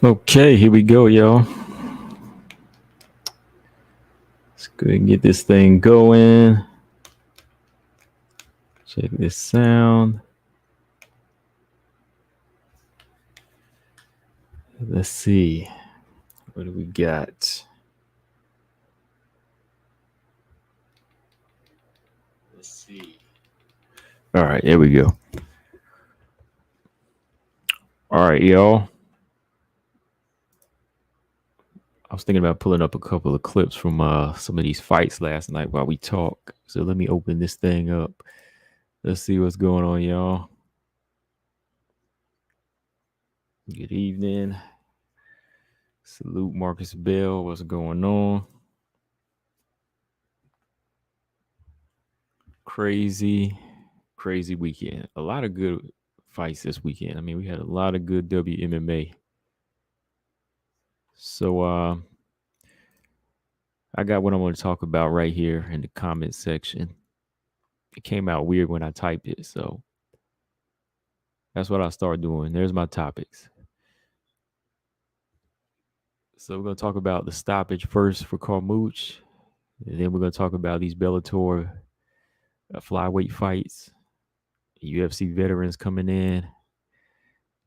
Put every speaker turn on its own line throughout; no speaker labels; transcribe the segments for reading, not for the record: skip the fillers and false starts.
Okay, here we go, y'all. Let's go ahead and get this thing going. Check this sound. Let's see. What do we got? Let's see. All right, there we go. All right, y'all. I was thinking about pulling up a couple of clips from some of these fights last night while we talk. So let me open this thing up. Let's see what's going on, y'all. Good evening. Salute Marcus Bell. What's going on? Crazy weekend. A lot of good fights this weekend. I mean, we had a lot of good WMMA. So I got what I'm going to talk about right here in the comment section. It came out weird when I typed it, so that's what I start doing. There's my topics. So we're going to talk about the stoppage first for Carmouche. And then we're going to talk about these Bellator flyweight fights. UFC veterans coming in.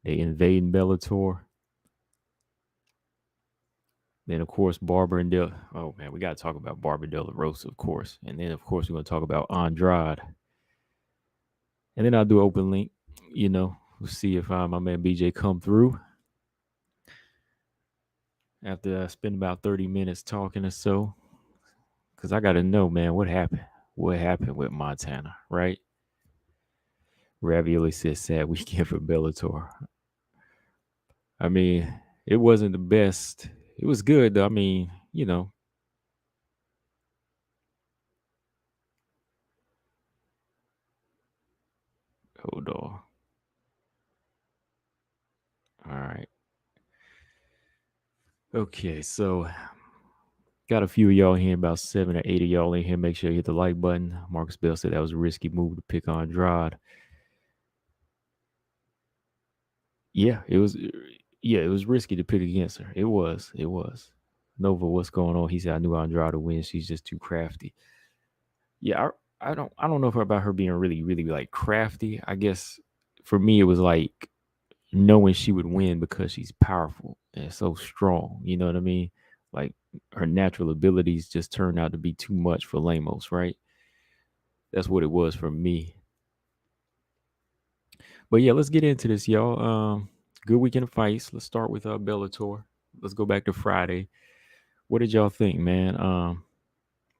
They invading Bellator. Then, of course, Barber and oh, man, we got to talk about Barber de la Rosa, of course. And then, of course, we're going to talk about Andrade. And then I'll do open link. We'll see if my man BJ come through. After I spend about 30 minutes talking or so. Because I got to know, man, what happened? What happened with Montana, right? Ravioli says sad weekend for Bellator. I mean, it wasn't the best. It was good, though. I mean, Hold on. All right. Okay, so got a few of y'all here, about 7 or 8 of y'all in here. Make sure you hit the like button. Marcus Bell said that was a risky move to pick on Andrade. Yeah, it was. Yeah, it was risky to pick against her. It was. Nova, what's going on? He said I knew Andrade would win. She's just too crafty. Yeah, I don't know about her being really, really like crafty. I guess for me it was like knowing she would win because she's powerful and so strong. You know what I mean? Like her natural abilities just turned out to be too much for Lemos, right? That's what it was for me. But yeah, let's get into this, y'all. Good weekend of fights. Let's start with Bellator. Let's go back to Friday. What did y'all think, man?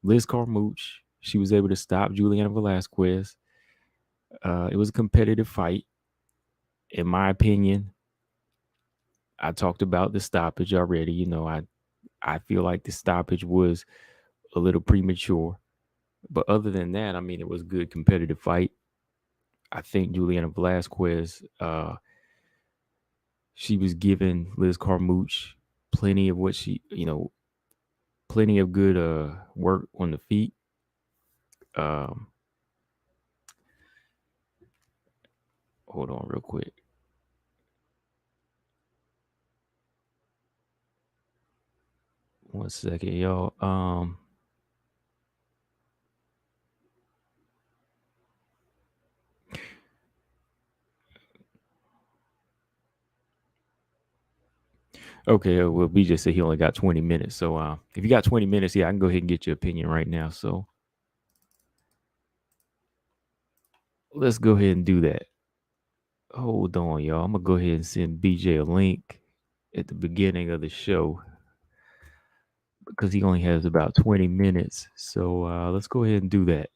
Liz Carmouche, she was able to stop Juliana Velasquez. It was a competitive fight. In my opinion, I talked about the stoppage already. I feel like the stoppage was a little premature. But other than that, I mean, it was a good competitive fight. I think Juliana Velasquez, she was giving Liz Carmouche plenty of plenty of good work on the feet. Hold on real quick. One second, y'all. Okay, well, BJ said he only got 20 minutes. So if you got 20 minutes, yeah, I can go ahead and get your opinion right now. So let's go ahead and do that. Hold on, y'all. I'm going to go ahead and send BJ a link at the beginning of the show because he only has about 20 minutes. So let's go ahead and do that.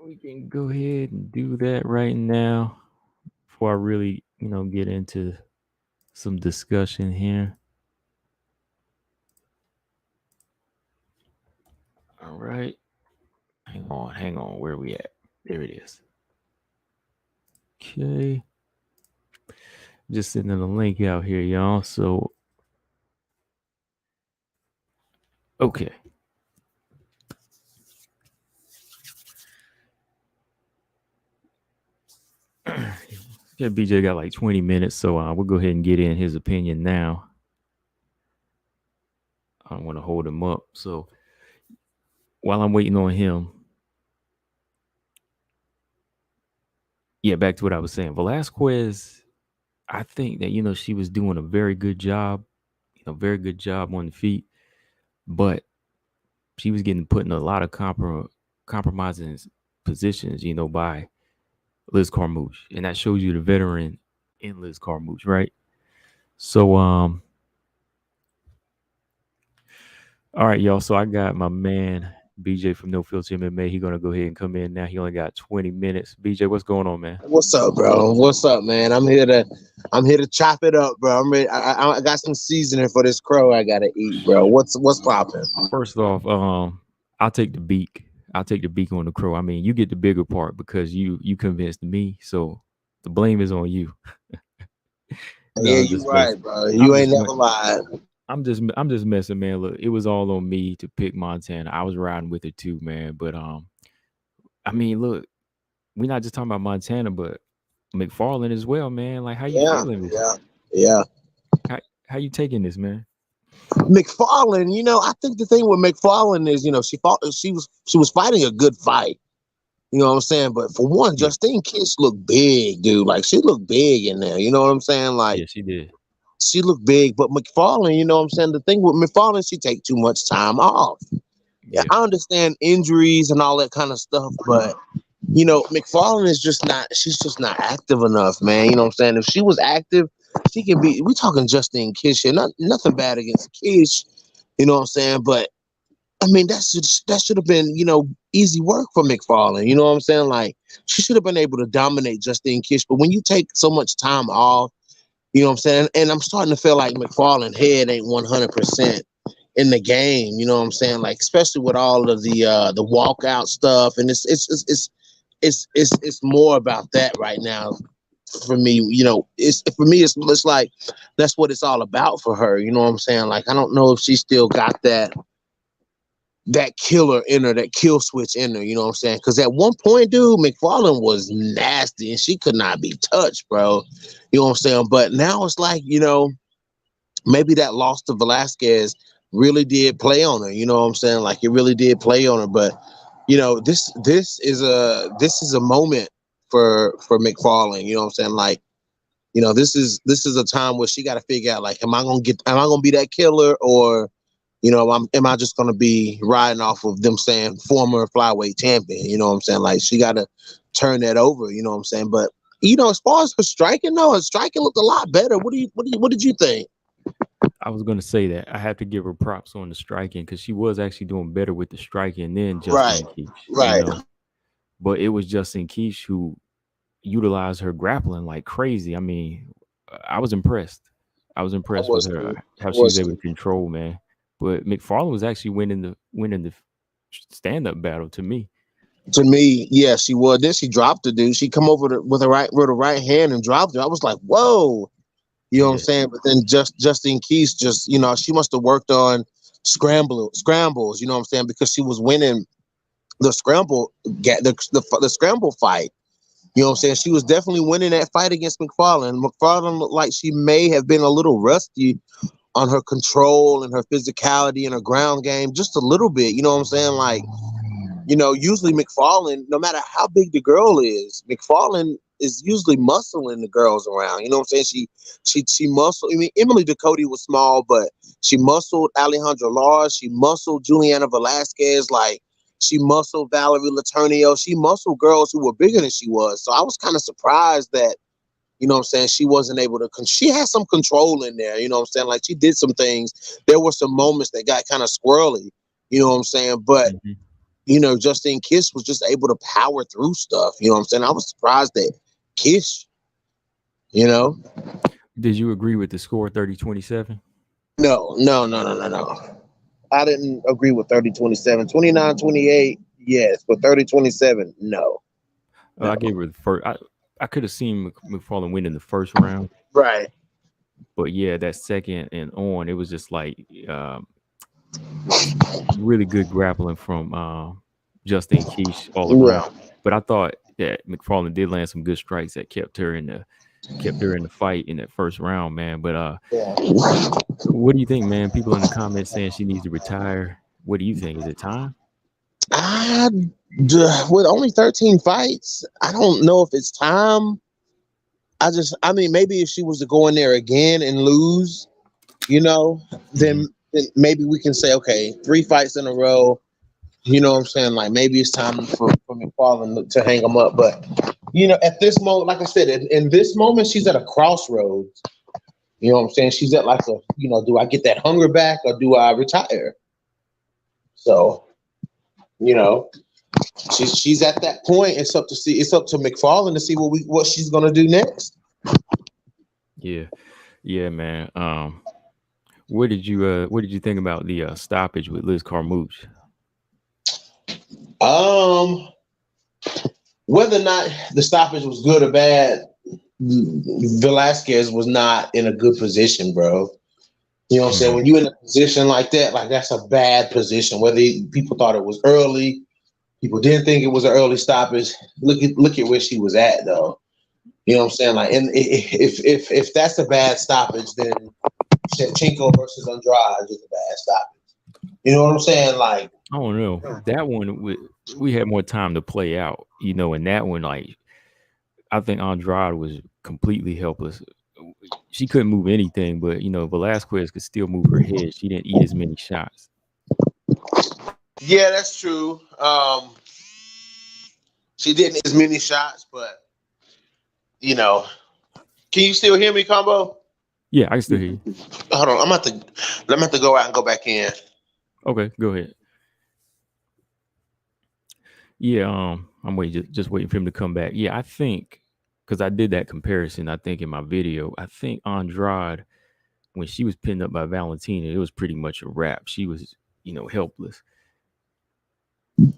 We can go ahead and do that right now before I really, get into some discussion here. All right. Hang on. Where are we at? There it is. Okay. Just sending a link out here, y'all. So, okay. Yeah, BJ got like 20 minutes, so we'll go ahead and get in his opinion now. I don't want to hold him up. So while I'm waiting on him, yeah, back to what I was saying. Velasquez, I think that she was doing a very good job, very good job on the feet, but she was getting put in a lot of compromising positions, by Liz Carmouche, and that shows you the veteran in Liz Carmouche, right? So, all right, y'all. So I got my man BJ from No Filter MMA. He's gonna go ahead and come in now. He only got 20 minutes. BJ, what's going on, man?
What's up, bro? What's up, man? I'm here to chop it up, bro. I'm ready. I got some seasoning for this crow I gotta eat, bro. What's popping?
First off, I'll take the beak. I'll take the beak on the crow. I mean, you get the bigger part because you convinced me. So the blame is on you.
Yeah,
No, I'm
you
just
right,
messing.
bro.
I'm
You ain't
just
never lied.
I'm just messing, man. Look, it was all on me to pick Montana. I was riding with it too, man. But I mean, look, we're not just talking about Montana, but McFarland as well, man. Like, how you
Yeah,
feeling this?
yeah.
How how you taking this, man?
McFarlane, I think the thing with McFarlane is, she was fighting a good fight. You know what I'm saying? But for one,
Yeah,
Justine Kish looked big, dude. Like she looked big in there. You know what I'm saying? Like
yeah, she did.
she looked big. But McFarlane, you know what I'm saying? The thing with McFarlane, she take too much time off.
Yeah,
I understand injuries and all that kind of stuff, but McFarlane is just not. She's just not active enough, man. You know what I'm saying? If she was active, she could be. We talking Justine Kish here. Nothing bad against Kish. You know what I'm saying? But I mean, that should have been, easy work for McFarlane. You know what I'm saying? Like she should have been able to dominate Justine Kish. But when you take so much time off, you know what I'm saying? And I'm starting to feel like McFarlane head ain't 100% in the game. You know what I'm saying? Like especially with all of the walkout stuff, and it's more about that right now for me. It's for me. It's like that's what it's all about for her. You know what I'm saying? Like I don't know if she still got that killer in her, that kill switch in her, you know what I'm saying? Because at one point, dude, McFarlane was nasty and she could not be touched, bro. You know what I'm saying? But now it's like, maybe that loss to Velasquez really did play on her. You know what I'm saying? Like it really did play on her. But this is a moment for McFarlane. You know what I'm saying? Like this is a time where she got to figure out like, am I gonna be that killer or am I just gonna be riding off of them saying former flyweight champion? You know what I'm saying? Like she got to turn that over. You know what I'm saying? But as far as her striking, though, her striking looked a lot better. What did you think?
I was gonna say that I have to give her props on the striking because she was actually doing better with the striking than
Right,
Justine Keach,
right.
But it was Justine Keach who utilized her grappling like crazy. I mean, I was impressed. I was
I
impressed with
was
her
too.
how
I
she was
was
able
too.
to control, man. But McFarland was actually winning the stand up battle to me.
To me, yeah, she was. Then she dropped the dude. She come over with her right hand and dropped it. I was like, whoa. You know what I'm
Yeah,
saying? But then Justine Keys just, she must have worked on scrambles, you know what I'm saying? Because she was winning the the scramble fight. You know what I'm saying? She was definitely winning that fight against McFarlane. McFarlane looked like she may have been a little rusty on her control and her physicality and her ground game, just a little bit. You know what I'm saying? Like, usually McFarlane, no matter how big the girl is, McFarlane is usually muscling the girls around. You know what I'm saying? She muscled. I mean, Emily Ducote was small, but she muscled Alejandra Lars. She muscled Juliana Velasquez. Like she muscled Valerie Laternio. She muscled girls who were bigger than she was. So I was kind of surprised that, you know what I'm saying, she wasn't able to. She had some control in there. You know what I'm saying? Like she did some things. There were some moments that got kind of squirrely. You know what I'm saying? But
hmm
Justine Kish was just able to power through stuff. You know what I'm saying? I was surprised that Kish, you know,
Did you agree with the score 30-27?
no, no, no, no, no, no. I didn't agree with 30-27. 29-28, yes, but 30-27, no,
I
no.
gave her the first. I could have seen McFarland win in the first round,
Right.
but yeah, that second and on, it was just like really good grappling from Justine Keach all
Yeah.
around. But I thought that McFarland did land some good strikes that kept her in the kept her in the fight in that first round, man. But
Yeah.
what do you think, man? People in the comments saying she needs to retire. What do you think? Is it time?
I, with only 13 fights, I don't know if it's time. I mean, maybe if she was to go in there again and lose, you know, then maybe we can say, okay, 3 fights in a row. You know what I'm saying? Like maybe it's time for McFarlane to hang him up. But you know, at this moment, like I said, in this moment, she's at a crossroads. You know what I'm saying? She's at like a, you know, do I get that hunger back or do I retire? So, you know, she's at that point. It's up to McFarlane to see what she's gonna do next.
Yeah, man. What did you think about the stoppage with Liz Carmouche?
Whether or not the stoppage was good or bad, Velasquez was not in a good position, bro. You know what I'm saying? When you're in a position like that, like that's a bad position. Whether people thought it was early, people didn't think it was an early stoppage. Look at where she was at, though. You know what I'm saying? Like, and if that's a bad stoppage, then Shevchenko versus Andrade is a bad stoppage. You know what I'm saying? Like,
I don't know. That one we had more time to play out. You know, in that one, like I think Andrade was completely helpless. She couldn't move anything, but you know, Velasquez could still move her head. She didn't eat as many shots.
Yeah, that's true. She didn't eat as many shots, but you know, can you still hear me, Combo?
Yeah, I can still hear you.
Hold on, I'm about to go out and go back in.
Okay, go ahead. Yeah, I'm just waiting for him to come back. Yeah, I think because I did that comparison, I think in my video, I think Andrade, when she was pinned up by Valentina, it was pretty much a wrap. She was, you know, helpless.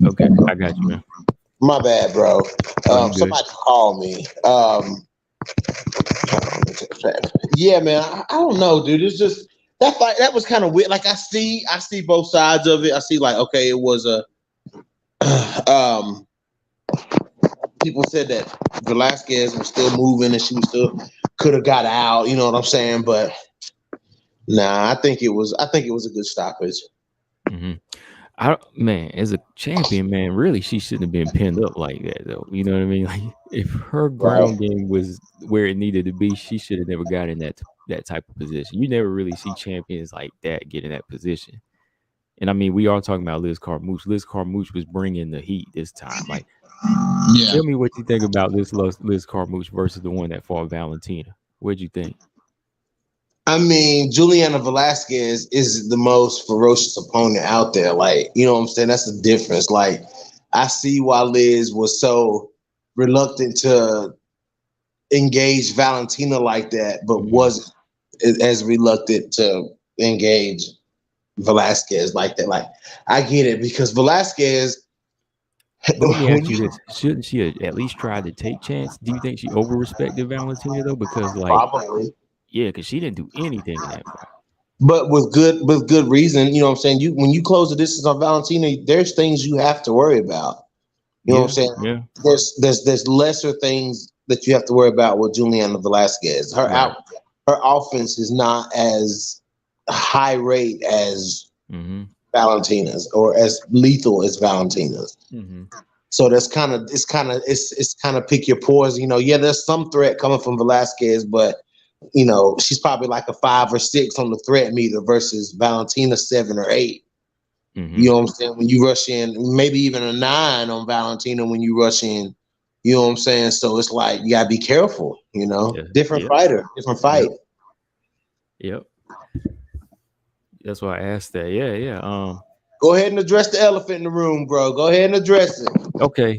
Okay, I got you, man.
My bad, bro. Somebody called me. Yeah, man. I don't know, dude. It's just that fight. That was kind of weird. Like I see both sides of it. I see like, okay, it was a. People said that Velasquez was still moving and she was still could have got out. You know what I'm saying? But nah, I think it was a good stoppage.
Man, as a champion, man, really, she shouldn't have been pinned up like that, though. You know what I mean? Like, if her ground game was where it needed to be, she should have never got in that type of position. You never really see champions like that get in that position. And I mean, we are talking about Liz Carmouche. Liz Carmouche was bringing the heat this time. Like, tell me what you think about this Liz Carmouche versus the one that fought Valentina. What'd you think?
I mean, Juliana Velasquez is the most ferocious opponent out there. Like, you know what I'm saying? That's the difference. Like, I see why Liz was so reluctant to engage Valentina like that, but wasn't as reluctant to engage Velasquez like that. Like, I get it because Velasquez.
But let me ask you this: shouldn't she have at least tried to take chance? Do you think she over-respected Valentina though? Because like,
probably.
Yeah, because she didn't do anything in that fight.
But with good reason, you know what I'm saying? When you close the distance on Valentina, there's things you have to worry about. You know what I'm saying?
Yeah.
There's lesser things that you have to worry about with Juliana Velasquez. Her offense is not as high rate as Valentina's or as lethal as Valentina's. So it's kind of pick your poison. You know, yeah, there's some threat coming from Velasquez, but you know, she's probably like a 5 or 6 on the threat meter versus Valentina 7 or 8. You know what I'm saying? When you rush in, maybe even a 9 on Valentina when you rush in. You know what I'm saying? So it's like you gotta be careful. You know, different fighter, different fight.
Yep. That's why I asked that. Yeah.
Go ahead and address the elephant in the room, bro. Go ahead and address it.
Okay.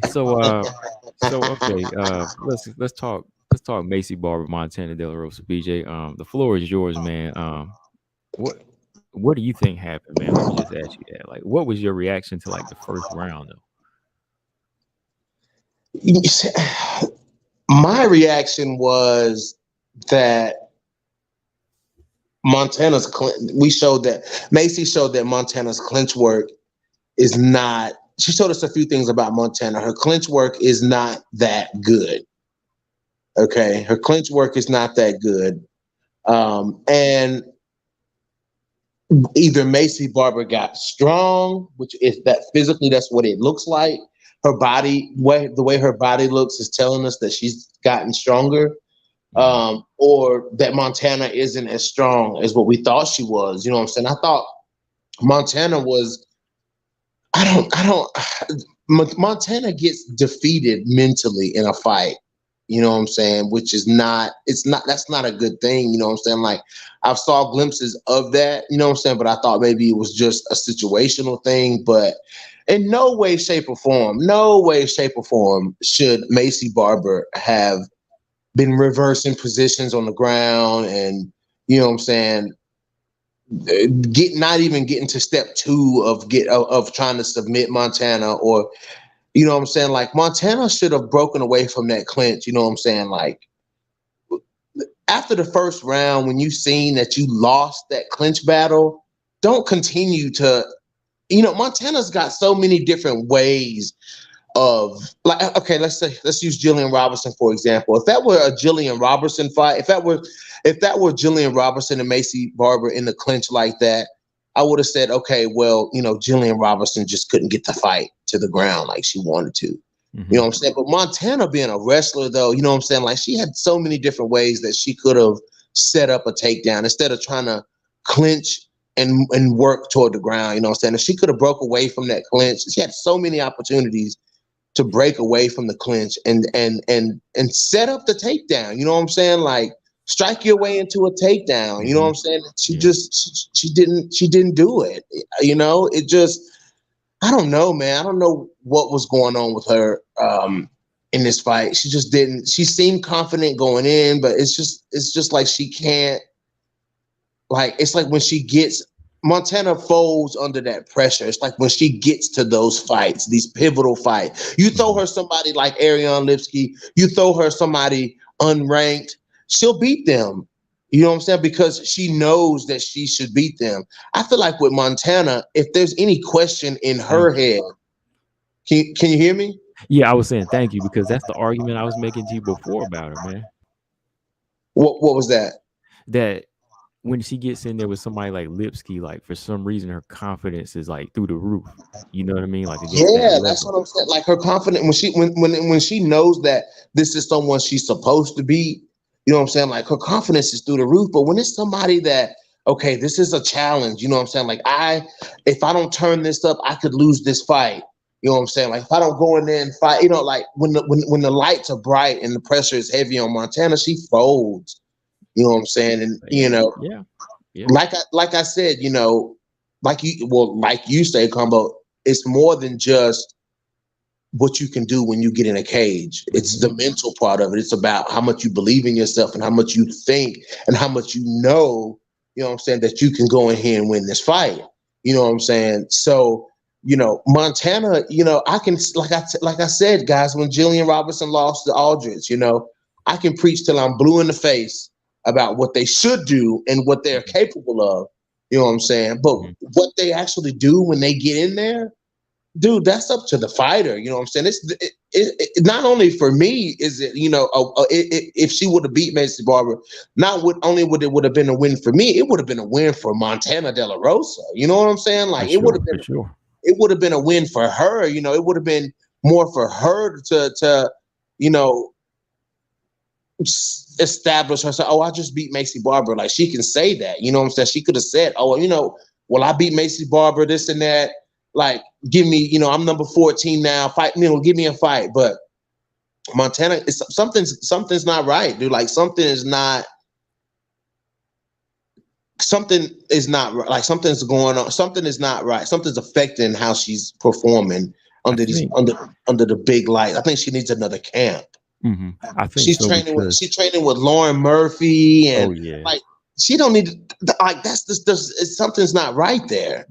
Let's talk. Let's talk Macy Barber, Montana De La Rosa, BJ. The floor is yours, man. What do you think happened, man? Let me just ask you that. Like, what was your reaction to like the first round,
though? My reaction was that Macy showed that Montana's clinch work is not. She showed us a few things about Montana. Her clinch work is not that good. Okay, her clinch work is not that good. And either Macy Barber got strong, which is that physically that's what it looks like. Her body, the way her body looks is telling us that she's gotten stronger. Or that Montana isn't as strong as what we thought she was. You know what I'm saying? I thought Montana was, Montana gets defeated mentally in a fight. You know what I'm saying? Which is that's not a good thing. You know what I'm saying? Like, I've saw glimpses of that, you know what I'm saying? But I thought maybe it was just a situational thing. But in no way, shape, or form should Macy Barber have been reversing positions on the ground and, you know what I'm saying, not even getting to step 2 of trying to submit Montana, or, you know what I'm saying, like, Montana should have broken away from that clinch. You know what I'm saying? Like, after the first round, when you seen that you lost that clinch battle, don't continue to, Montana's got so many different ways of, like, okay, let's use Jillian Robertson for example. If that were a Jillian Robertson fight, if that were Jillian Robertson and Macy Barber in the clinch like that, I would have said, okay, well, Jillian Robertson just couldn't get the fight to the ground like she wanted to. You know what I'm saying? But Montana being a wrestler, though, you know what I'm saying? Like, she had so many different ways that she could have set up a takedown instead of trying to clinch and work toward the ground. You know what I'm saying? If she could have broke away from that clinch, she had so many opportunities to break away from the clinch and set up the takedown. You know what I'm saying? Like, strike your way into a takedown. You know what I'm saying? She didn't do it. It just, I don't know, man. I don't know what was going on with her in this fight. She just didn't. She seemed confident going in, but it's just like she can't. Like, it's like when she gets, Montana folds under that pressure. It's like when she gets to those fights, these pivotal fights. You throw her somebody like Ariane Lipsky, you throw her somebody unranked, she'll beat them. You know what I'm saying? Because she knows that she should beat them. I feel like with Montana, if there's any question in her head, can you hear me?
Yeah, I was saying thank you, because that's the argument I was making to you before about her, man.
What was that?
That when she gets in there with somebody like Lipsky, like, for some reason her confidence is like through the roof. You know what I mean? Like,
yeah, that's what I'm saying. Like, her confidence when she knows that this is someone she's supposed to be. You know what I'm saying? Like, her confidence is through the roof. But when it's somebody that, okay, this is a challenge. You know what I'm saying? Like, if I don't turn this up, I could lose this fight. You know what I'm saying? Like, if I don't go in there and fight, like when the lights are bright and the pressure is heavy on Montana, she folds. You know what I'm saying? And
yeah.
Like I said, like you say, Combo, it's more than just what you can do when you get in a cage. It's the mental part of it. It's about how much you believe in yourself and how much you think and how much you know what I'm saying, that you can go in here and win this fight. You know what I'm saying? So, Montana, I can, like I said, guys, when Jillian Robertson lost to Aldridge, I can preach till I'm blue in the face about what they should do and what they're capable of. You know what I'm saying? But what they actually do when they get in there, dude, that's up to the fighter. You know what I'm saying? It's not only for me is it, if she would have beat Macy Barber, not only would it have been a win for me, it would have been a win for Montana De La Rosa. You know what I'm saying? Like, it would have been, it would have been a win for her. It would have been more for her to establish herself. Oh, I just beat Macy Barber. Like, she can say that. You know what I'm saying? She could have said, oh, well, I beat Macy Barber, this and that. Like, give me, I'm number 14 now. Fight, give me a fight. But Montana, something's not right, dude. Like, something is not right. Like, something's going on. Something is not right. Something's affecting how she's performing under the big light. I think she needs another camp.
I think
she's training with Lauren Murphy, and like, she don't need like, something's not right there.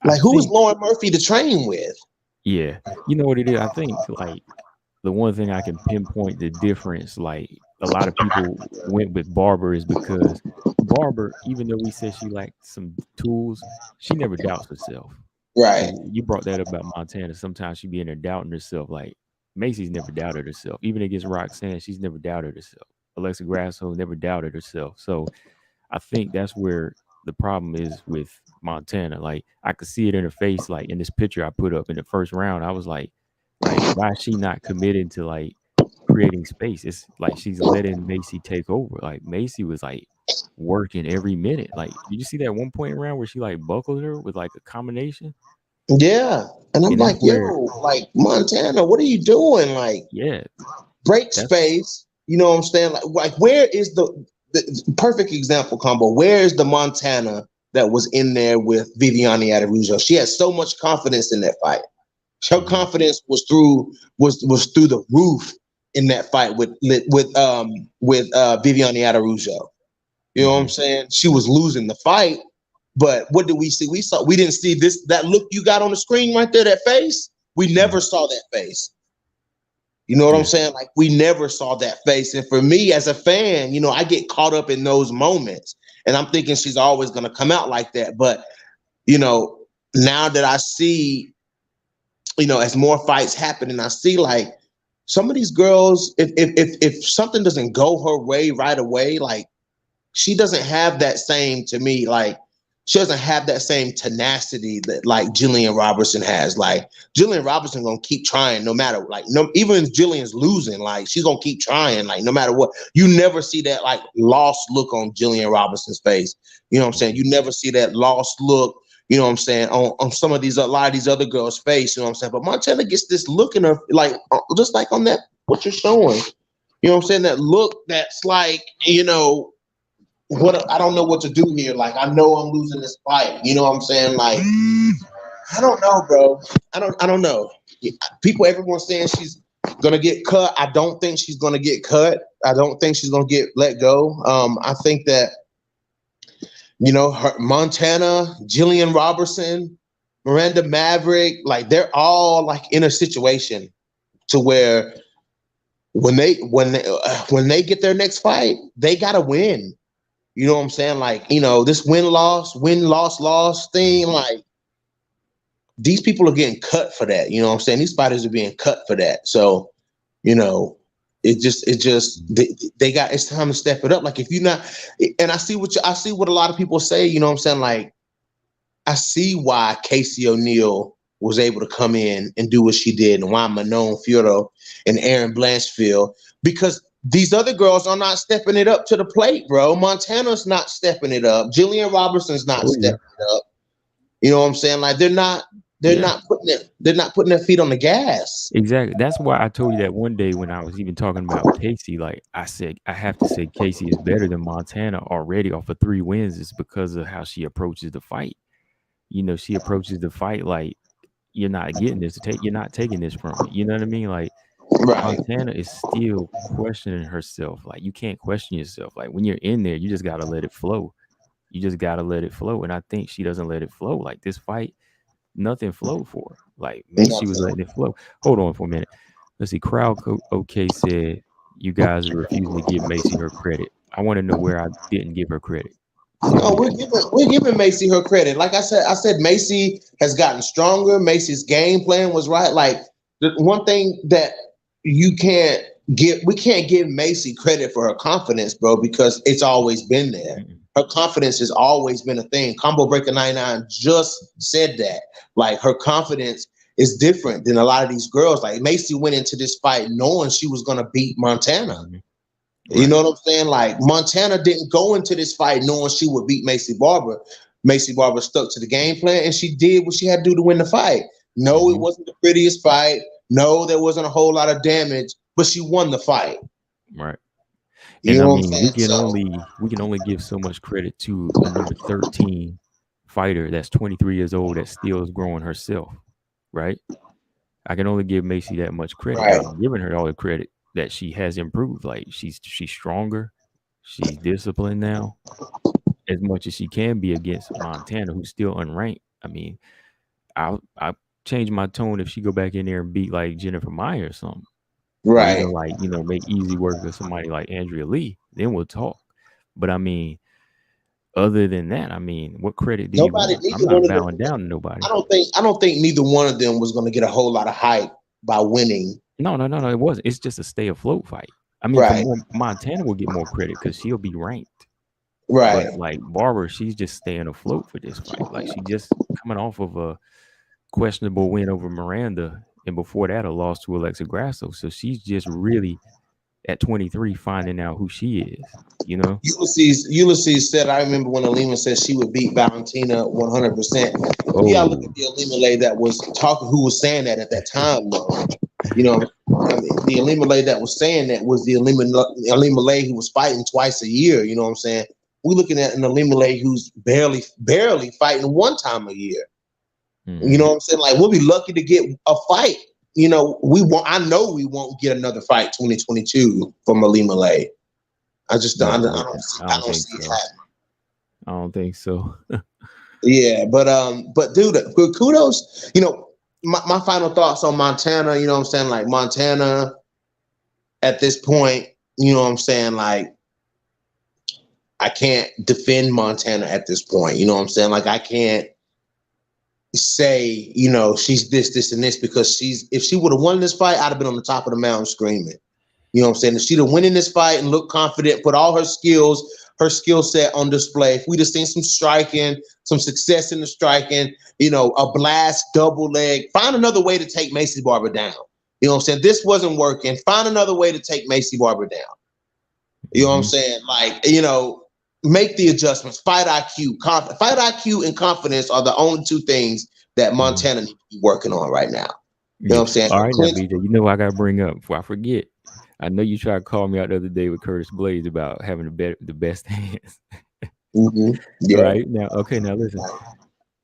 Like, who is Lauren Murphy to train with?
Yeah, you know what it is. I think, like, the one thing I can pinpoint the difference, like, a lot of people went with Barber, is because Barber, even though we said she lacked some tools, she never doubts herself.
Right.
And you brought that up about Montana. Sometimes she be in there doubting herself, like, Macy's never doubted herself. Even against Roxanne, she's never doubted herself. Alexa Grasso never doubted herself. So I think that's where the problem is with Montana. Like I could see it in her face, like in this picture I put up in the first round. I was like why is she not committed to like creating space? It's like she's letting Macy take over. Like Macy was like working every minute. Like, did you see that one point around where she like buckled her with like a combination?
Yeah. And I'm
And that's
like, yo,
where,
like Montana, what are you doing? Like,
yeah,
break
that's
space. You know what I'm saying? Like where is the perfect example combo? Where is the Montana that was in there with Viviane Aderujo? She had so much confidence in that fight. Her confidence was through the roof in that fight with Viviane Aderujo. You know what I'm saying? She was losing the fight, but what did we see? We didn't see that look you got on the screen right there, that face. We never saw that face. You know what I'm saying? Like we never saw that face. And for me as a fan, you know, I get caught up in those moments and I'm thinking she's always going to come out like that. But, you know, now that I see, you know, as more fights happen and I see like some of these girls, if something doesn't go her way right away, like she doesn't have that same, to me, like she doesn't have that same tenacity that like Jillian Robertson has. Like Jillian Robertson gonna keep trying no matter, like, no, even if Jillian's losing, like she's gonna keep trying, like no matter what. You never see that like lost look on Jillian Robertson's face. You know what I'm saying? You never see that lost look, you know what I'm saying, on some of these, a lot of these other girls' face, you know what I'm saying? But Montana gets this look in her, like just like on that, what you're showing, you know what I'm saying? That look that's like, you know, what, I don't know what to do here. Like, I know I'm losing this fight. You know what I'm saying? Like, I don't know, bro. I don't know. People, everyone's saying she's gonna get cut. I don't think she's gonna get cut. I don't think she's gonna get let go. I think that, you know, Montana, Jillian Robertson, Miranda Maverick, like they're all like in a situation to where when they get their next fight, they gotta win. You know what I'm saying? Like, you know, this win-loss thing, like these people are getting cut for that. You know what I'm saying? These fighters are being cut for that. So, you know, it's time to step it up. Like if you're not, and I see what a lot of people say, you know what I'm saying? Like, I see why Casey O'Neill was able to come in and do what she did, and why Manon Fiorito and Erin Blanchfield, because these other girls are not stepping it up to the plate, bro. Montana's not stepping it up. Jillian Robertson's not stepping it up. You know what I'm saying? Like they're not putting their feet on the gas.
exactly. That's why I told you that one day when I was even talking about Casey. Like I said, I have to say Casey is better than Montana already off of 3 wins. Is because of how she approaches the fight. You know, she approaches the fight like you're not getting this. You're not taking this from me. You know what I mean? Like
Right.
Montana is still questioning herself. Like you can't question yourself. Like when you're in there, you just gotta let it flow. You just gotta let it flow. And I think she doesn't let it flow. Like this fight, nothing flowed for her. Like maybe she was letting it flow. Hold on for a minute. Let's see. Crowd OK said you guys are refusing to give Macy her credit. I want to know where I didn't give her credit.
No, we're giving Macy her credit. Like I said Macy has gotten stronger. Macy's game plan was right. Like the one thing that we can't give Macy credit for her confidence, bro, because it's always been there. Mm-hmm. Her confidence has always been a thing. Combo Breaker 99 just said that. Like her confidence is different than a lot of these girls. Like Macy went into this fight knowing she was gonna beat Montana. Mm-hmm. Right. You know what I'm saying? Like Montana didn't go into this fight knowing she would beat Macy Barber. Macy Barber stuck to the game plan and she did what she had to do to win the fight. No, it wasn't the prettiest fight. No, there wasn't a whole lot of damage, but she won the fight.
Right. And I mean, we can only give so much credit to a number 13 fighter that's 23 years old that still is growing herself. Right. I can only give Macy that much credit. Right. I'm giving her all the credit that she has improved. Like she's stronger, she's disciplined now as much as she can be against Montana, who's still unranked. I mean, I'll change my tone if she go back in there and beat like Jennifer Meyer or something,
right?
Or, make easy work with somebody like Andrea Lee. Then we'll talk. But I mean, other than that, I mean, what credit do you want? I'm not bowing down to nobody.
I don't think neither one of them was going to get a whole lot of hype by winning.
No, it wasn't. It's just a stay afloat fight. I mean,
Right,
Montana will get more credit because she'll be ranked.
right.
But like Barber, she's just staying afloat for this fight. Like she just coming off of a questionable win over Miranda, and before that, a loss to Alexa Grasso. So she's just really at 23 finding out who she is. You know?
Ulysses said, I remember when Alima said she would beat Valentina 100%. You gotta look
Oh,
at the Alima lady that was talking, who was saying that at that time, though. You know, I mean, the Alima lady that was saying that was the Alima lady who was fighting twice a year. You know what I'm saying? We're looking at an Alima lady who's barely fighting one time a year. You know what I'm saying? Like, we'll be lucky to get a fight. You know, I know we won't get another fight 2022 from Alima lady. I just don't.
no,
I
I don't
don't
think
see it
so.
happening.
I don't think so.
Yeah, but dude, kudos. You know, my final thoughts on Montana. You know what I'm saying? Like Montana, at this point, you know what I'm saying? Like, I can't defend Montana at this point. You know what I'm saying? Like, I can't say, you know, she's this, and this, because if she would have won this fight, I'd have been on the top of the mountain screaming. You know what I'm saying? If she'd have won in this fight and looked confident, put all her skills, her skill set on display, if we'd have seen some striking, some success in the striking, you know, a blast, double leg, find another way to take Macy Barber down. You know what I'm saying? This wasn't working. Find another way to take Macy Barber down. You know what I'm saying? Like, you know, make the adjustments. Fight IQ. Fight IQ and confidence are the only two things that Montana needs to be working on right now. You know what I'm saying?
All right, now, BJ, you know what I got to bring up before I forget. I know you tried to call me out the other day with Curtis Blades about having the best hands.
Yeah.
Right? Now, okay, now listen.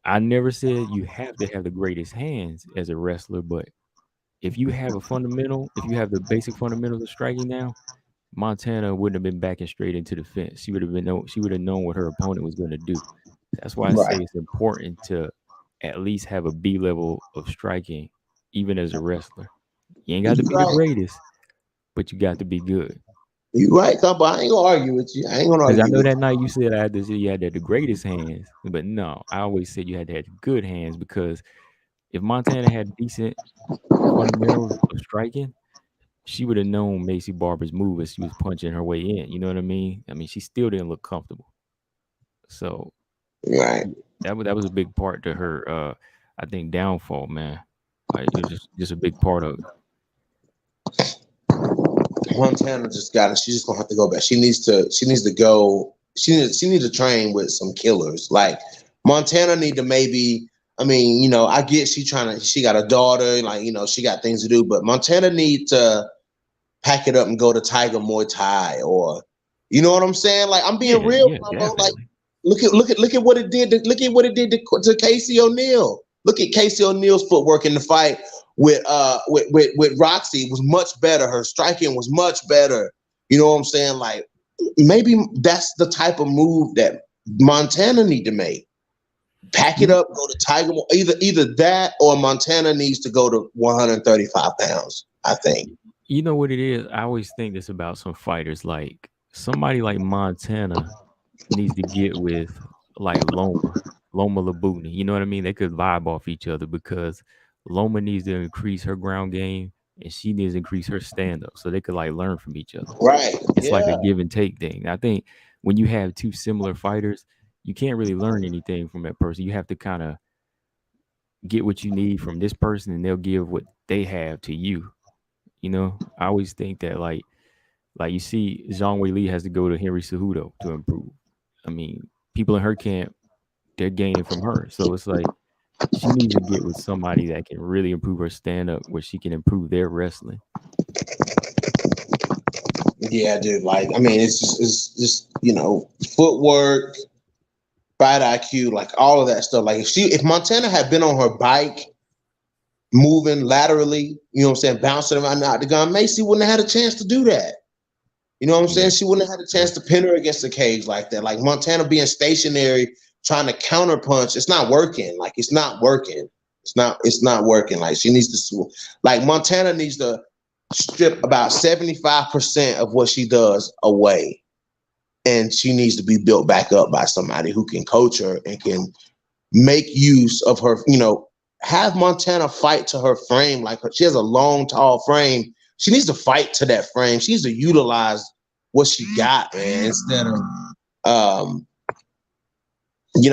I never said you have to have the greatest hands as a wrestler, but if you have if you have the basic fundamentals of striking now, Montana wouldn't have been backing straight into the fence. She would have known what her opponent was going to do. That's why I say
Right.
it's important to at least have a B level of striking, even as a wrestler. You ain't got to be the greatest, but you got to be good.
You're right, but I ain't gonna argue with you. I ain't gonna
Because I
argue
know
with
that night you said I had to say you had to have the greatest hands, but no, I always said you had to have good hands, because if Montana had decent fundamentals of striking, she would have known Macy Barber's move as she was punching her way in. You know what I mean? I mean, she still didn't look comfortable. So
you. Right.
that was a big part to her. I think downfall, man. Like it was just a big part of it.
Montana just got it. She's just gonna have to go back. She needs to go. She needs to train with some killers. Like Montana need to maybe. I mean, you know, I get she got a daughter, like, you know, she got things to do, but Montana need to pack it up and go to Tiger Muay Thai, or, you know what I'm saying? Like, I'm being real,
Yeah,
bro. Like,
definitely.
look at what it did. Look at what it did to Casey O'Neill. Look at Casey O'Neill's footwork in the fight with Roxy. It was much better. Her striking was much better. You know what I'm saying? Like, maybe that's the type of move that Montana need to make. Pack it up, go to Tiger. Either that, or Montana needs to go to 135 pounds, I think.
You know what it is? I always think this about some fighters. Like somebody like Montana needs to get with like Loma Labuni. You know what I mean? They could vibe off each other, because Loma needs to increase her ground game and she needs to increase her stand up, so they could like learn from each other.
Right.
It's like a
Yeah.
give and take thing. I think when you have two similar fighters, you can't really learn anything from that person. You have to kind of get what you need from this person, and they'll give what they have to you. You know, I always think that like you see, Zhang Wei Li has to go to Henry Cejudo to improve. I mean, people in her camp, they're gaining from her. So it's like she needs to get with somebody that can really improve her stand up, where she can improve their wrestling.
Yeah, dude. Like, I mean, it's just you know, footwork, fight IQ, like all of that stuff. Like, if Montana had been on her bike, moving laterally, you know what I'm saying, bouncing around the octagon, Macy wouldn't have had a chance to do that. You know what I'm saying?
Yeah.
She wouldn't have had a chance to pin her against the cage like that. Like Montana being stationary, trying to counter punch, it's not working. Like, it's not working. It's not working. Like, she needs to, like, Montana needs to strip about 75% of what she does away. And she needs to be built back up by somebody who can coach her and can make use of her, you know, have Montana fight to her frame. Like she has a long, tall frame. She needs to fight to that frame. She needs to utilize what she got, man, instead of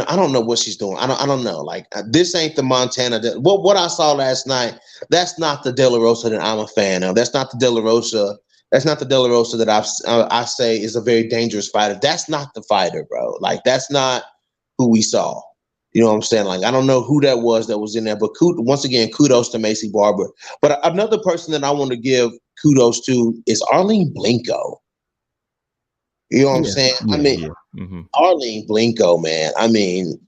I don't know what she's doing. I don't know. Like this ain't the Montana that what I saw last night. That's not the De La Rosa that I'm a fan of. That's not the De La Rosa. That's not the De La Rosa that I say is a very dangerous fighter. That's not the fighter, bro. Like that's not who we saw. You know what I'm saying? Like I don't know who that was in there, but once again, kudos to Macy Barber. But another person that I want to give kudos to is Arlene Blencowe. You know what I'm saying? Arlene Blencowe, man. I mean,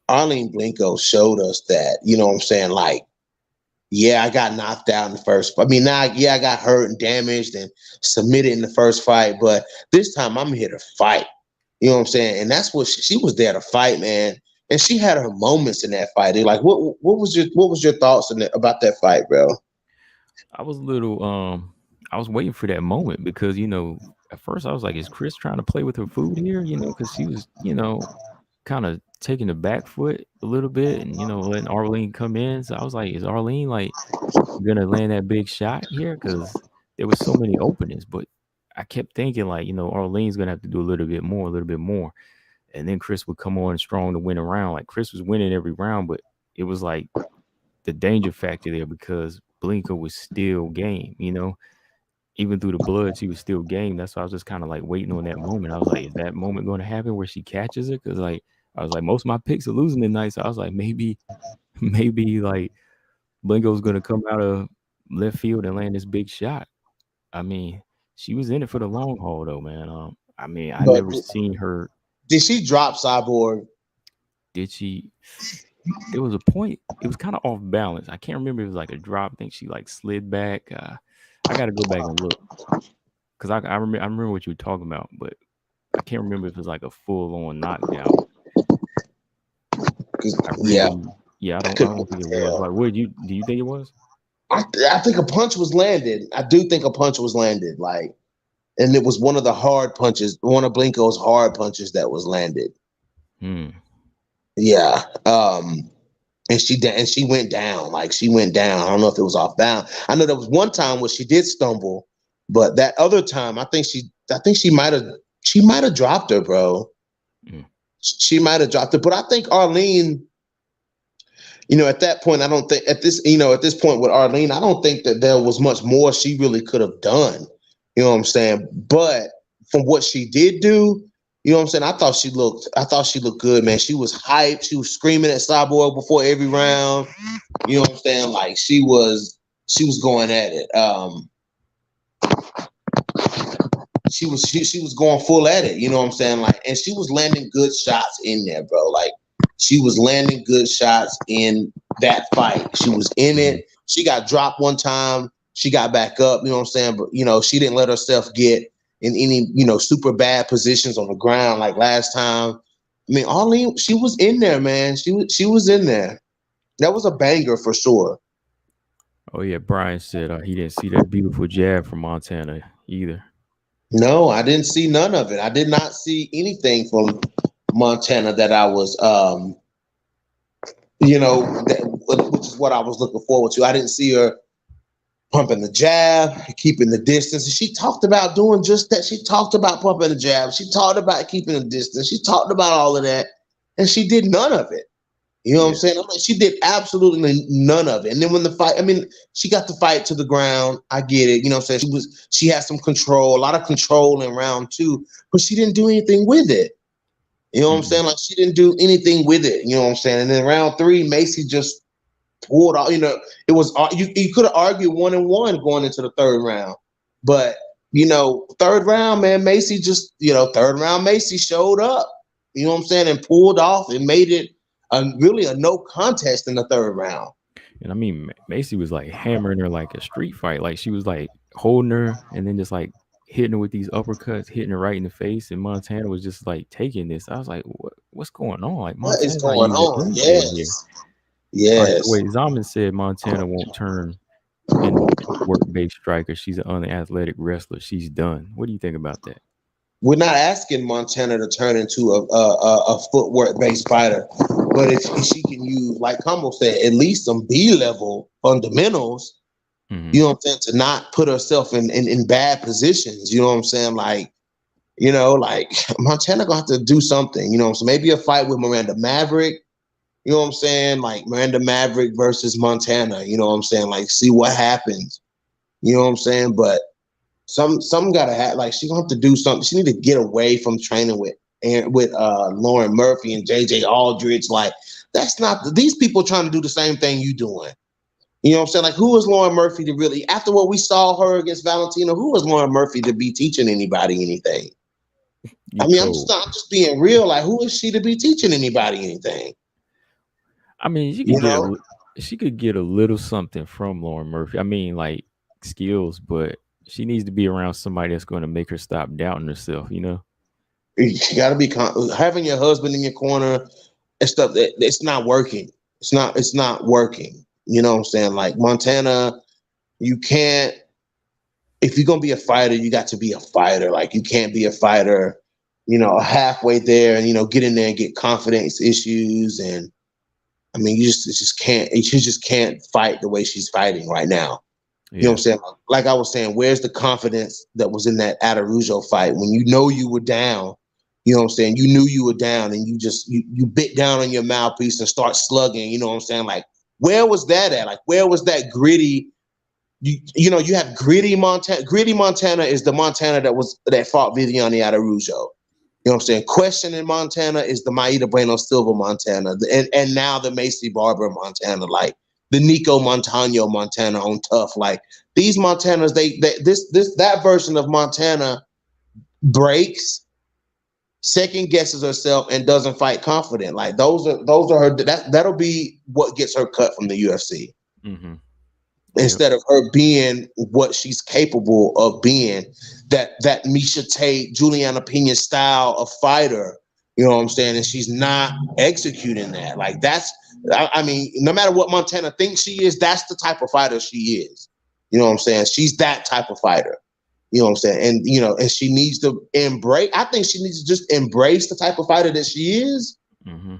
Arlene Blencowe showed us that, you know what I'm saying? Like, yeah, I got knocked out in the first. I mean, I got hurt and damaged and submitted in the first fight, but this time I'm here to fight. You know what I'm saying? And that's what she was there to fight, man. And she had her moments in that fight. Like, what was your thoughts about that fight, bro?
I was a little I was waiting for that moment because at first I was like, is Chris trying to play with her food here? Because she was kind of taking the back foot a little bit and letting Arlene come in. So I was like, is Arlene like gonna land that big shot here? Because there was so many openings, but I kept thinking like Arlene's gonna have to do a little bit more. And then Chris would come on strong to win a round. Like Chris was winning every round, but it was like the danger factor there because Blencowe was still game, even through the blood, she was still game. That's why I was just kind of like waiting on that moment. I was like, is that moment going to happen where she catches it? Because like I was like, most of my picks are losing tonight. So I was like, maybe like Blencowe's going to come out of left field and land this big shot. I mean, she was in it for the long haul though, man. I mean, I never seen her.
Did she drop Cyborg?
Did she? There was a point. It was kind of off balance. I can't remember if it was like a drop. I think she like slid back. I got to go back and look because I remember what you were talking about, but I can't remember if it was like a full on knockdown. I don't think it was. Like, do you think it was?
I think a punch was landed. I do think a punch was landed. Like, and it was one of the hard punches, one of Blencowe's hard punches that was landed. Yeah. And she went down. Like she went down. I don't know if it was off balance. I know there was one time where she did stumble, but that other time I think she might have dropped her, bro. She might have dropped her. But I think Arlene, at that point, I don't think at this point with Arlene, I don't think that there was much more she really could have done. You know what I'm saying? But from what she did do, you know what I'm saying? I thought she looked good, man. She was hyped. She was screaming at Cyborg before every round. You know what I'm saying? Like she was going at it. She was going full at it. You know what I'm saying? Like, and she was landing good shots in there, bro. Like she was landing good shots in that fight. She was in it. She got dropped one time. She got back up. You know what I'm saying? But she didn't let herself get in any, super bad positions on the ground like last time. I mean, Arlene, she was in there, man. She was in there. That was a banger for sure.
Oh yeah, Brian said he didn't see that beautiful jab from Montana either.
No, I didn't see none of it. I did not see anything from Montana that I was, which is what I was looking forward to. I didn't see her pumping the jab, keeping the distance. And she talked about doing just that. She talked about pumping the jab. She talked about keeping the distance. She talked about all of that. And she did none of it. You know what I'm saying? She did absolutely none of it. And then when the fight, she got the fight to the ground. I get it. You know what I'm saying? She had some control, a lot of control in round 2, but she didn't do anything with it. You know what I'm saying? Like she didn't do anything with it. You know what I'm saying? And then round 3, Macy just pulled off. It was you could have argued 1-1 going into the third round, but third round, man, Macy just third round Macy showed up. You know what I'm saying, and pulled off and made it really a no contest in the third round.
And I mean, Macy was like hammering her like a street fight. Like she was like holding her and then just like hitting her with these uppercuts, hitting her right in the face. And Montana was just like taking this. I was like, what's going on? Like,
what is going on? Yes. Yes.
Right, wait, Zaman said Montana won't turn into a work-based striker. She's an unathletic wrestler. She's done. What do you think about that?
we're not asking Montana to turn into a footwork based fighter, but if she can use, like Combo said, at least some B-level fundamentals, you know what I'm saying, to not put herself in bad positions. You know what I'm saying? Like, you know, like Montana gonna have to do something, you know, so maybe a fight with Miranda Maverick, you know what I'm saying? Like Miranda Maverick versus Montana, you know what I'm saying? Like, see what happens. You know what I'm saying? But some gotta have, like, she gonna have to do something. She need to get away from training with Lauren Murphy and JJ Aldridge. Like, that's not these people trying to do the same thing you doing. You know what I'm saying? Like, who is Lauren Murphy to really, after what we saw her against Valentina, who is Lauren Murphy to be teaching anybody anything? I mean, I'm just being real. Like, who is she to be teaching anybody anything?
I mean, she could get a little something from Lauren Murphy. I mean, like skills, but she needs to be around somebody that's going to make her stop doubting herself. You know,
you got to be having your husband in your corner and stuff. It's not working. It's not working. You know what I'm saying? Like Montana, you can't. If you're gonna be a fighter, you got to be a fighter. Like, you can't be a fighter, you know, halfway there and, you know, get in there and get confidence issues. And I mean, you just can't. You just can't fight the way she's fighting right now. You know what I'm saying? Like I was saying, where's the confidence that was in that Araujo fight when you know you were down? You know what I'm saying? You knew you were down and you bit down on your mouthpiece and start slugging. You know what I'm saying? Like, where was that at? Like, where was that gritty? You know, you have gritty Montana. Gritty Montana is the Montana that fought Viviane Araujo. You know what I'm saying? Questioning Montana is the Maida Bueno Silva Montana, and now the Macy Barber Montana, like the Nico Montano Montana on tough. Like, these Montanas, that version of Montana breaks, second guesses herself, and doesn't fight confident. Like, those are her. That'll be what gets her cut from the UFC.
Mm-hmm.
Instead of her being what she's capable of being, that Misha Tate, Juliana Pena style of fighter, you know what I'm saying? And she's not executing that. Like, I mean, no matter what Montana thinks she is, that's the type of fighter she is. You know what I'm saying? She's that type of fighter. You know what I'm saying? And, you know, and she needs to embrace, I think she needs to just embrace the type of fighter that she is.
Mm-hmm.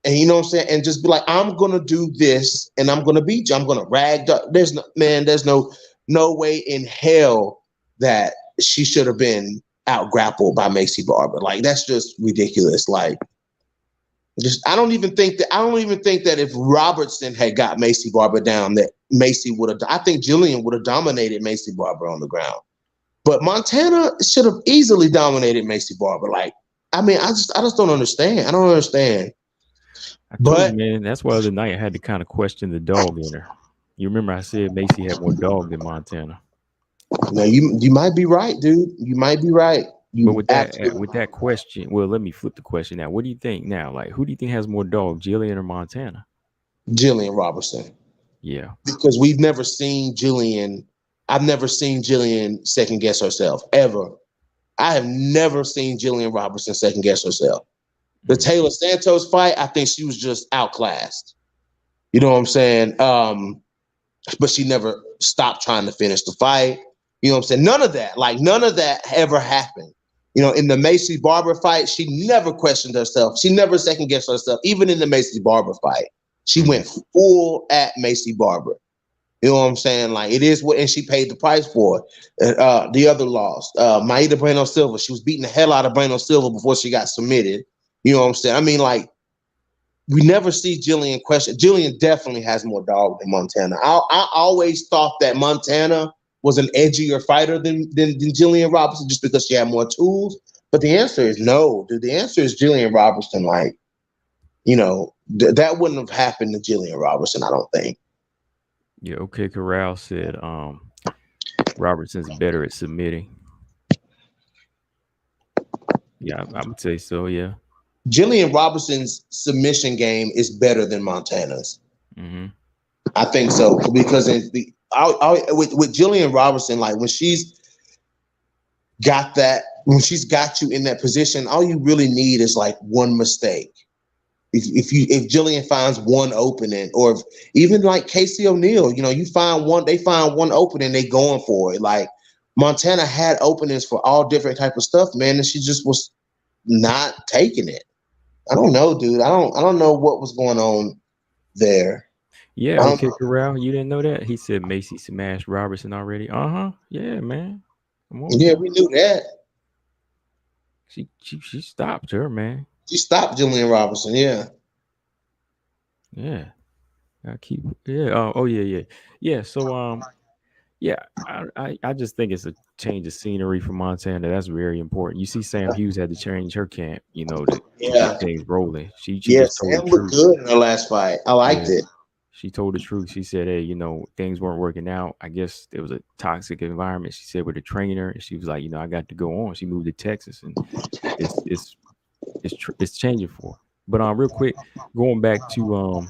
And you know what I'm saying? And just be like, I'm going to do this and I'm going to beat you. I'm going to rag. There's no way in hell that she should have been out grappled by Macy Barber. Like, that's just ridiculous. Like, I don't even think that if Robertson had got Macy Barber down, that Macy would have, I think Jillian would have dominated Macy Barber on the ground. But Montana should have easily dominated Macy Barber. Like, I mean, I just don't understand. I don't understand.
But man, that's why the other night I had to kind of question the dog in her. You remember I said Macy had more dog than Montana.
No, you might be right, dude. You might be right.
But with that question, well, let me flip the question now. What do you think now? Like, who do you think has more dog, Jillian or Montana?
Jillian Robertson.
Yeah.
Because we've never seen Jillian. I've never seen Jillian second guess herself, ever. I have never seen Jillian Robertson second guess herself. The Taylor Santos fight, I think she was just outclassed. You know what I'm saying? But she never stopped trying to finish the fight. You know what I'm saying? None of that ever happened. You know, in the Macy Barber fight, she never questioned herself. She never second guessed herself. Even in the Macy Barber fight, she went full at Macy Barber. You know what I'm saying? Like, it is what, and she paid the price for it. The other loss, Maida Bueno Silva, she was beating the hell out of Bueno Silva before she got submitted. You know what I'm saying? I mean, like, we never see Jillian question. Jillian definitely has more dog than Montana. I always thought that Montana was an edgier fighter than Jillian Robertson just because she had more tools. But the answer is no, dude. The answer is Jillian Robertson. Like, you know, that wouldn't have happened to Jillian Robertson, I don't think.
Yeah, okay. Corral said Robertson's better at submitting. Yeah, I would say so, yeah.
Jillian Robertson's submission game is better than Montana's.
Mm-hmm.
I think so, because with Jillian Robertson, like, when she's got you in that position, all you really need is like one mistake. If Jillian finds one opening, or if, even like Casey O'Neill, you know, they find one opening, they going for it. Like, Montana had openings for all different type of stuff, man, and she just was not taking it. I don't know, dude. I don't know what was going on there.
Yeah, okay, Corral. You didn't know that? He said Macy smashed Robertson already. Yeah, man. Come on,
Yeah,
now.
we knew that.
She stopped her, man.
She stopped Julian Robinson. Yeah.
Yeah. I keep. Yeah. Oh yeah. Yeah. So yeah. I just think it's a change of scenery for Montana. That's very important. You see, Sam Hughes had to change her camp. To
Yeah.
get things rolling. She
Yeah,
just told the
Sam looked
truth.
good in her last fight. I liked
Yeah.
it.
She told the truth. She said, "Hey, things weren't working out. I guess there was a toxic environment." She said with the trainer, and she was like, "I got to go on." She moved to Texas, and it's changing for her. But real quick, going back to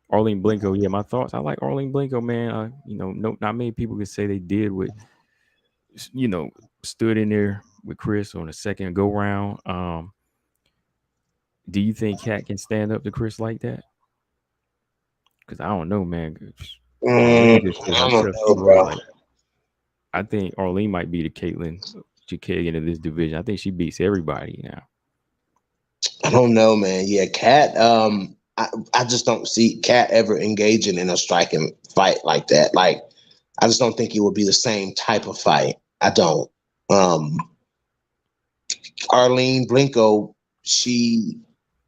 Arlene Blencowe. Yeah, my thoughts. I like Arlene Blencowe, man. No, not many people can say they did what stood in there with Chris on the second go round. Do you think Kat can stand up to Chris like that? Because I don't know, man. Arlene just showed
I
how
don't
tough she
know,
was.
bro.
Like, I think Arlene might be the Caitlyn Chikagan of this division. I think she beats everybody now.
I don't know, man. Yeah, Kat. I just don't see Kat ever engaging in a striking fight like that. Like, I just don't think it would be the same type of fight. I don't. Arlene Blencowe, she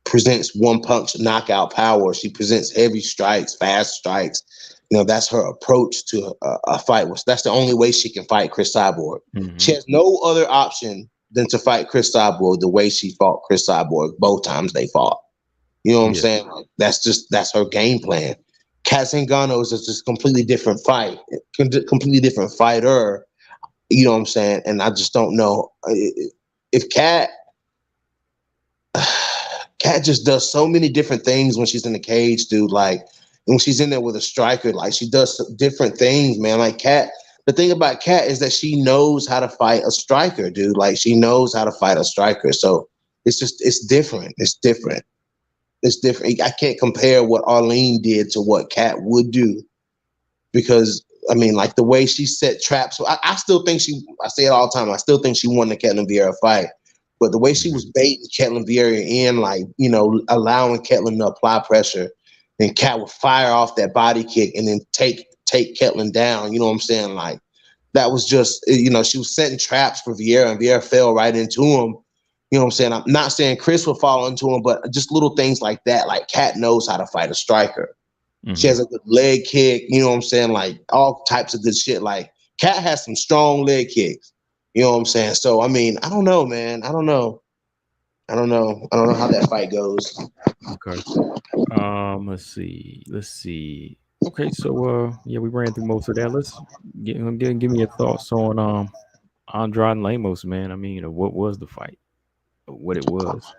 presents one punch knockout power. She presents heavy strikes, fast strikes. That's her approach to a fight. That's the only way she can fight Chris Cyborg.
Mm-hmm.
She has no other option than to fight Chris Cyborg the way she fought Chris Cyborg both times they fought. You know what I'm saying? Like, that's her game plan. Kat Zingano is just a completely different fight, completely different fighter. You know what I'm saying? And I just don't know if Kat just does so many different things when she's in the cage, dude. Like, when she's in there with a striker, like, she does different things, man. Like, Kat, the thing about Kat is that she knows how to fight a striker, dude. Like, she knows how to fight a striker. So it's different. It's different. It's different. I can't compare what Arlene did to what Kat would do, because I mean, like, the way she set traps. I still think I say it all the time, I still think she won the Ketlin Vieira fight. But the way she was baiting Ketlin Vieira in, like, allowing Ketlin to apply pressure, and Kat would fire off that body kick and then take Ketlin down. You know what I'm saying? Like, that was just, she was setting traps for Vieira, and Vieira fell right into him. You know what I'm saying? I'm not saying Chris would fall into him, but just little things like that. Like, Kat knows how to fight a striker. Mm-hmm. She has a good leg kick. You know what I'm saying? Like, all types of good shit. Like, Kat has some strong leg kicks. You know what I'm saying? So, I mean, I don't know, man. I don't know how that fight goes.
Okay. Let's see. Okay, so yeah, we ran through most of that. Let's give me your thoughts on Andrade and Lemos, man. I mean, what was the fight? What it was?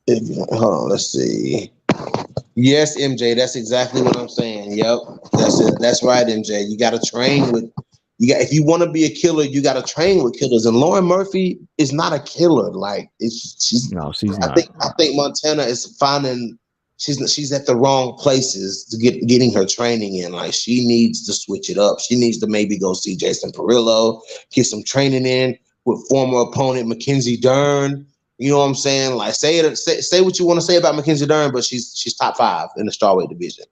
Hold on, let's see. Yes, MJ, that's exactly what I'm saying. Yep, that's it. That's right, MJ. You got to train with. If you want to be a killer, you got to train with killers. And Lauren Murphy is not a killer. Like, she's not. I think Montana is finding she's at the wrong places to getting her training in. Like, she needs to switch it up. She needs to maybe go see Jason Perillo, get some training in with former opponent Mackenzie Dern. You know what I'm saying? Like, say what you want to say about Mackenzie Dern, but she's top 5 in the strawweight division.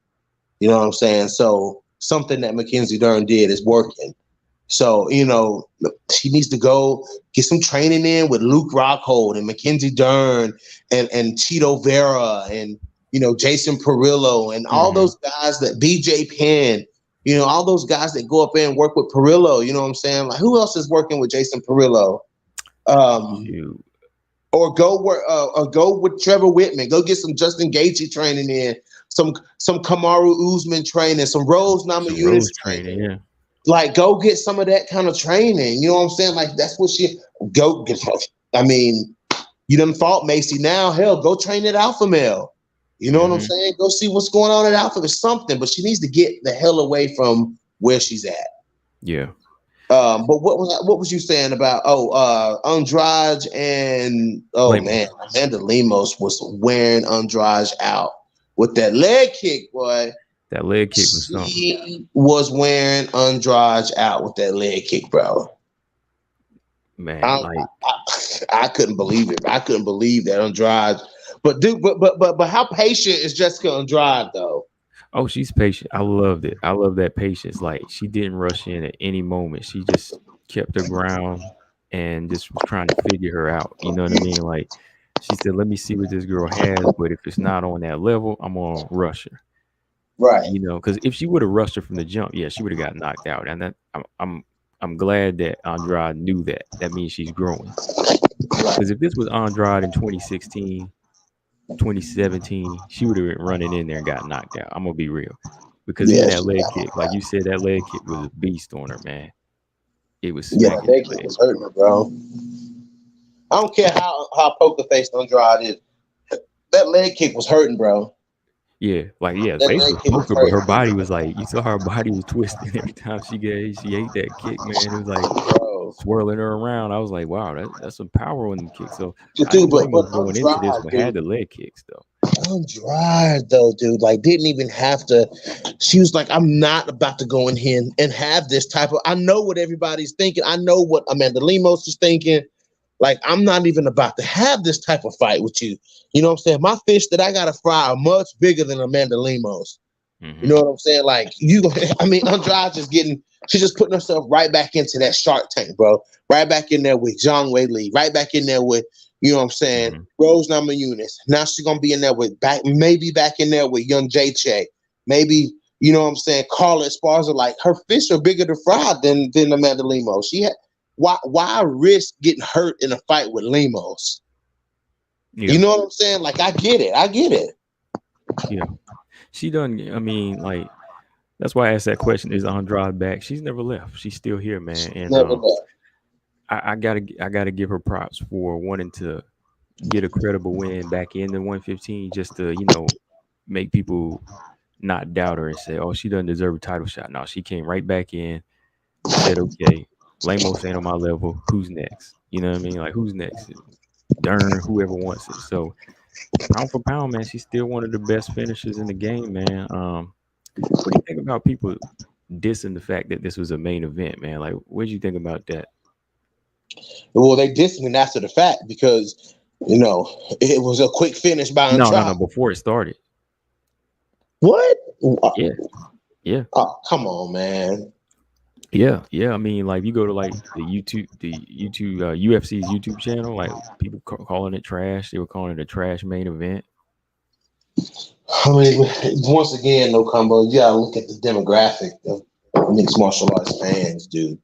You know what I'm saying? So something that Mackenzie Dern did is working. So, she needs to go get some training in with Luke Rockhold and Mackenzie Dern and Tito Vera and, Jason Perillo and all those guys that BJ Penn, all those guys that go up there and work with Perillo. You know what I'm saying? Like, who else is working with Jason Perillo? Or go with Trevor Whitman. Go get some Justin Gaethje training in, some Kamaru Usman training, some Rose Namajunas training. Yeah. Like, go get some of that kind of training. You know what I'm saying? Like, that's what she go get. I mean, you done fought Macy. Now, hell, go train at Alpha Male. You know what I'm saying? Go see what's going on at Alpha. There's something, but she needs to get the hell away from where she's at.
Yeah.
But what was you saying about Andrade and Lemos. Man, Amanda Lemos was wearing Andrade out with that leg kick, boy.
That leg kick was something.
She was wearing Andrade out with that leg kick, bro.
man. Like,
I couldn't believe it. I couldn't believe that Andrade. But dude, but how patient is Jessica Andrade though?
oh, she's patient. I loved it. I love that patience. Like, she didn't rush in at any moment. She just kept her ground and just was trying to figure her out. You know what I mean? Like, she said, "Let me see what this girl has, but if it's not on that level, I'm gonna rush her."
Right.
You know, because if she would have rushed her from the jump, yeah, she would have got knocked out. And that I'm glad that Andrade knew that. That means she's growing. Because if this was Andrade in 2016, 2017, she would have been running in there and got knocked out. I'm gonna be real. Because even
Yeah.
that leg kick, like you said, that leg kick was a beast on her, man. It was
Yeah,
smacking
that
the
kick
leg.
was hurting her, bro. I don't care how poker faced Andrade is. That leg kick was hurting, bro.
Yeah, like the
That
face
leg
was
kick was
poker, but her
hurting,
body was like, you saw her body was twisting every time she ate that kick, man. It was like
bro.
swirling her around. I was like, wow, that's some power on them kicks. So I
Dude,
knew
but
Lemos going into this
Andrade,
one had
dude.
the leg kicks though.
Andrade though, dude, like didn't even have to. She was like, I'm not about to go in here and have this type of. I know what everybody's thinking. I know what Amanda Lemos is thinking. Like, I'm not even about to have this type of fight with you. You know what I'm saying? My fish that I gotta fry are much bigger than Amanda Lemos. You know what I'm saying? Like Andrade she's just putting herself right back into that Shark Tank, bro. Right back in there with Zhang Wei Li. Right back in there with, you know what I'm saying, Rose Namajunas. Now she's gonna be in there with maybe back in there with young J Che. Maybe, you know what I'm saying, Carla Esparza. Like, her fish are bigger to fry than Amanda Lemos. Why risk getting hurt in a fight with Lemos?
Yeah.
You know what I'm saying? Like, I get it.
Yeah. She done, I mean, like, that's why I asked that question. Is Andrade back? She's never left. She's still here, man. And
Never left.
I gotta give her props for wanting to get a credible win back in the 115 just to, make people not doubt her and say, oh, she doesn't deserve a title shot. No, she came right back in, said, okay, Lemos ain't on my level. Who's next? You know what I mean? Like, who's next? Darn, whoever wants it. So pound for pound, man, she's still one of the best finishers in the game, man. What do you think about people dissing the fact that this was a main event, man? Like, what did you think about that?
Well, they dissed me after the fact because, it was a quick finish by Andrade.
No, before it started.
What?
Yeah.
Oh, come on, man.
Yeah. I mean, like, you go to like the UFC UFC's YouTube channel, like people calling it trash. They were calling it a trash main event.
I mean, once again, no combo. You gotta look at the demographic of mixed martial arts fans, dude.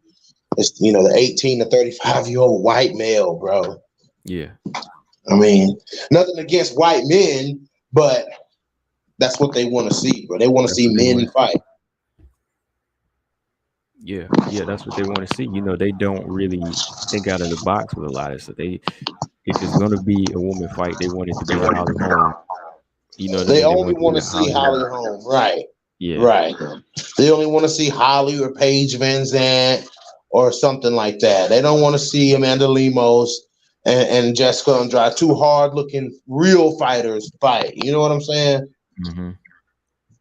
It's the 18 to 35-year-old white male, bro.
Yeah.
I mean, nothing against white men, but that's what they want to see, bro. They want to see men fight.
Yeah, that's what they want to see. They don't really think out of the box with a lot of stuff. If it's gonna be a woman fight, they want it to be Holly Holm. You know what I mean?
They only want to see Holly Holm, right?
Yeah,
right. They only want to see Holly or Paige Van Zandt or something like that. They don't want to see Amanda Lemos and Jessica Andrade, two hard-looking real fighters fight. You know what I'm saying?
Mm-hmm.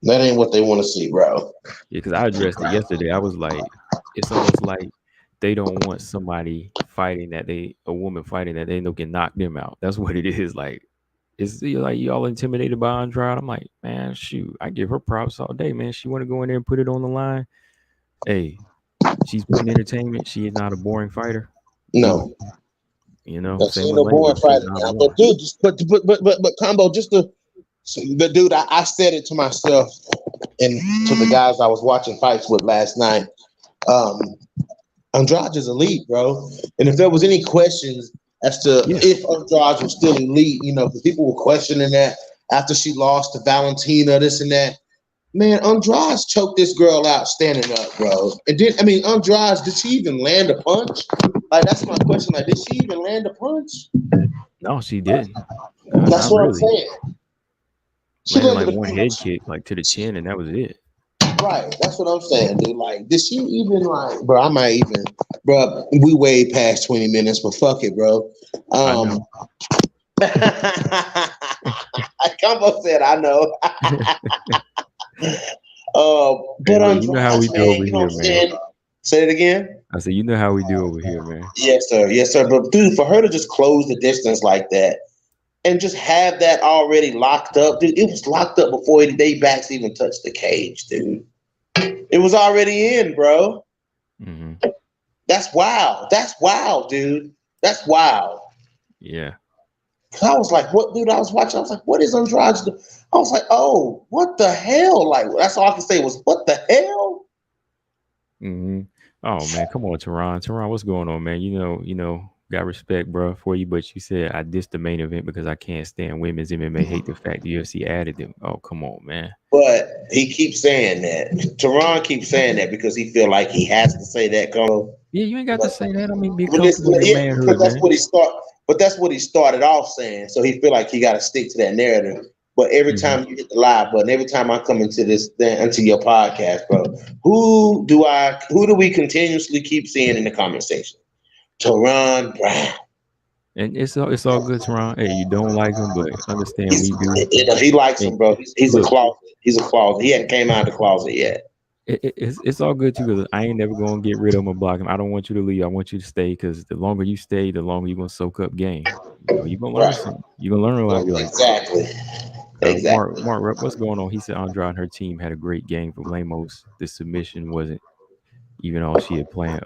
That ain't what they want to see, bro.
Yeah, because I addressed it yesterday. I was like, it's almost like they don't want somebody a woman fighting that they know can knock them out. That's what it is. Like, it's like y'all intimidated by Andrade. I'm like, man, shoot, I give her props all day, man. She want to go in there and put it on the line. Hey, she's putting entertainment. She is not a boring fighter.
No.
Same
no boring fighter now. But dude, but combo, but dude, I said it to myself and to the guys I was watching fights with last night. Andrade is elite, bro. And if there was any questions as to if Andrade was still elite, because people were questioning that after she lost to Valentina, this and that. Man, Andrade choked this girl out standing up, bro. And Andrade, did she even land a punch? Like, that's my question. Like, did she even land a punch?
No, she didn't.
That's what I'm saying.
She landed like one head kick, like to the chin, and that was it.
Right. That's what I'm saying, dude. Like, did she even, like, bro, I might even, bro, we way past 20 minutes, but fuck it, bro. I Combo said, I know. But
you know how we do over here, man.
Say it again.
I said, you know how we do over here, man.
Yes, sir. Yes, sir. But dude, for her to just close the distance like that and just have that already locked up, dude, it was locked up before they backs even touched the cage, dude. It was already in, bro.
Mm-hmm.
That's wild. That's wild, dude. That's wild.
Yeah.
Cause I was like, what, dude? I was watching. I was like, what is Andrade doing? I was like, oh, what the hell? Like, that's all I can say was, what the hell?
Mm-hmm. Oh man, come on, Teron. Teron, what's going on, man? You know, got respect, bro, for you, but you said I dissed the main event because I can't stand women's MMA. Hate the fact the UFC added them. Oh, come on, man.
But he keeps saying that. Teron keeps saying that because he feel like he has to say that.
Yeah, you ain't got to say that. I mean, be
But listen,
comfortable in your
yeah,
manhood,
that's
man.
what he start. But that's what he started off saying. So he feel like he got to stick to that narrative. But every time you hit the live button, every time I come into this into your podcast, bro, who do we continuously keep seeing in the comment section? Teron Brown.
And it's all good, Teron. Hey, you don't like him, but understand we do.
He likes him,
And
bro. He's a
look,
closet. He's a closet. He hadn't came out of the closet yet.
it's all good too, because I ain't never gonna get rid of him or block him. I don't want you to leave. I want you to stay, because the longer you stay, the longer you're gonna soak up game. You know, you're gonna learn something. You're gonna learn a lot. Be like,
Exactly. Exactly.
Mark, what's going on? He said Andrade and her team had a great game from Lemos. The submission wasn't even all she had planned.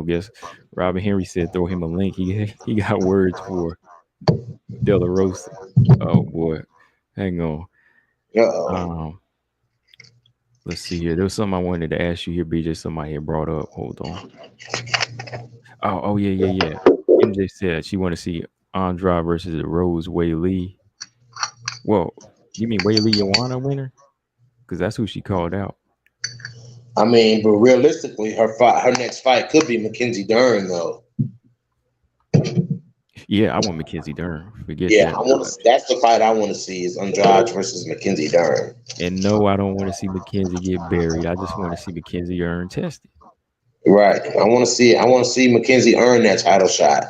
Guess Robin Henry said throw him a link. He got words for Rosa. Oh boy, hang on. Let's see here. There was something I wanted to ask you here, BJ. Somebody had brought up. Hold on. Oh yeah. MJ said she want to see Andrade versus the Rose Wei Lee. Well, you mean Wei Lee Joanna winner? Because that's who she called out.
I mean, but realistically, her next fight could be Mackenzie Dern, though.
Yeah, I want Mackenzie Dern. Forget
that. That's the fight I want to see is Andrade versus Mackenzie Dern.
And no, I don't want to see Mackenzie get buried. I just want to see Mackenzie earn tested.
Right. I want to see Mackenzie earn that title shot.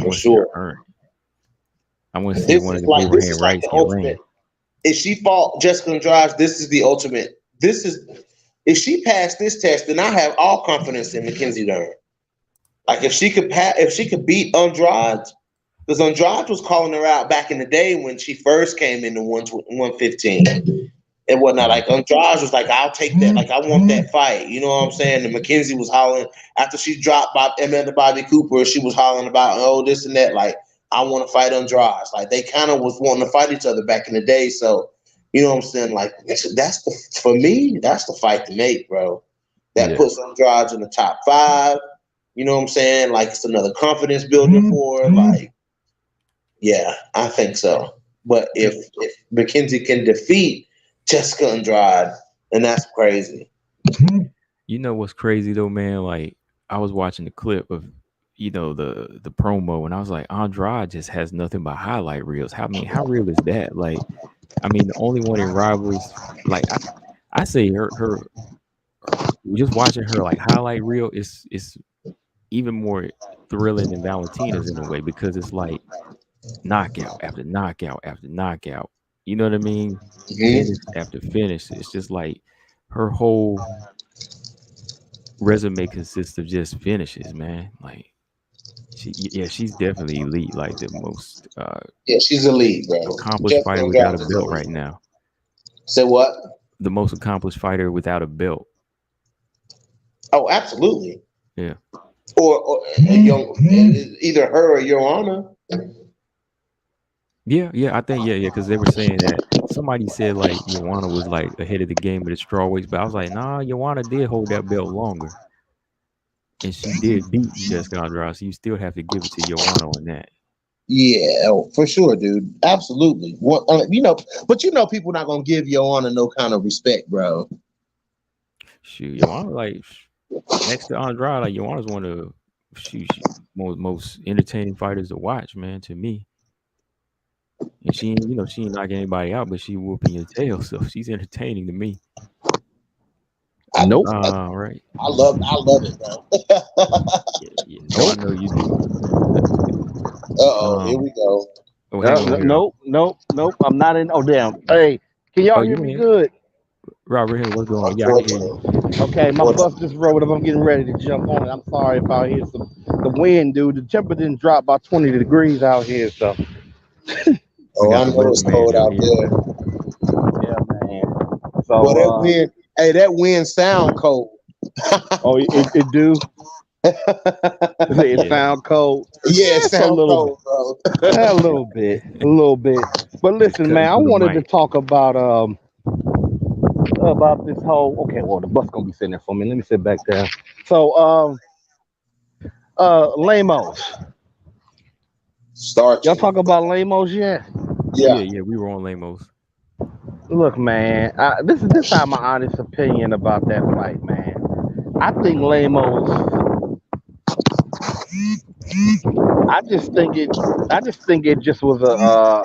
For sure.
I want to see one of the overhand rights get ran.
If she fought Jessica Andrade, this is the ultimate. If she passed this test, then I have all confidence in Mackenzie Dern. Like if she could beat Andrade, because Andrade was calling her out back in the day when she first came into 115 and whatnot. Like Andrade was like, I'll take that. Like I want that fight. You know what I'm saying? And Mackenzie was hollering after she dropped Amanda Bobby Cooper. She was hollering about this and that. Like I want to fight Andrade. Like they kind of was wanting to fight each other back in the day. So you know what I'm saying? Like for me, that's the fight to make, bro. That puts Andrade in the top 5. You know what I'm saying? Like it's another confidence builder for her. Like, yeah, I think so. But if Mackenzie can defeat Jessica Andrade, then that's crazy.
You know what's crazy though, man? Like I was watching the clip of the promo, and I was like, Andrade just has nothing but highlight reels. How real is that? Like, I mean, the only one in rivalries, like I say her just watching her like highlight reel is even more thrilling than Valentina's in a way, because it's like knockout after knockout after knockout. You know what I mean? Finish after finish. It's just like her whole resume consists of just finishes, man. Like she's definitely elite. Like the most
she's elite, bro.
Accomplished fighter without a belt right now.
Say what?
The most accomplished fighter without a belt.
Oh, absolutely.
Yeah.
Or either her or Joanna.
Yeah, I think because they were saying that somebody said like Joanna was like ahead of the game with the strawweights, but I was like, nah, Joanna did hold that belt longer, and she did beat Jessica Andrade, so you still have to give it to Joanna on that.
Yeah, for sure, dude. Absolutely. What but people not gonna give Joanna no kind of respect, bro.
Shoot, Joanna like next to Andrade, like Joanna's one of most entertaining fighters to watch, man. To me. And she ain't knocking anybody out, but she whooping your tail, so she's entertaining to me.
Nope.
Right.
I love it, bro.
No, I know you do.
Here we go.
Nope. I'm not in. Oh damn. Hey, can y'all hear me good?
Robert Henry, what's going on? Yeah, I can hear you.
Unfortunately.
Okay, my bus just rolled up. I'm getting ready to jump on it. I'm sorry if I hear some the wind, dude. The temperature didn't drop about 20 degrees out here, so
We
Oh,
got
I
the
know it's
weatherman
cold
up
out
here.
there.
yeah, man.
Well, that
So
wind, hey, that wind sound cold.
oh, it do. It
Yeah.
sound cold.
Yeah, it
Yeah, for a
sound
little,
cold, bro.
a little bit, a little bit. But
It's
listen,
cutting
man, I
through the
wanted to
mic.
talk about this whole. Okay, well, the bus gonna be sitting there for me. Let me sit back down. So Lemos. Y'all
Starchy.
talk about Lemos yet?
Yeah.
Yeah, we were on Lemos.
Look, man, this time my honest opinion about that fight, man. I think Lemos. I just think it. I just think it just was a.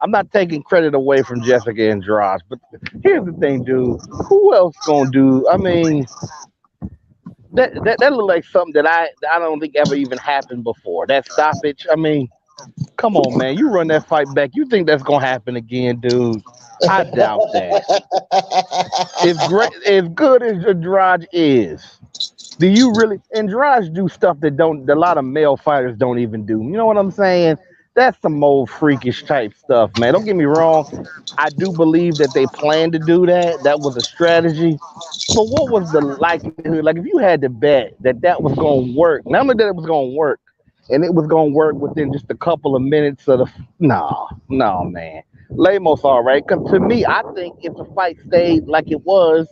I'm not taking credit away from Jessica Andrade, but here's the thing, dude. Who else gonna do? I mean, that looked like something that I don't think ever even happened before. That stoppage. I mean, come on, man. You run that fight back. You think that's gonna happen again, dude? I doubt that. As great, as good as Andrade is, do you really? Andrade do stuff that a lot of male fighters don't even do. You know what I'm saying? That's some old freakish type stuff, man. Don't get me wrong. I do believe that they planned to do that. That was a strategy. But what was the likelihood? Like, if you had to bet that that was going to work, not only that it was going to work, and it was going to work within just a couple of minutes of the. No, no, man. Lemos, all right. Because to me, I think if the fight stayed like it was,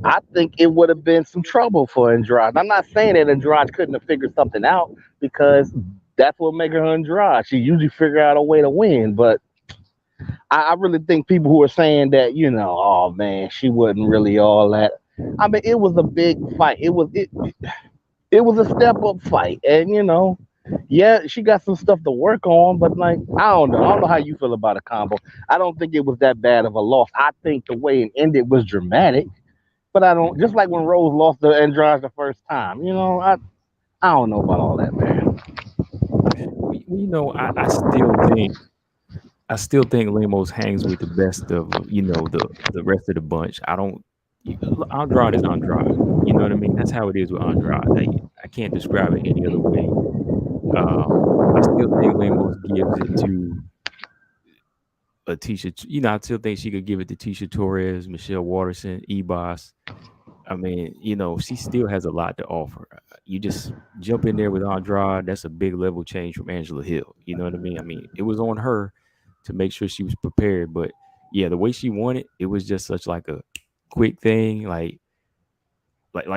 I think it would have been some trouble for Andrade. I'm not saying that Andrade couldn't have figured something out because that's what makes her Andrade. She usually figure out a way to win. But I really think people who are saying that, oh man, she wasn't really all that. I mean, it was a big fight. It was a step up fight, and yeah, she got some stuff to work on. But like, I don't know. I don't know how you feel about a combo. I don't think it was that bad of a loss. I think the way it ended was dramatic. But I don't just
Mhm.
like when Rose lost to Andrade the first time. I don't know about all that, man.
I still think Lemos hangs with the best of the rest of the bunch. I don't. Andrade is Andrade. You know what I mean? That's how it is with Andrade. I can't describe it any other way. I still think Lemos gives it to Atisha. I still think she could give it to Tisha Torres, Michelle Waterson, Ebos. I mean, she still has a lot to offer. You just jump in there with Andrade. That's a big level change from Angela Hill. You know what I mean? I mean, it was on her to make sure she was prepared. But yeah, the way she won it, it was just such like a quick thing. Like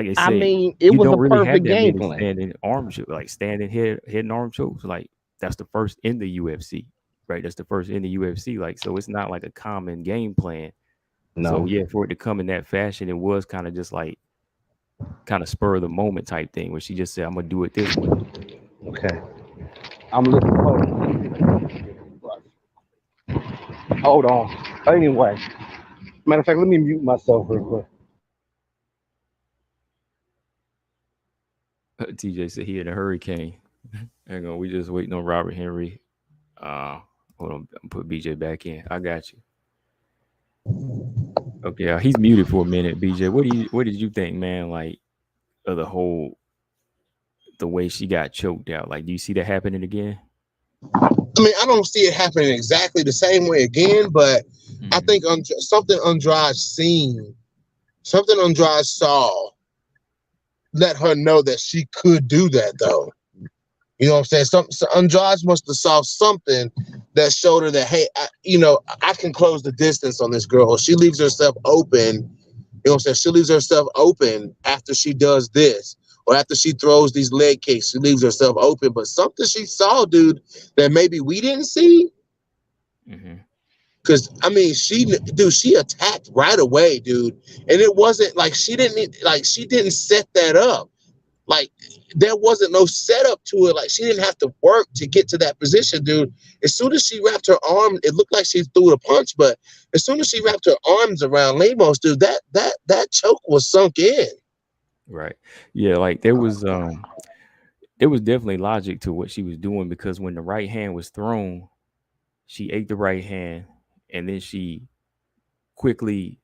I
I
say,
mean, it
you
was a
don't really have
perfect
that
game
many
plan.
standing arm choke, like standing head and arm chokes. Like that's the first in the UFC, right? That's the first in the UFC. Like so, it's not like a common game plan. So
No.
yeah, for it to come in that fashion, it was kind of just like kind of spur of the moment type thing where she just said, "I'm gonna do it this way."
Okay. I'm listening. Hold on. Hold on. Anyway, matter of fact, let me mute myself real quick.
TJ said he had a hurricane. Hang on, we just waiting on Robert Henry. Uh, Hold on, put BJ back in. I got you. Okay, he's muted for a minute. BJ, what did you think, man? Like of the way she got choked out. Like, do you see that happening again?
I mean, I don't see it happening exactly the same way again, but I
Hmm.
think something Andrade saw, let her know that she could do that, though. You know what I'm saying? Andrade must have saw something that showed her that, hey, I can close the distance on this girl. She leaves herself open. You know what I'm saying? She leaves herself open after she does this or after she throws these leg kicks. She leaves herself open. But something she saw, dude, that maybe we didn't see.
Hmm.
Because I mean, she attacked right away, dude, and it wasn't like she didn't set that up. Like there wasn't no setup to it. Like she didn't have to work to get to that position, dude. As soon as she wrapped her arm, it looked like she threw a punch, but as soon as she wrapped her arms around Lemos, dude, that choke was sunk in.
Right. Yeah, like there was definitely logic to what she was doing because when the right hand was thrown, she ate the right hand and then she quickly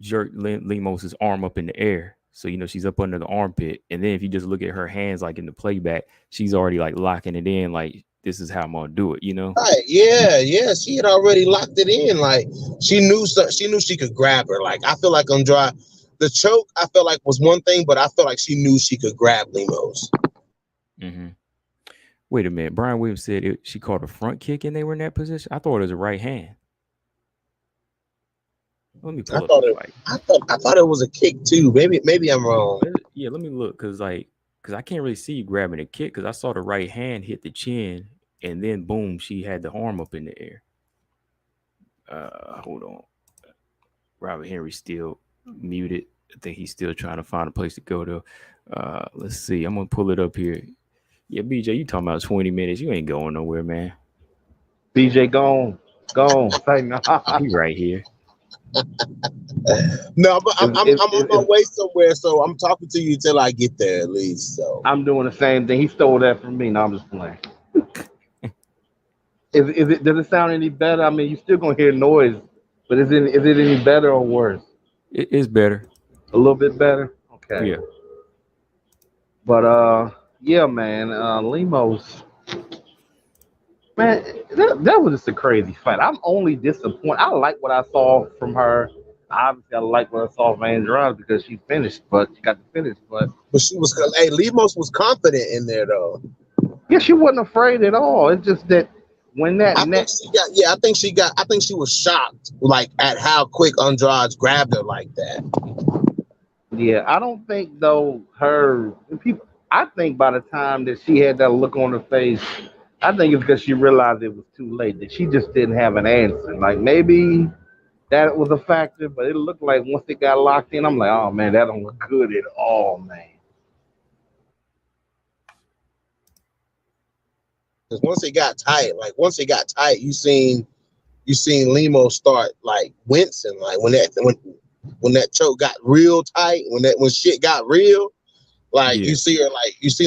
jerked Lemos's arm up in the air. So, she's up under the armpit. And then if you just look at her hands, like in the playback, she's already like locking it in. Like, this is how I'm going to do it,
Right, yeah. She had already locked it in. Like, she knew she could grab her. Like, I feel like Andrade, the choke, I felt like was one thing, but I felt like she knew she could grab Lemos.
Mm-hmm. Wait a minute. Brian Williams said she caught a front kick and they were in that position. I thought it was a right hand. Let me pull up the fight.
I thought it was a kick too. Maybe I'm wrong.
Yeah, let me look because I can't really see you grabbing a kick because I saw the right hand hit the chin and then boom, she had the arm up in the air. Hold on. Robert Henry's still muted. I think he's still trying to find a place to go to. Let's see. I'm gonna pull it up here. Yeah, BJ, you talking about 20 minutes? You ain't going nowhere, man.
BJ gone.
He right here.
No, but I'm on my way somewhere, so I'm talking to you till I get there at least. So
I'm doing the same thing. He stole that from me. No, I'm just playing. Does it sound any better? I mean, you're still gonna hear noise, but is it any better or worse?
It's better.
A little bit better. Okay.
Yeah.
But yeah, man, Lemos. Man, that was just a crazy fight. I'm only disappointed. I like what I saw from her. Obviously, I like what I saw from Andrade because she finished, but she got to finish. But
she was. Hey, Lemos was confident in there though.
Yeah, she wasn't afraid at all. It's just that when that
I think she was shocked, like at how quick Andrade grabbed her like that.
Yeah, I don't think though I think by the time that she had that look on her face, I think it's because she realized it was too late, that she just didn't have an answer. Like maybe that was a factor, but it looked like once it got locked in, I'm like, oh man, that don't look good at all, man.
Because once it got tight, you seen Lemos start like wincing, like when that choke got real tight, when shit got real. Like you seen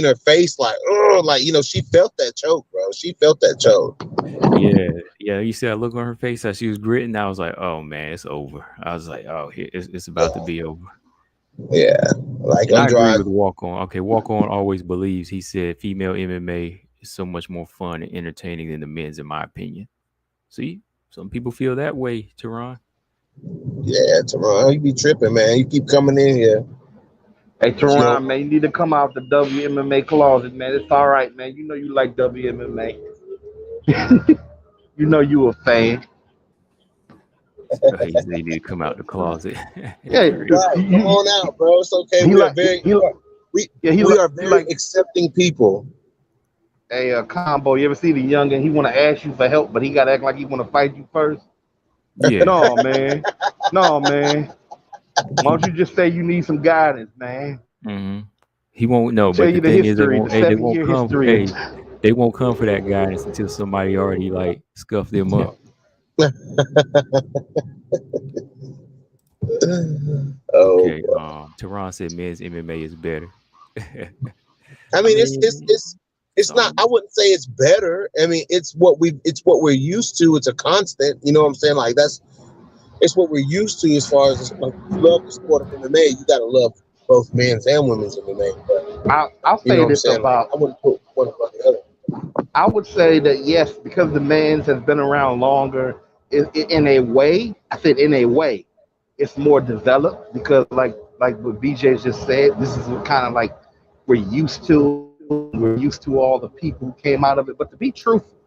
her face, like, oh, like she felt that choke, bro. She felt that choke.
Yeah. You see that look on her face as she was gritting. I was like, oh man, it's over. I was like, oh, it's about to be over.
Yeah, like
I agree with Walk On. Okay, Walk On always believes. He said female MMA is so much more fun and entertaining than the men's, in my opinion. See, some people feel that way, Teron.
Yeah, Teron, you be tripping, man. You keep coming in here.
Hey, Teron, man, you need to come out the WMMA closet, man. It's all right, man. You know you like WMMA. You know you a fan.
He need to come out the closet.
Yeah, come on out, bro. It's okay. We are very accepting people.
Hey, Combo, you ever see the youngin? He want to ask you for help, but he got to act like he want to fight you first.
Yeah.
No, man. Why don't you just say you need some guidance, man?
Mm-hmm. He won't know, but the thing is, they won't come for that guidance until somebody already like scuffed them up. Okay. Teron said men's MMA is better.
I mean, it's not. I wouldn't say it's better. I mean, it's what we're used to. It's a constant. You know what I'm saying? Like it's what we're used to as far as like, you love the sport of MMA. You gotta love both men's and women's MMA. But
I'll say this about.
I wouldn't put one above the other.
I would say that yes, because the men's has been around longer. In a way, I said in a way, it's more developed because like what BJ just said, this is kind of like we're used to all the people who came out of it. But to be truthful,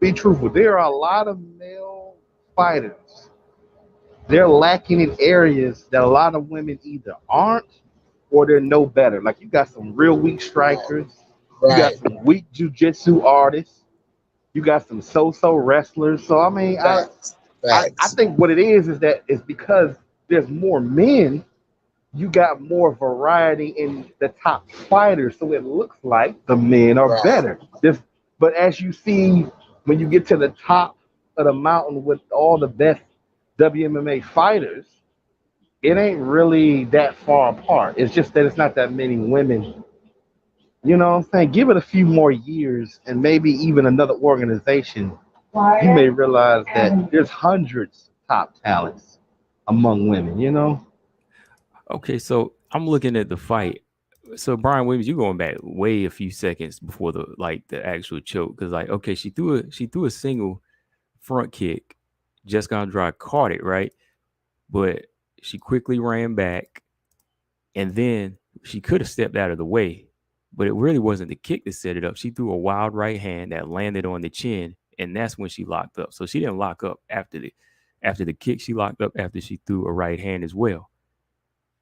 there are a lot of male fighters. They're lacking in areas that a lot of women either aren't or they're no better. Like you got some real weak strikers, you got some weak jiu-jitsu artists. You got some so-so wrestlers. So, I mean, I think what it is that it's because there's more men, you got more variety in the top fighters. So it looks like the men are better. But as you see, when you get to the top of the mountain with all the best WMMA fighters, it ain't really that far apart. It's just that it's not that many women. You know what I'm saying? Give it a few more years and maybe even another organization. You may realize that there's hundreds of top talents among women, you know?
Okay, so I'm looking at the fight. So Brian Williams, you going back way a few seconds before the actual choke, because like okay, she threw a single front kick. Jessica Andrade caught it right, but she quickly ran back, and then she could have stepped out of the way, but it really wasn't the kick that set it up. She threw a wild right hand that landed on the chin, and that's when she locked up. So she didn't lock up after the kick. She locked up after she threw a right hand as well.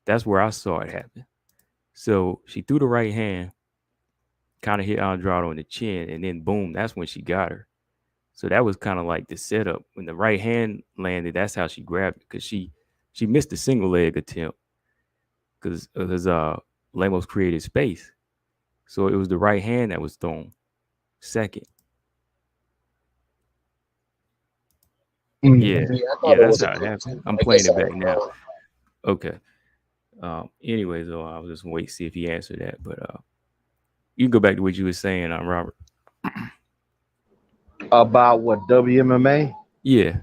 That's where I saw it happen. So she threw the right hand, kind of hit Andrade on the chin, and then boom, that's when she got her. So that was kind of like the setup. When the right hand landed, that's how she grabbed it because she missed the single leg attempt because Lemos created space. So it was the right hand that was thrown second.
Mm.
Yeah,
Yeah, I
yeah,
thought it
that's
was a
how it
quick
happened.
two.
I'm
I
playing
guess I
it back
was
now.
wrong.
Okay. Anyways, though, I was just wait to see if he answered that, but you can go back to what you were saying, Robert.
About what, WMMA?
Yeah,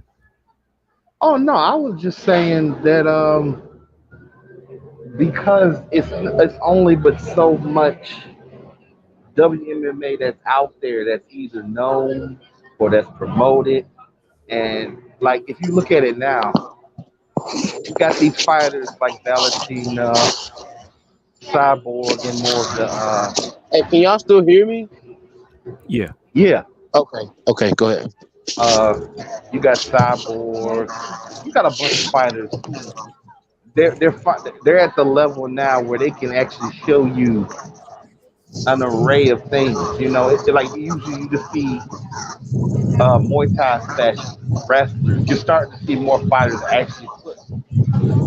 Oh no, I was just saying that because it's only but so much WMMA that's out there that's either known or that's promoted. And like if you look at it now, you got these fighters like Valentina, Cyborg, and more of the
Hey, can y'all still hear me?
yeah.
yeah,
Okay. Okay, go ahead.
uh, you got Cyborg, you got a bunch of fighters who they're at the level now where they can actually show you an array of things. You know, like usually you just see Muay Thai specialists, wrestlers. You're starting to see more fighters actually put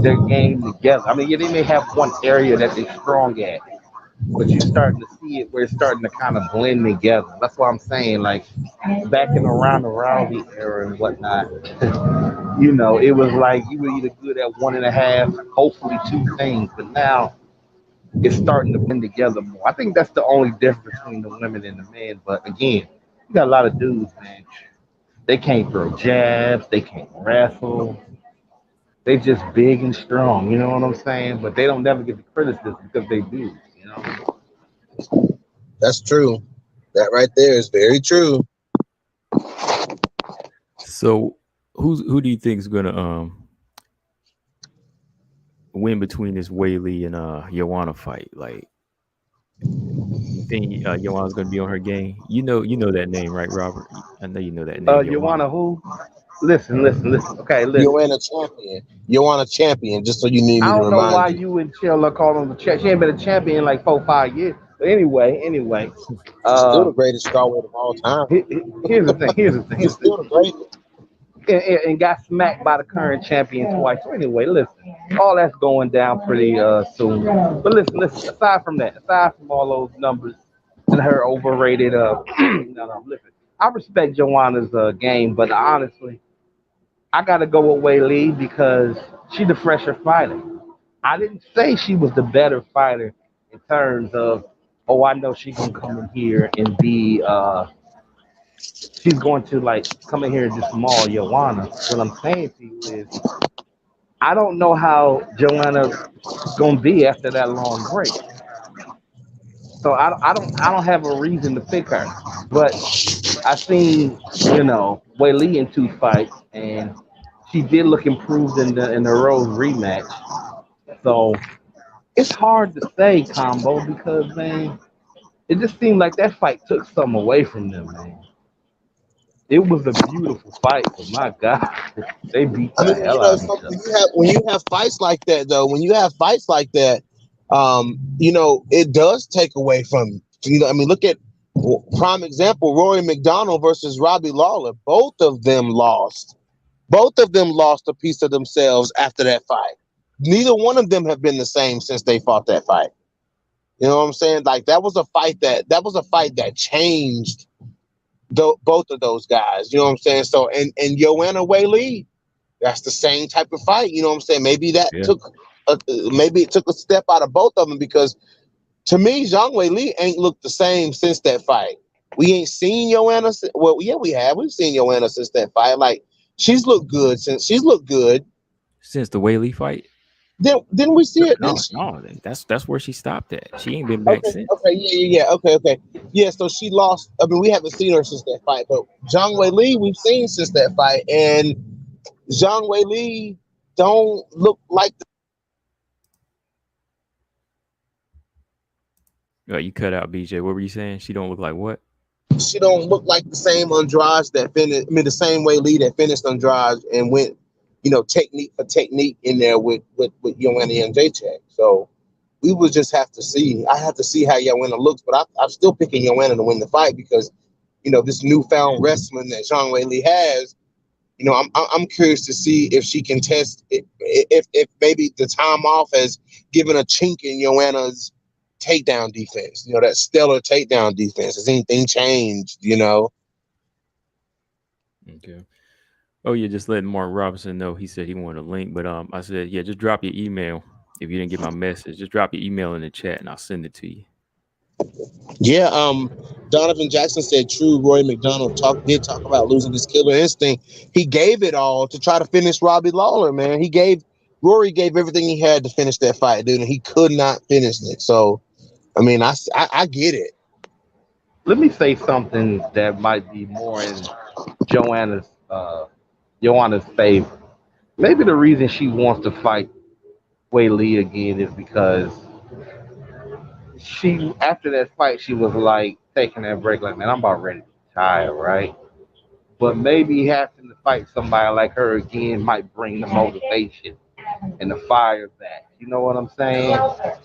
their game together. I mean, yeah, they may have one area that they're strong at, but you're starting to see it where it's starting to kind of blend together. That's what I'm saying. Like back in around the Rousey era and whatnot, you know, it was like you were either good at one and a half, hopefully two things, but now it's starting to blend together more. I think that's the only difference between the women and the men. But again, you got a lot of dudes, man. They can't throw jabs, they can't wrestle. They just big and strong, you know what I'm saying? But they don't never get the criticism because they do, you know.
That's true. That right there is very true.
So who do you think is gonna win between this Whaley and Joanna fight? Like, you think Joanna's gonna be on her game? You know that name, right, Robert? I know you know that name,
You
Joanna.
wanna who? Listen. Okay, listen.
Joanna champion. Joanna champion. Just so you need
I
me to
don't know why
remind you.
you and Chill are calling the champ. She ain't been a champion in like 4, 5 years. But anyway,
She's still the
uh,
greatest strawweight of all time.
here's the thing.
She's still the greatest.
And got smacked by the current champion twice. So anyway, listen, all that's going down pretty soon. But listen. Aside from all those numbers and her overrated, no, listen. I respect Joanna's game, but honestly, I gotta go with Wei Lee because she the fresher fighter. I didn't say she was the better fighter in terms of, oh, I know she gonna come in here and be she's going to like come in here and just maul Joanna. What I'm saying to you is, I don't know how Joanna gonna be after that long break. So I don't have a reason to pick her. But I seen Wei Lee in 2 fights, and she did look improved in the Rose rematch. So it's hard to say combo because man, it just seemed like that fight took something away from them, man. It was a beautiful fight, but my God, they beat
I
the
mean,
hell out of each other.
when you have fights like that, though, when you have fights like that, it does take away from you. I mean, look at prime example: Rory McDonald versus Robbie Lawler. Both of them lost. Both of them lost a piece of themselves after that fight. Neither one of them have been the same since they fought that fight. You know what I'm saying? Like that was a fight that changed both of those guys. You know what I'm saying? So and Joanna Whaley, that's the same type of fight. You know what I'm saying?
Yeah.
Maybe it took a step out of both of them because to me, Zhang Wei ain't looked the same since that fight. We ain't seen Joanna. Well, yeah, we have. We've seen Joanna since that fight. Like she's looked good.
Since the Whaley fight?
Didn't we see it?
No, that's where she stopped at. She ain't been back since.
Okay, yeah. Okay. Yeah, so she lost. I mean, we haven't seen her since that fight, but Zhang Weili we've seen since that fight, and Zhang Weili don't look like.
You cut out, BJ. What were you saying? She don't look like what?
She don't look like the same Andrade that finished. I mean, the same Weili that finished Andrade and went, technique for technique in there with Joanna and Jacek. So we would just have to see. I have to see how Joanna looks, but I'm still picking Joanna to win the fight because, this newfound wrestling that Zhang Weili has. I'm curious to see if she can test if maybe the time off has given a chink in Joanna's takedown defense. That stellar takedown defense. Has anything changed?
Okay. Oh, yeah, just letting Mark Robinson know. He said he wanted a link, but I said, yeah, just drop your email. If you didn't get my message, just drop your email in the chat and I'll send it to you.
Yeah, Donovan Jackson said true. Roy McDonald did talk about losing his killer instinct. He gave it all to try to finish Robbie Lawler, man. Rory gave everything he had to finish that fight, dude, and he could not finish it. So, I mean, I get it.
Let me say something that might be more in Joanna's favor. Maybe the reason she wants to fight Weili again is because after that fight she was like taking that break, like, man, I'm about ready to retire, right? But maybe having to fight somebody like her again might bring the motivation and the fire back. You know what I'm saying?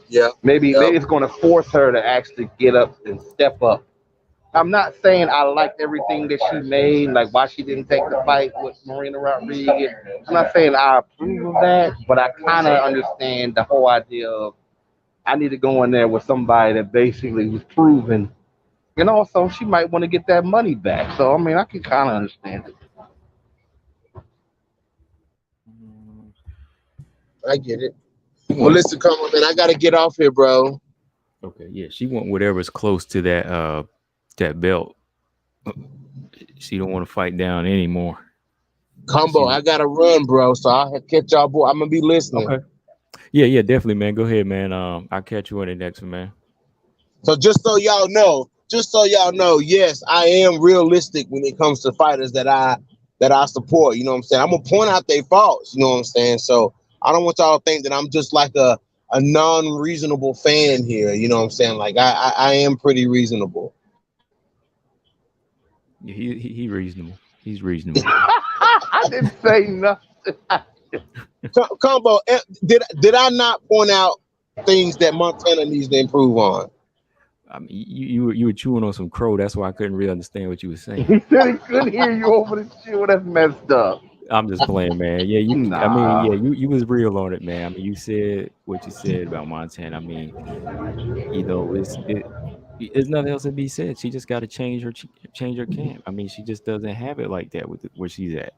Yeah.
Maybe it's going to force her to actually get up and step up. I'm not saying I liked everything that she made, like why she didn't take the fight with Marina Rodriguez. I'm not saying I approve of that, but I kind of understand the whole idea of I need to go in there with somebody that basically was proven. And also, she might want to get that money back. So, I mean, I can kind of understand it.
I get it. Well, listen, come on, man. I got to get off here, bro.
Okay, yeah. She want whatever's close to that belt. She don't want to fight down anymore.
Combo, I got to run, bro. So I'll catch y'all, boy. I'm going to be listening.
Okay. Yeah, definitely, man. Go ahead, man. I'll catch you on the next one, man.
So just so y'all know, yes, I am realistic when it comes to fighters that I support. You know what I'm saying? I'm gonna point out their faults. You know what I'm saying? So I don't want y'all to think that I'm just like a non-reasonable fan here. You know what I'm saying? Like I am pretty reasonable.
Yeah, he reasonable. He's reasonable.
I didn't say nothing.
Combo, did I not point out things that Montana needs to improve on?
I mean, you were chewing on some crow. That's why I couldn't really understand what you were saying.
He said he couldn't hear you over the chew. That's messed up.
I'm just playing, man. Yeah,
Nah.
I mean, yeah, you was real on it, man. I mean, you said what you said about Montana. I mean, there's nothing else to be said. She just got to change her camp. I mean, she just doesn't have it like that with where she's at.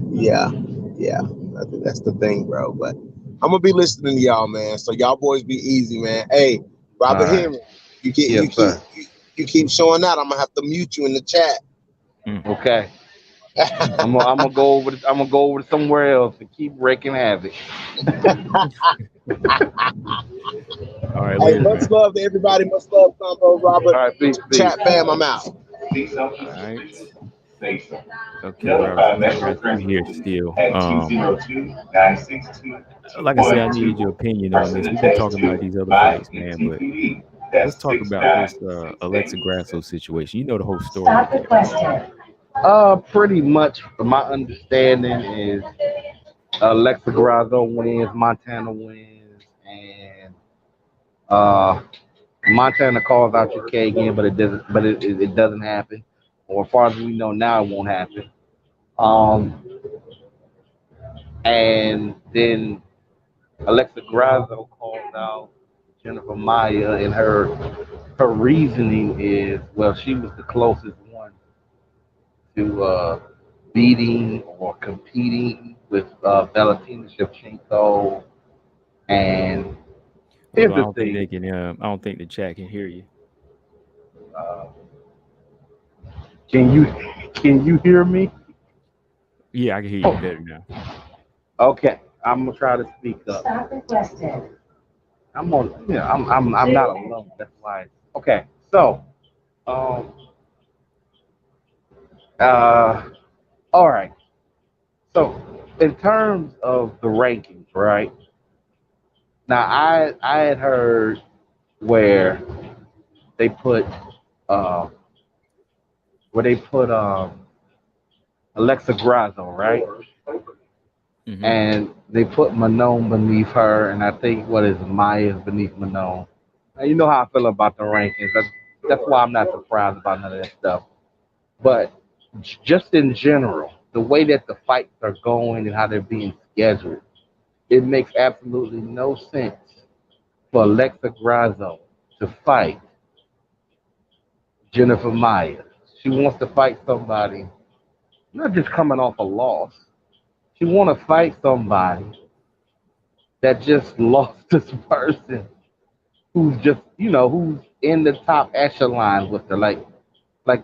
Yeah. I think that's the thing, bro. But I'm gonna be listening to y'all, man. So y'all boys be easy, man. Hey, Robert Henry, you keep showing out. I'm gonna have to mute you in the chat.
Okay. I'm gonna go over. I'm gonna go over to somewhere else and keep wreaking havoc.
All right.
Hey, much love to everybody. Much love, Combo, Robert.
All right, peace.
Chat fam, I'm out.
All right. Okay, Robert, I'm here still. Like I said, I needed your opinion on this. We've been talking about these other fights, man, but let's talk about this Alexa Grasso situation. You know the whole story.
Pretty much, my understanding is Alexa Grasso wins, Montana wins, and Montana calls out UK again, but it doesn't. But it doesn't happen. Or as far as we know now, it won't happen. And then Alexa Grasso calls out Jennifer Maya, and her reasoning is, well, she was the closest one to beating or competing with Valentina Shevchenko. And here's the thing.
I don't think the chat can hear you.
Can you hear me?
Yeah, I can hear you better now.
Okay, I'm gonna try to speak up. Stop requested. I'm on. I'm not alone. That's why. Okay, so um uh all right. So in terms of the rankings, right now, I had heard where they put uh where they put Alexa Grasso, right,
Mm-hmm.
and they put Manon beneath her, and I think what is Maya's beneath Manon. Now, you know how I feel about the rankings. That's why I'm not surprised about none of that stuff. But just in general, the way that the fights are going and how they're being scheduled, it makes absolutely no sense for Alexa Grasso to fight Jennifer Maya. She wants to fight somebody, not just coming off a loss. She want to fight somebody that just lost this person who's just, who's in the top echelon with her. Like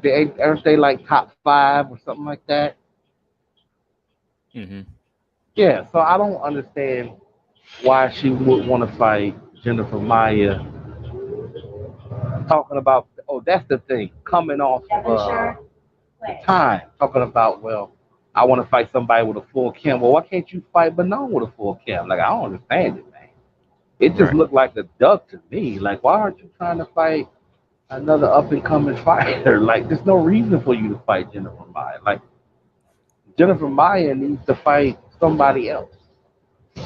they aren't they like top five or something like that?
Mm-hmm.
Yeah. So I don't understand why she would want to fight Jennifer Maya. Talking about, oh, that's the thing, coming off of the time, talking about, well, I want to fight somebody with a full cam. Well, why can't you fight Banon with a full cam? Like, I don't understand it, man. It just
Right.
looked like a duck to me. Like, why aren't you trying to fight another up and coming fighter? Like, there's no reason for you to fight Jennifer Maya. Like, Jennifer Maya needs to fight somebody else.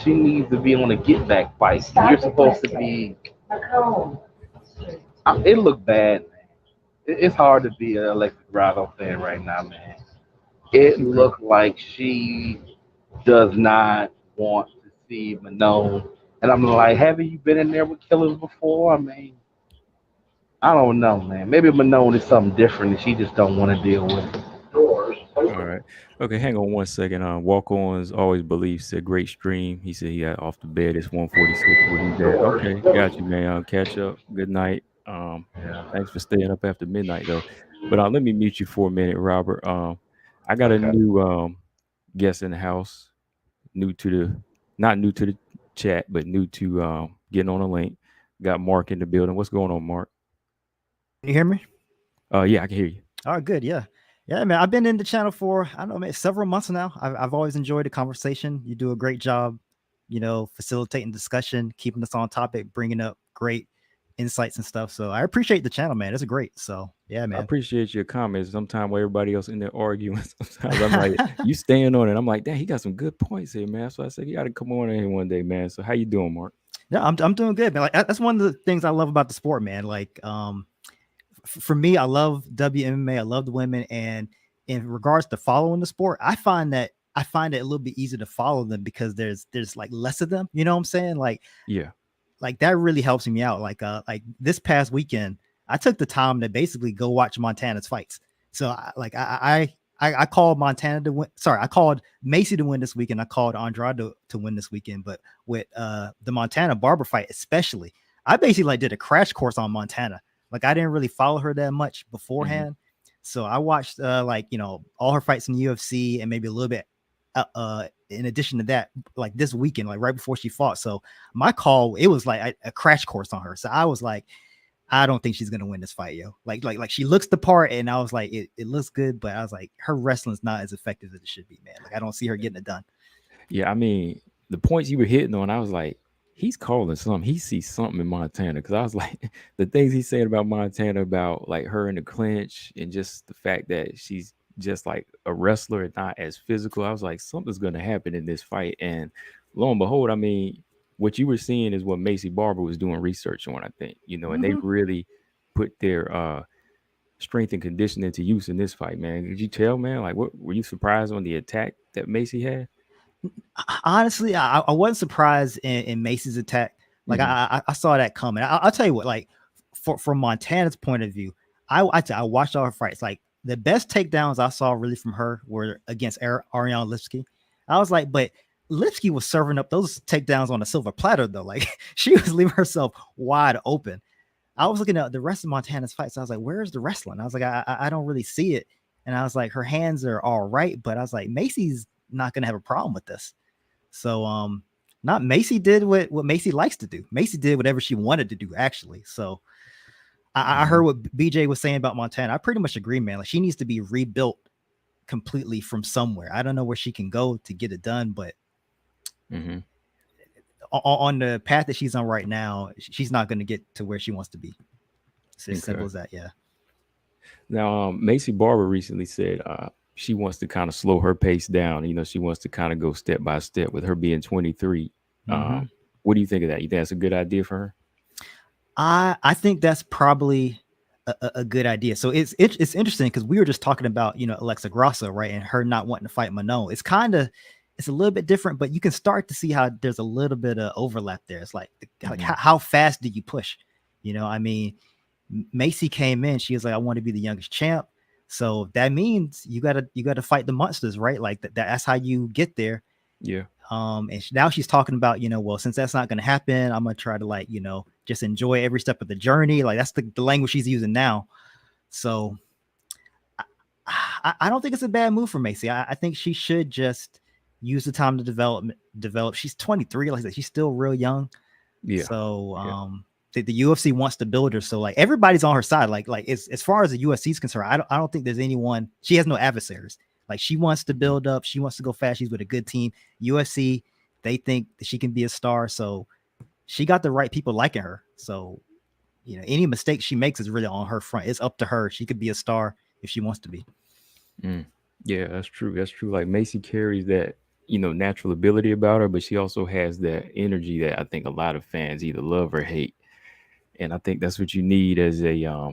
She needs to be on a get back fight. You're supposed to be. It looked bad, man. It's hard to be an Alexa Grotto fan right now, man. It
Okay.
looked like she does not want to see Manon. And I'm like, haven't you been in there with killers before? I mean, I don't know, man. Maybe Manon is something different and she just don't want to deal with it.
All right. Okay, hang on one second. Walk ons always believes a great stream. He said he got off the bed. It's 1:46 where he's at. Okay, got you, man. Catch up. Good night.
Yeah.
Thanks for staying up after midnight though. But let me mute you for a minute, Robert. I got a
Okay.
new guest in the house. New to the not new to the chat, but new to getting on a link. Got Mark in the building. What's going on, Mark?
Can you hear me?
Yeah, I can hear you.
All right, good. Yeah. Yeah, man. I've been in the channel for, I don't know, man, several months now. I've always enjoyed the conversation. You do a great job, facilitating discussion, keeping us on topic, bringing up great insights and stuff. So I appreciate the channel, man. It's great. So yeah,
I
man.
appreciate your comments. Sometimes while everybody else in there arguing, sometimes I'm like, you staying on it. I'm like, damn, he got some good points here, man. So I said, you got to come on in here one day, man. So how you doing, Mark?
Yeah, I'm doing good, man. Like that's one of the things I love about the sport, man. Like, for me, I love WMMA. I love the women, and in regards to following the sport, I find it a little bit easier to follow them because there's like less of them. You know what I'm saying?
Yeah.
Like that really helps me out. Like this past weekend, I took the time to basically go watch Montana's fights. So I called Montana to win. Sorry, I called Macy to win this weekend. I called Andrade to win this weekend. But with the Montana Barber fight, especially, I basically like did a crash course on Montana. Like I didn't really follow her that much beforehand. So I watched all her fights in the UFC and maybe a little bit in addition to that, like this weekend, like right before she fought. So my call, it was like a crash course on her. So I was like, I don't think she's gonna win this fight, yo. Like she looks the part, and I was like, it looks good, but I was like, her wrestling's not as effective as it should be, man. Like I don't see her getting it done.
Yeah, I mean, the points you were hitting on, I was like, he's calling something. He sees something in Montana. Because I was like, the things he's saying about Montana, about like her in the clinch, and just the fact that she's just like a wrestler and not as physical. I was like, something's going to happen in this fight. And lo and behold, I mean, what you were seeing is what Macy Barber was doing research on, I think, and they really put their strength and conditioning to use in this fight, man. Did you tell, man? Like, what were you surprised on the attack that Macy had?
Honestly, I wasn't surprised in Macy's attack. Like I saw that coming. I'll tell you what, like from Montana's point of view, I watched all her fights. Like the best takedowns I saw really from her were against Ariane Lipsky. I was like, but Lipsky was serving up those takedowns on a silver platter though. Like she was leaving herself wide open. I was looking at the rest of Montana's fights. I was like, where's the wrestling? I was like, I don't really see it. And I was like, her hands are all right, but I was like, Macy's not gonna have a problem with this. So not Macy did what Macy likes to do. Macy did whatever she wanted to do, actually. So I heard what BJ was saying about Montana. I pretty much agree, man. Like, she needs to be rebuilt completely from somewhere. I don't know where she can go to get it done, but on the path that she's on right now, she's not going to get to where she wants to be. It's as simple as that. Yeah.
Now, Macy Barber recently said she wants to kind of slow her pace down. You know, she wants to kind of go step by step with her being 23. What do you think of that? You think that's a good idea for her?
I think that's probably a good idea. So it's interesting because we were just talking about, you know, Alexa Grasso, right? And her not wanting to fight Manon. It's a little bit different, but you can start to see how there's a little bit of overlap there. It's like how fast do you push? You know, I mean, Macy came in, she was like, I want to be the youngest champ. So that means you gotta fight the monsters, right? Like that's how you get there.
Yeah.
And now she's talking about, you know, well, since that's not going to happen, I'm going to try to, like, you know, just enjoy every step of the journey. Like, that's the language she's using now. So I don't think it's a bad move for Macy. I think she should just use the time to develop. She's 23. Like I said, she's still real young.
Yeah.
So, the UFC wants to build her. So, like, everybody's on her side. Like as far as the UFC is concerned, I don't think there's anyone, she has no adversaries. Like, she wants to build up. She wants to go fast. She's with a good team. UFC, they think that she can be a star. So she got the right people liking her. So, you know, any mistake she makes is really on her front. It's up to her. She could be a star if she wants to be.
Yeah, that's true. That's true. Like, Macy carries that, you know, natural ability about her, but she also has that energy that I think a lot of fans either love or hate. And I think that's what you need as a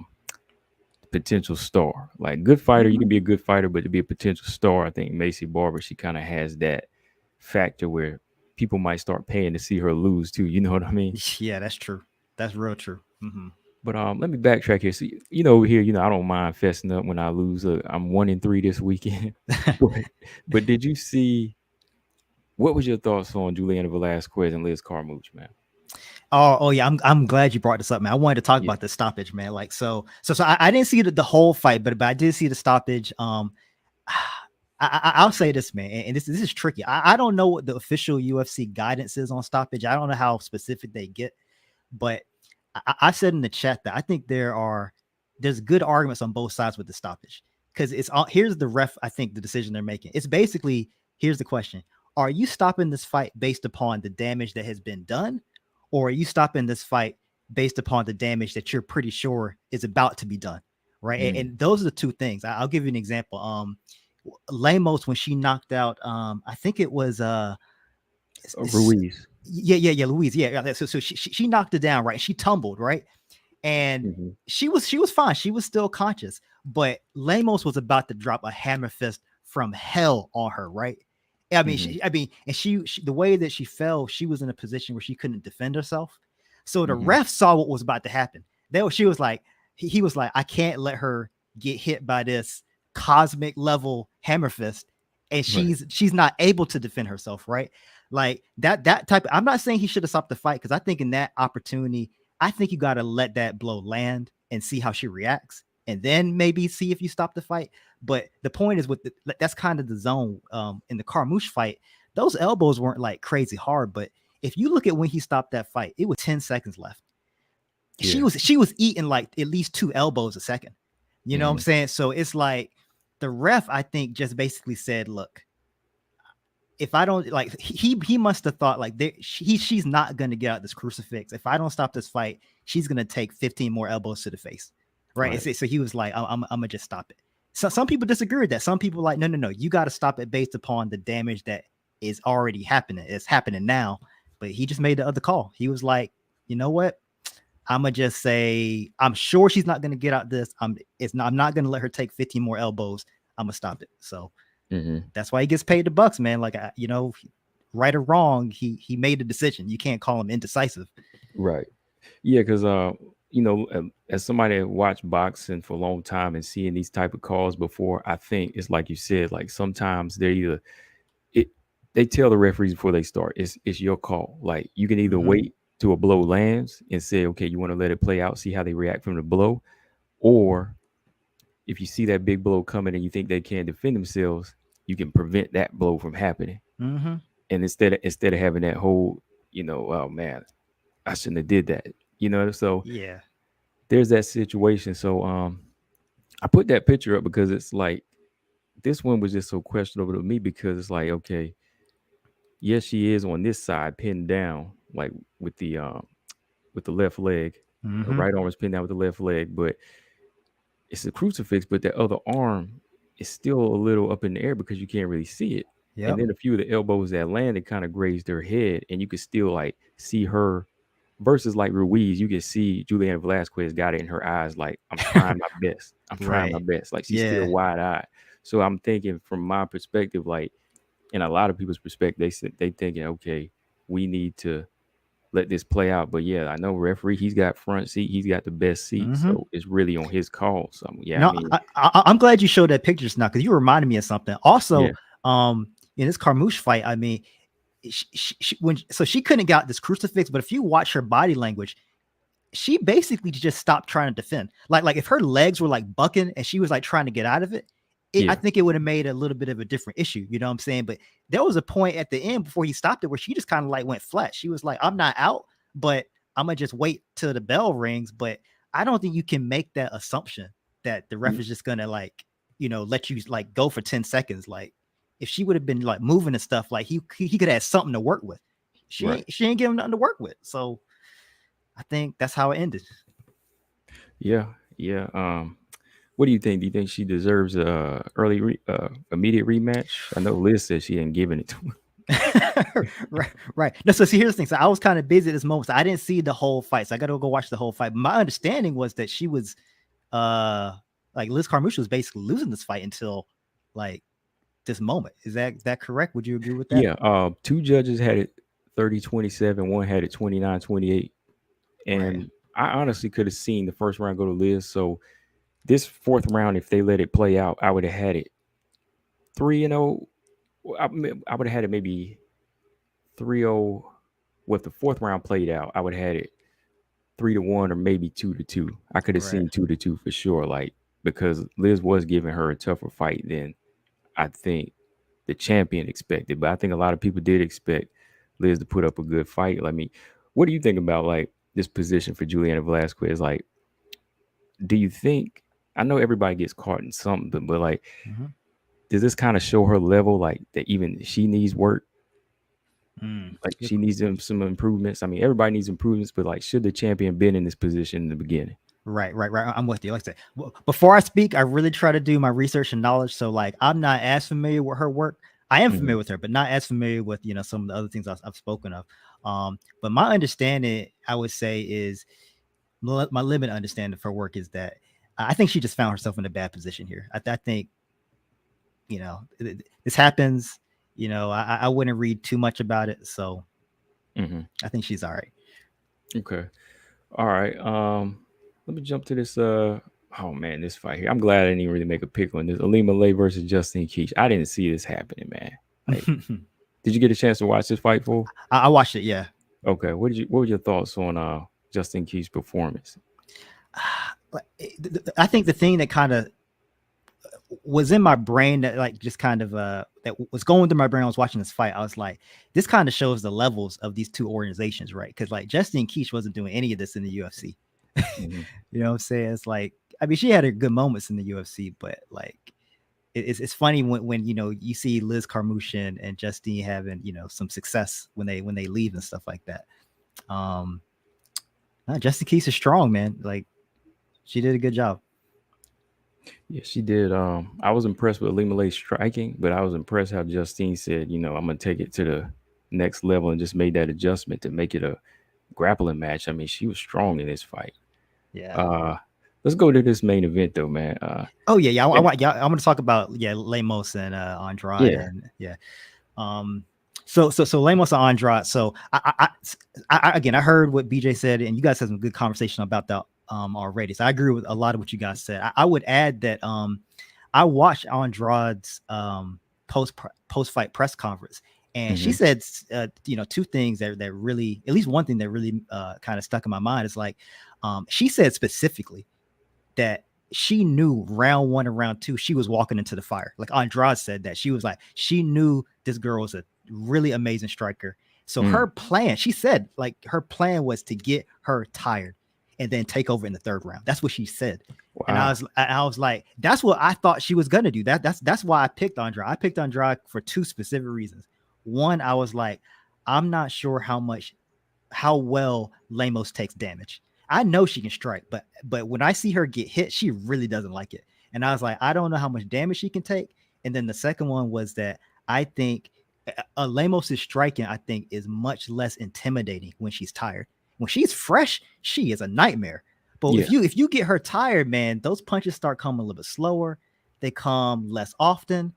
potential star. Like, good fighter, you can be a good fighter, but to be a potential star, I think Macy Barber, she kind of has that factor where people might start paying to see her lose too. You know what I mean?
Yeah, that's true. That's real true.
But let me backtrack here. So, you know, over here, you know, I don't mind fessing up when I lose. I'm 1-3 this weekend. but did you see? What was your thoughts on Juliana Velasquez and Liz Carmouche, man?
Oh yeah, I'm glad you brought this up, man. I wanted to talk about the stoppage, man. Like, so I didn't see the whole fight, but I did see the stoppage. I'll say this, man, and this is tricky. I don't know what the official UFC guidance is on stoppage. I don't know how specific they get, but I said in the chat that I think there's good arguments on both sides with the stoppage, because here's the ref. I think the decision they're making. It's basically, here's the question: are you stopping this fight based upon the damage that has been done, or are you stopping this fight based upon the damage that you're pretty sure is about to be done, right? And those are the two things. I'll give you an example. Lemos, when she knocked out, I think it was
Ruiz.
Yeah, Louise. Yeah. So she knocked it down, right? She tumbled, right? And she was fine. She was still conscious, but Lemos was about to drop a hammer fist from hell on her, right? I mean, she the way that she fell, she was in a position where she couldn't defend herself. So the ref saw what was about to happen. He was like, I can't let her get hit by this cosmic level hammer fist, and she's not able to defend herself, right? Like that type. I'm not saying he should have stopped the fight, because I think in that opportunity, I think you got to let that blow land and see how she reacts, and then maybe see if you stop the fight. But the point is, that's kind of the zone in the Carmouche fight. Those elbows weren't like crazy hard, but if you look at when he stopped that fight, it was 10 seconds left. Yeah. She was eating like at least 2 elbows a second. You know what I'm saying? So it's like the ref, I think, just basically said, look, if I don't, like, he must have thought like she's not going to get out this crucifix. If I don't stop this fight, she's going to take 15 more elbows to the face. Right. So he was like, I'm going to just stop it. So some people disagree with that. Some people like, no, you got to stop it based upon the damage that is already happening. It's happening now. But he just made the other call. He was like, you know what? I'm going to just say, I'm sure she's not going to get out this. I'm not going to let her take 15 more elbows. I'm going to stop it. So that's why he gets paid the bucks, man. Like, you know, right or wrong, he made a decision. You can't call him indecisive.
Right. Yeah, because, you know, as somebody that watched boxing for a long time and seeing these type of calls before, I think it's like you said, like sometimes they tell the referees before they start, it's your call. Like, you can either wait till a blow lands and say, okay, you want to let it play out, see how they react from the blow, or if you see that big blow coming and you think they can't defend themselves, you can prevent that blow from happening. and instead of having that whole, oh man, I shouldn't have did that, so
Yeah.
there's that situation. So I put that picture up because it's like this one was just so questionable to me, because it's like, okay, yes, she is on this side pinned down, like with the left leg. Her
Mm-hmm.
right arm is pinned down with the left leg, but it's a crucifix, but the other arm is still a little up in the air because you can't really see it. And
Yep.
then a few of the elbows that landed kind of grazed her head, and you could still like see her. Versus like Ruiz, you can see Juliana Velasquez got it in her eyes, like, I'm trying my best. I'm trying my
Right.
best. Like, she's still
Yeah.
wide eyed. So I'm thinking from my perspective, like, in a lot of people's perspective, they thinking, okay, we need to let this play out. But yeah, I know referee, he's got front seat, he's got the best seat,
Mm-hmm.
so it's really on his call. So yeah, I
No,
mean,
I'm glad you showed that picture just now, because you reminded me of something. Also,
yeah,
in this Carmouche fight, I mean, she couldn't get out this crucifix, but if you watch her body language, she basically just stopped trying to defend. Like if her legs were like bucking and she was like trying to get out of it, I
yeah,
think it would have made a little bit of a different issue. You know what I'm saying? But there was a point at the end before he stopped it where she just kind of like went flat. She was like, I'm not out, but I'm gonna just wait till the bell rings. But I don't think you can make that assumption that the ref is just gonna like, let you like go for 10 seconds. Like if she would have been like moving and stuff, like he could have something to work with.
right.
She ain't giving nothing to work with. So I think that's how it ended.
Yeah, yeah. What do you think? Do you think she deserves a immediate rematch? I know Liz said she ain't giving it to her.
right. No, so see, here's the thing. So I was kind of busy at this moment. So I didn't see the whole fight. So I got to go watch the whole fight. My understanding was that she was, like Liz Carmouche was basically losing this fight until like this moment. Is that correct? Would you agree with that?
Yeah. Two judges had it 30-27. One had it 29-28. And
Right.
I honestly could have seen the first round go to Liz. So this fourth round, if they let it play out, I would have had it 3-0. I would have had it maybe 3-0. Well, if the fourth round played out, I would have had it 3-1 or maybe 2-2. I could have
Right.
seen 2-2 for sure, like, because Liz was giving her a tougher fight than I think the champion expected. But I think a lot of people did expect Liz to put up a good fight. I mean, what do you think about like this position for Juliana Velasquez? Like, do you think, I know everybody gets caught in something, but like,
Mm-hmm.
does this kind of show her level, like that even she needs work? Like
Good.
she needs some improvements. I mean, everybody needs improvements, but like, should the champion been in this position in the beginning?
Right. I'm with you. Like I said, before I speak, I really try to do my research and knowledge. So like, I'm not as familiar with her work. I am familiar with her, but not as familiar with, some of the other things I've spoken of. But my understanding, I would say, is my limited understanding of her work is that I think she just found herself in a bad position here. I think, this happens. I wouldn't read too much about it. So I think she's all right.
Okay. All right. Let me jump to this. Oh man, this fight here. I'm glad I didn't even really make a pick on this. Alima Lay versus Justine Kish. I didn't see this happening, man. Like, did you get a chance to watch this fight, fool?
I watched it. Yeah.
Okay. What were your thoughts on Justine Kish's performance?
I think the thing that kind of was in my brain that like just kind of that was going through my brain, I was watching this fight. I was like, this kind of shows the levels of these two organizations, right? Because like Justine Kish wasn't doing any of this in the UFC. You know what I'm saying? It's like, I mean, she had her good moments in the UFC, but like it's funny when you see Liz Carmouche and Justine having some success when they leave and stuff like that. Justine Kish is strong, man. Like she did a good job.
Yeah, she did. I was impressed with Alima Lay striking, but I was impressed how Justine said, I'm gonna take it to the next level, and just made that adjustment to make it a grappling match. I mean, she was strong in this fight.
Yeah.
Let's go to this main event though, man.
I'm going to talk about Lemos and Andrade.
Yeah.
And yeah. So Lemos and Andrade. So I again, I heard what BJ said, and you guys had some good conversation about that already. So I agree with a lot of what you guys said. I would add that I watched Andrade's post fight press conference, and she said two things that really, at least one thing that really kind of stuck in my mind is like she said specifically that she knew round 1 and round 2 she was walking into the fire. Like Andrade said that she was like, she knew this girl really amazing striker. So her plan, she said, like her plan was to get her tired and then take over in the third round. That's what she said. Wow. And I was like, that's what I thought she was gonna do. That's why I picked Andrade. I picked Andrade for two specific reasons. One, I was like, I'm not sure how well Lemos takes damage. I know she can strike, but when I see her get hit, she really doesn't like it. And I was like, I don't know how much damage she can take. And then the second one was that I think Lemos' striking, I think, is much less intimidating when she's tired. When she's fresh, she is a nightmare. But if you get her tired, man, those punches start coming a little bit slower. They come less often.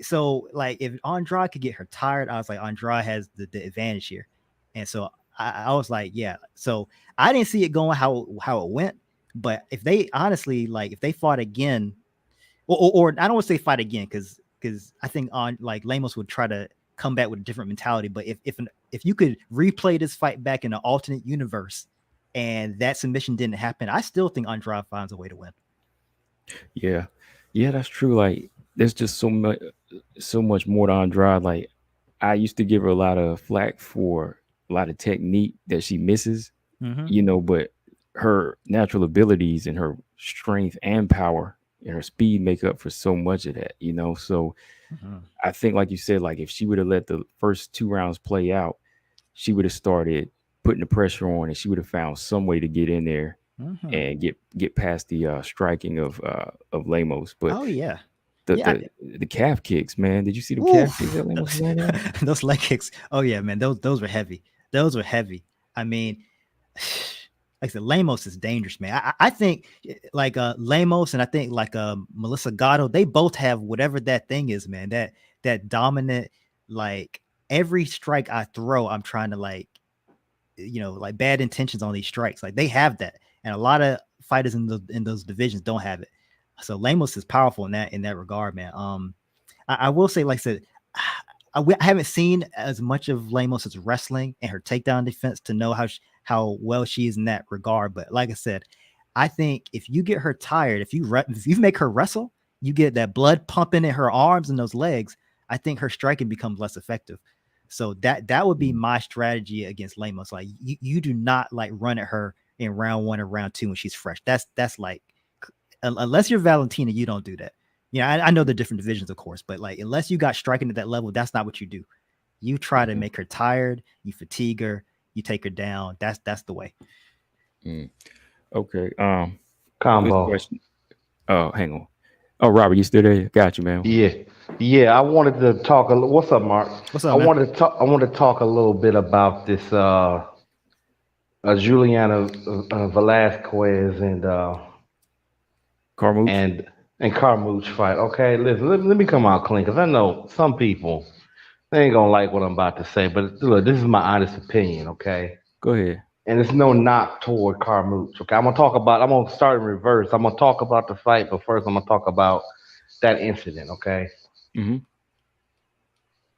So like if Andrade could get her tired, I was like, Andrade has the advantage here. And so I was like, yeah. So I didn't see it going how it went. But if they honestly, like if they fought again, or I don't want to say fight again, because I think Lemos would try to come back with a different mentality. But if you could replay this fight back in an alternate universe and that submission didn't happen, I still think Andrade finds a way to win.
Yeah, that's true. Like there's just so much more to Andrade. Like I used to give her a lot of flack for a lot of technique that she misses, but her natural abilities and her strength and power and her speed make up for so much of that, So I think, like you said, like if she would have let the first 2 rounds play out, she would have started putting the pressure on, and she would have found some way to get in there and get past the striking of Lemos. But the calf kicks, man. Did you see the calf kicks that Lemos had?
Those leg kicks. Oh yeah, man. Those were heavy. Those were heavy. I mean, like I said, Lemos is dangerous, man. I think like Lemos and I think like Melissa Gatto, they both have whatever that thing is, man. That dominant, like every strike I throw, I'm trying to like bad intentions on these strikes. Like they have that, and a lot of fighters in those divisions don't have it. So Lemos is powerful in that regard, man. I will say, like I said, I haven't seen as much of Lemos' wrestling and her takedown defense to know how well she is in that regard. But like I said, I think if you get her tired, if you make her wrestle, you get that blood pumping in her arms and those legs, I think her striking becomes less effective. So that would be my strategy against Lemos. Like you do not like run at her in round 1 or round 2 when she's fresh. That's like, unless you're Valentina, you don't do that. I know the different divisions, of course, but like unless you got striking at that level, that's not what you do. You try to make her tired, you fatigue her, you take her down. That's the way.
Okay.
Combo.
Oh, hang on. Oh, Robert, you still there? Got you, man.
Yeah. I wanted to talk a little. What's up, Mark?
What's up, man?
I wanted to talk a little bit about this Juliana Velasquez and
Carmouche
and Carmouche fight. Okay, listen, let me come out clean because I know some people they ain't gonna like what I'm about to say, but look, this is my honest opinion. Okay,
go ahead.
And it's no knock toward Carmouche. Okay, I'm gonna start in reverse. I'm gonna talk about the fight, but first I'm gonna talk about that incident. Okay.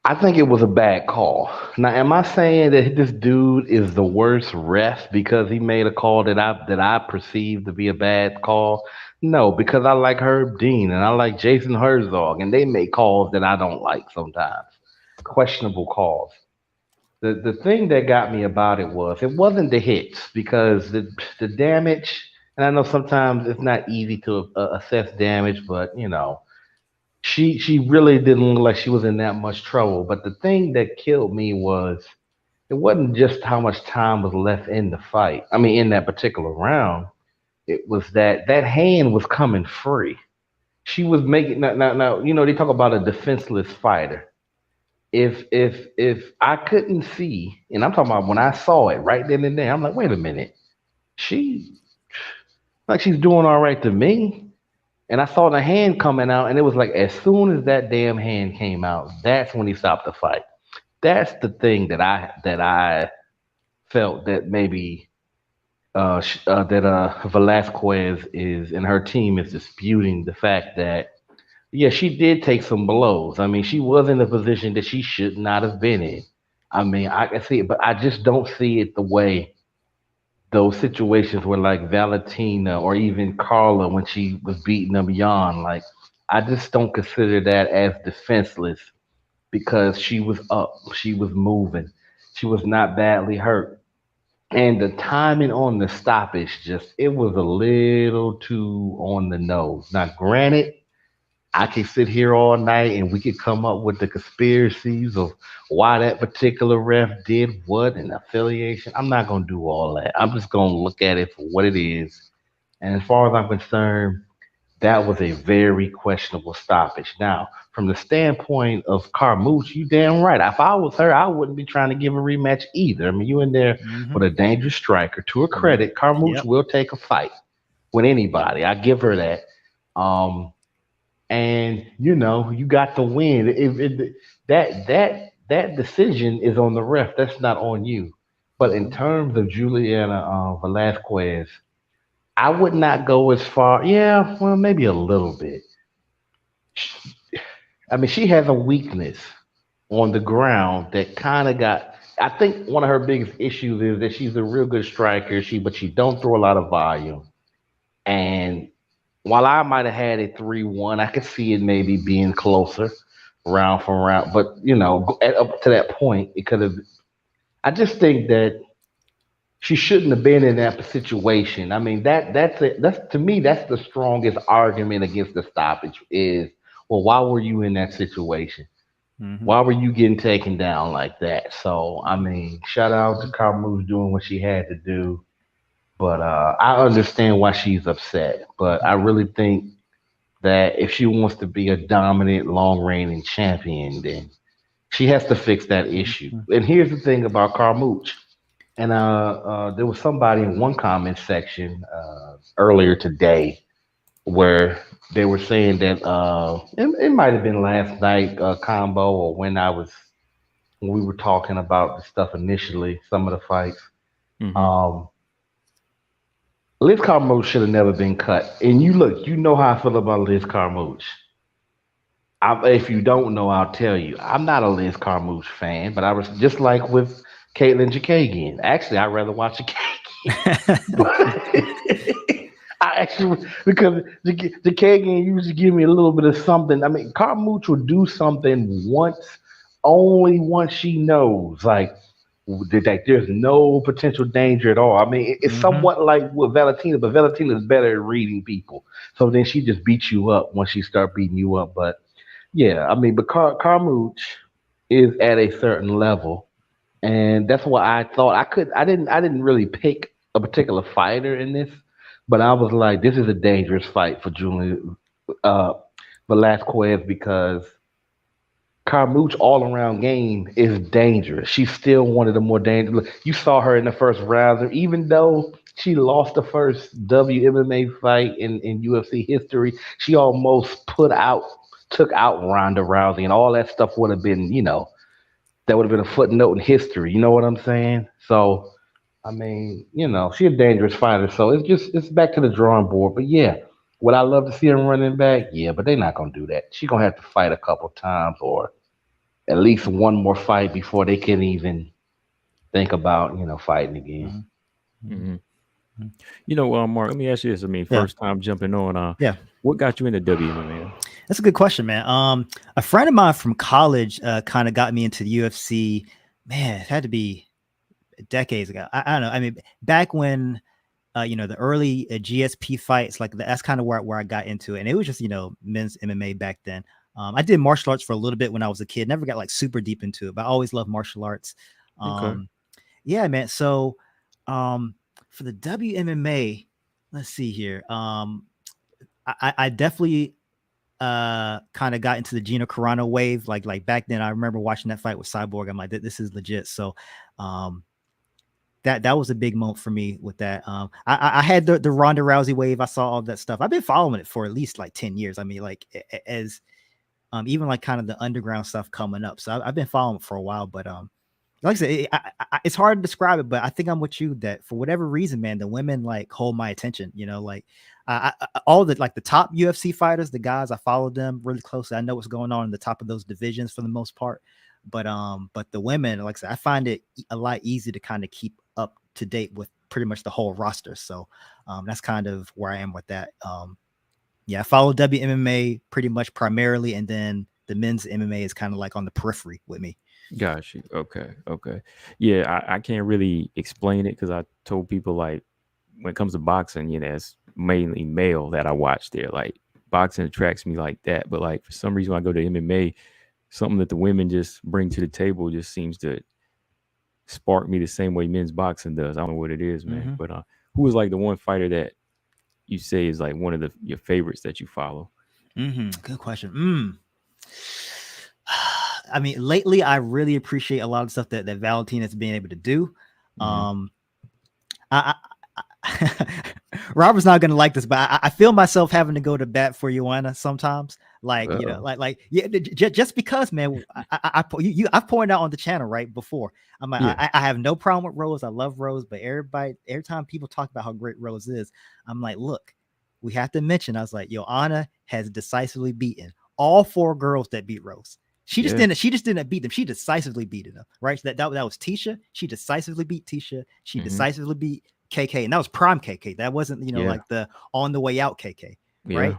I think it was a bad call. Now, am I saying that this dude is the worst ref because he made a call that I perceive to be a bad call? No, because I like Herb Dean and I like Jason Herzog, and they make calls that I don't like sometimes. Questionable calls. The thing that got me about it wasn't the hits because the damage, and I know sometimes it's not easy to assess damage, but she really didn't look like she was in that much trouble. But the thing that killed me was it wasn't just how much time was left in the fight. I mean, in that particular round, it was that hand was coming free. She was making now. They talk about a defenseless fighter. If I couldn't see, and I'm talking about when I saw it right then and there, I'm like, wait a minute, she's doing all right to me. And I saw the hand coming out, and it was like as soon as that damn hand came out, that's when he stopped the fight. That's the thing that I felt that maybe Velasquez is and her team is disputing the fact that she did take some blows. I mean, she was in a position that she should not have been in. I mean, I can see it, but I just don't see it the way those situations were like Valentina or even Carla when she was beating them Jan. Like, I just don't consider that as defenseless because she was up, she was moving, she was not badly hurt. And the timing on the stoppage just it was a little too on the nose. Now, granted, I could sit here all night and we could come up with the conspiracies of why that particular ref did what and affiliation. I'm not gonna do all that. I'm just gonna look at it for what it is. And as far as I'm concerned, that was a very questionable stoppage. Now, from the standpoint of Carmouche, you damn right. If I was her, I wouldn't be trying to give a rematch either. I mean, you in there
Mhm.
with a dangerous striker. To her credit, Carmouche
Yep.
will take a fight with anybody. I give her that. Um, and you got the win. That decision is on the ref. That's not on you. But in terms of Juliana Velasquez, I would not go as far. Yeah, well, maybe a little bit. I mean, she has a weakness on the ground that kind of got. I think one of her biggest issues is that she's a real good striker. But she don't throw a lot of volume. And while I might have had it 3-1, I could see it maybe being closer round for round. But up to that point, it could have. I just think that she shouldn't have been in that situation. I mean, that's it. That's to me, that's the strongest argument against the stoppage is, well, why were you in that situation?
Mhm.
Why were you getting taken down like that? So, I mean, shout out to Carmouche doing what she had to do. But I understand why she's upset. But I really think that if she wants to be a dominant, long reigning champion, then she has to fix that issue.
Mhm.
And here's the thing about Carmouche. And there was somebody in one comment section earlier today where they were saying that it might have been last night combo or when we were talking about the stuff initially, some of the fights.
Mm-hmm.
Um, Liz Carmouche should have never been cut. And you know how I feel about Liz Carmouche. If you don't know, I'll tell you. I'm not a Liz Carmouche fan, but I was just like with Caitlin Jakagian. Actually, I'd rather watch Jakagian. But I actually because the Kagan usually give me a little bit of something. I mean, Carmouche will do something only once she knows, like there's no potential danger at all. I mean, it's
Mhm.
somewhat like with Valentina, but Valentina is better at reading people. So then she just beats you up once she start beating you up. But yeah, I mean, but Carmouche is at a certain level, and that's why I thought I didn't really pick a particular fighter in this, but I was like, this is a dangerous fight for Julian uh, Velasquez because Carmouche all around game is dangerous. She's still one of the more dangerous. You saw her in the first round, and even though she lost the first WMMA fight in UFC history, she almost took out Ronda Rousey, and all that stuff would have been, that would have been a footnote in history. You know what I'm saying? So, I mean, she's a dangerous fighter. So it's back to the drawing board. But yeah, would I love to see her running back? Yeah, but they're not gonna do that. She's gonna have to fight a couple times or at least one more fight before they can even think about fighting again.
Mhm. Mhm.
Mm-hmm.
Mhm.
Mark, let me ask you this. I mean,
Yeah.
first time jumping on.
Yeah.
What got you into WMMA?
That's a good question, man. A friend of mine from college kind of got me into the UFC. Man, it had to be decades ago. I don't know. I mean, back when the early GSP fights, like that's kind of where I got into it. And it was just, men's MMA back then. I did martial arts for a little bit when I was a kid, never got like super deep into it, but I always loved martial arts.
Okay.
Yeah, man. So for the WMMA, let's see here. I definitely kind of got into the Gina Carano wave. Like back then, I remember watching that fight with Cyborg. I'm like, this is legit. So um that was a big moment for me with that. I had the Ronda Rousey wave. I saw all that stuff. I've been following it for at least like 10 years. I mean, like as even like kind of the underground stuff coming up. So I've been following it for a while, but like I said, it's hard to describe it, but I think I'm with you that for whatever reason, man, the women like hold my attention, like all the like the top UFC fighters, the guys, I follow them really closely. I know what's going on in the top of those divisions for the most part, but the women, like I said, I find it a lot easier to kind of keep up to date with pretty much the whole roster. So that's kind of where I am with that. Yeah, I follow WMMA pretty much primarily, and then the men's MMA is kind of like on the periphery with me.
Got you. Okay. Yeah, I can't really explain it because I told people like when it comes to boxing, it's mainly male that I watch there. Like boxing attracts me like that, but like for some reason when I go to MMA, something that the women just bring to the table just seems to spark me the same way men's boxing does. I don't know what it is, man. But who is like the one fighter that you say is like one of your favorites that you follow?
Good question. I mean, lately I really appreciate a lot of stuff that Valentina's being able to do. Robert's not gonna like this, but I feel myself having to go to bat for Joanna sometimes. Like, just because, man, I've pointed out on the channel right before. I'm like, I have no problem with Rose. I love Rose, but every time people talk about how great Rose is, I'm like, look, we have to mention. I was like, Joanna has decisively beaten all 4 girls that beat Rose. She just didn't beat them. She decisively beat them, right? So that was Tisha. She decisively beat Tisha. She decisively beat KK, and that was prime KK. That wasn't, like the on the way out KK, right?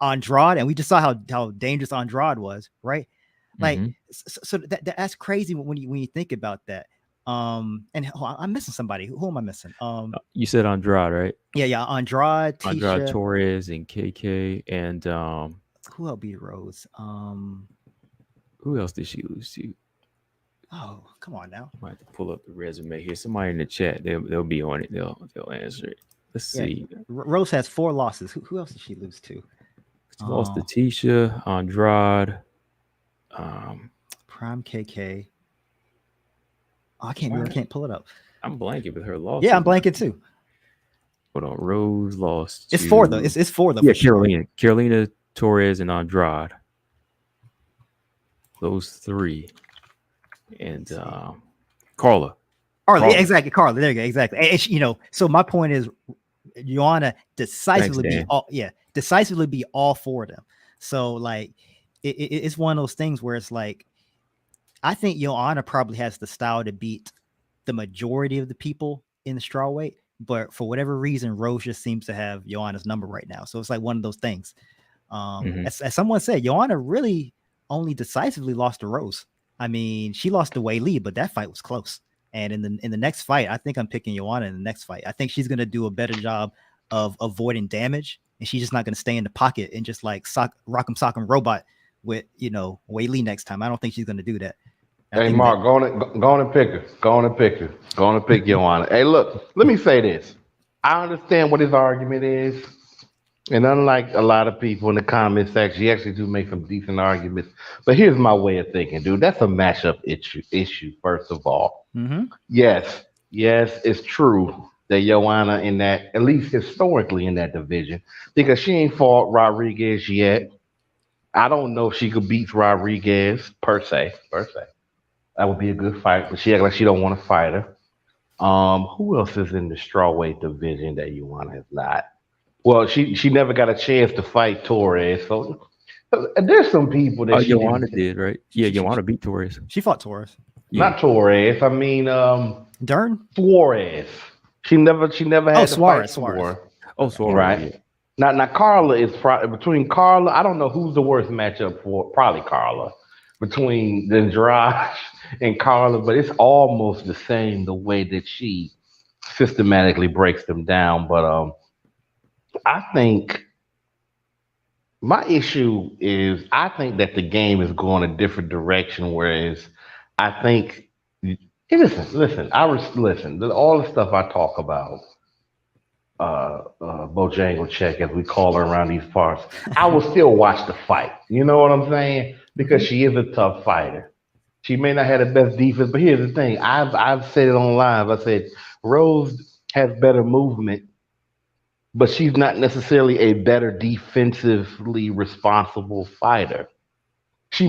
Andrade, and we just saw how dangerous Andrade was, right? Like, so that's crazy when you think about that. And I'm missing somebody. Who am I missing?
You said Andrade, right?
Yeah, Andrade, Tisha,
Andrade Torres, and KK, and
who else beat Rose?
Who else did she lose to?
Oh, come on now.
I might have to pull up the resume here. Somebody in the chat, they'll be on it. They'll answer it. Let's see.
Rose has 4 losses. Who else did she lose to?
She lost to Tisha, Andrade,
Prime KK. Oh, I can't pull it up.
I'm blanking with her loss.
Yeah, I'm blanking too.
Hold on. Rose lost.
It's 4 though. It's 4 though.
Yeah, Carolina Torres and Andrade. Those 3. And Carla.
Yeah, exactly. Carla. There you go. Exactly. And she, so my point is, Joanna decisively beat all 4 of them. So like, it's one of those things where it's like, I think Joanna probably has the style to beat the majority of the people in the strawweight, but for whatever reason, Rose just seems to have Joanna's number right now. So it's like one of those things. As someone said, Joanna really only decisively lost to Rose. I mean, she lost to Wei Li, but that fight was close. And in the next fight, I think I'm picking Joanna in the next fight. I think she's going to do a better job of avoiding damage, and she's just not going to stay in the pocket and just like rock'em robot with Wei Li next time. I don't think she's going to do that.
Hey, Mark, go on and pick her. Go on and pick her. Go on and pick Joanna. Hey, look, let me say this. I understand what his argument is. And unlike a lot of people in the comment section, you actually do make some decent arguments. But here's my way of thinking, dude. That's a matchup issue, first of all. Yes, it's true that Joanna in that, at least historically in that division, because she ain't fought Rodriguez yet. I don't know if she could beat Rodriguez per se. That would be a good fight, but she act like she don't want to fight her. Who else is in the strawweight division that Joanna has not? Well, she never got a chance to fight Torres. So there's some people that
Joanna did, right? Yeah, Joanna beat Torres.
She fought Torres.
Yeah. Not Torres. I mean,
Dern?
Suarez. She never had to fight Suarez.
Oh, Suarez.
Right. Yeah. Now Carla is between Carla. I don't know who's the worst matchup for. Probably Carla. Between Andrade and Carla, but it's almost the same the way that she systematically breaks them down. But I think my issue is I think that the game is going a different direction. Whereas I think, listen, all the stuff I talk about, Bojangle check as we call her around these parts, I will still watch the fight. You know what I'm saying? Because she is a tough fighter. She may not have the best defense, but here's the thing. I've said it on live. I said Rose has better movement, but she's not necessarily a better defensively responsible fighter. She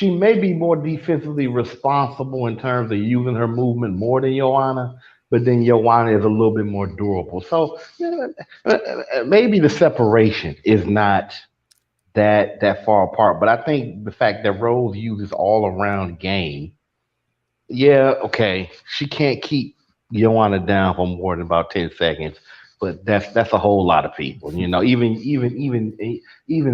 may be more defensively responsible in terms of using her movement more than Joanna, but then Joanna is a little bit more durable. So maybe the separation is not that far apart. But I think the fact that Rose uses all around game, okay, she can't keep Joanna down for more than about 10 seconds. but that's a whole lot of people. You know, even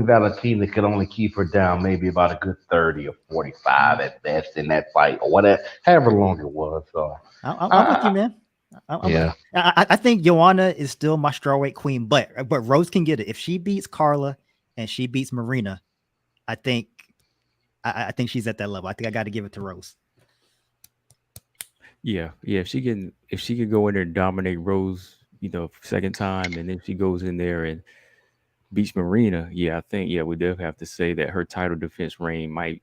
Valentina could only keep her down maybe about a good 30 or 45 at best in that fight or whatever, however long it was. So
I'm with you, man.
yeah.
I think Joanna is still my strawweight queen, but Rose can get it if she beats Carla and she beats Marina. I think she's at that level. I think I got to give it to Rose.
Yeah. If she could go in there and dominate Rose, second time, and then she goes in there and beats Marina. Yeah, I think we definitely have to say that her title defense reign might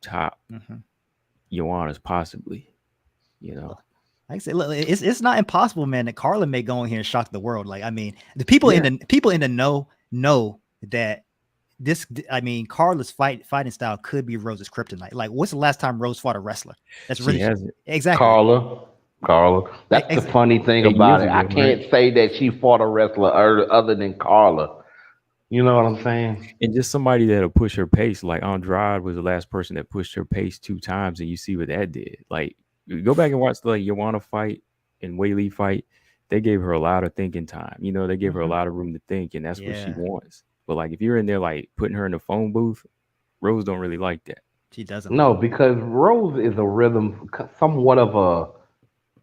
top Joanna's possibly.
Like I said, look, it's not impossible, man. That Carla may go in here and shock the world. Like, I mean, the people in the know that this. I mean, Carla's fighting style could be Rose's kryptonite. Like, what's the last time Rose fought a wrestler? That's really exactly
Carla. That's the funny thing about it. I can't say that she fought a wrestler other than Carla. You know what I'm saying?
And just somebody that'll push her pace. Like Andrade was the last person that pushed her pace 2 times, and you see what that did. Like, you go back and watch the Joanna fight and Weili fight. They gave her a lot of thinking time. They gave her a lot of room to think, and that's what she wants. But like, if you're in there like putting her in the phone booth, Rose don't really like that.
She doesn't.
No, because Rose is somewhat of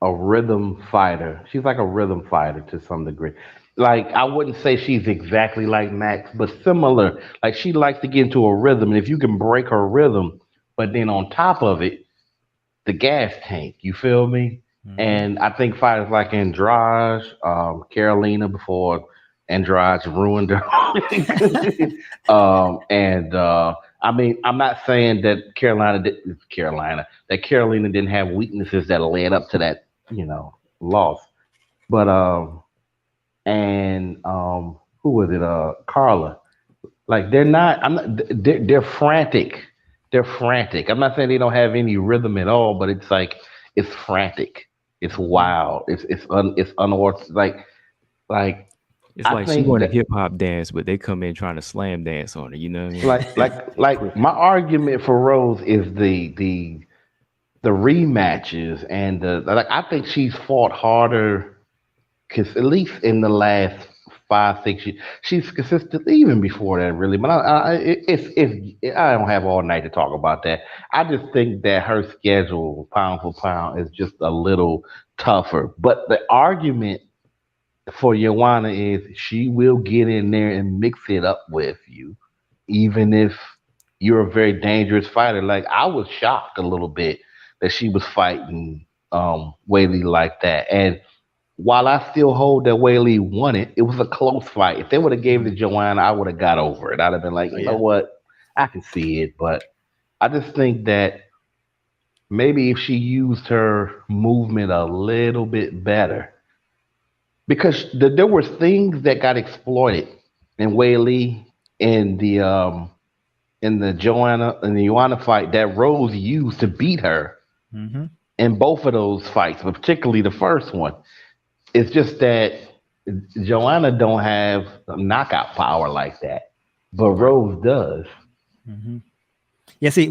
a rhythm fighter. She's like a rhythm fighter to some degree. Like, I wouldn't say she's exactly like Max, but similar. Like, she likes to get into a rhythm, and if you can break her rhythm, but then on top of it, the gas tank, you feel me? And I think fighters like Andrade, Carolina before Andrade ruined her. I mean, I'm not saying that Carolina didn't have weaknesses that led up to that, loss. But who was it? Carla. Like, they're frantic. They're frantic. I'm not saying they don't have any rhythm at all, but it's like it's frantic. It's wild. It's unorthodox. Like
it's like she want to hip hop dance, but they come in trying to slam dance on her. You know what I mean?
Like my argument for Rose is the rematches and I think she's fought harder because at least in the last 5-6 years, she's consistently, even before that, really. But I don't have all night to talk about that. I just think that her schedule, pound for pound, is just a little tougher. But the argument for Joanna is she will get in there and mix it up with you, even if you're a very dangerous fighter. Like, I was shocked a little bit that she was fighting Weili like that. And while I still hold that Weili won it, it was a close fight. If they would have gave it to Joanna, I would have got over it. I'd have been like, you know what? I can see it. But I just think that maybe if she used her movement a little bit better, because there were things that got exploited in Weili in the Joanna fight that Rose used to beat her in both of those fights, but particularly the first one. It's just that Joanna don't have knockout power like that, but Rose does.
Yeah, see,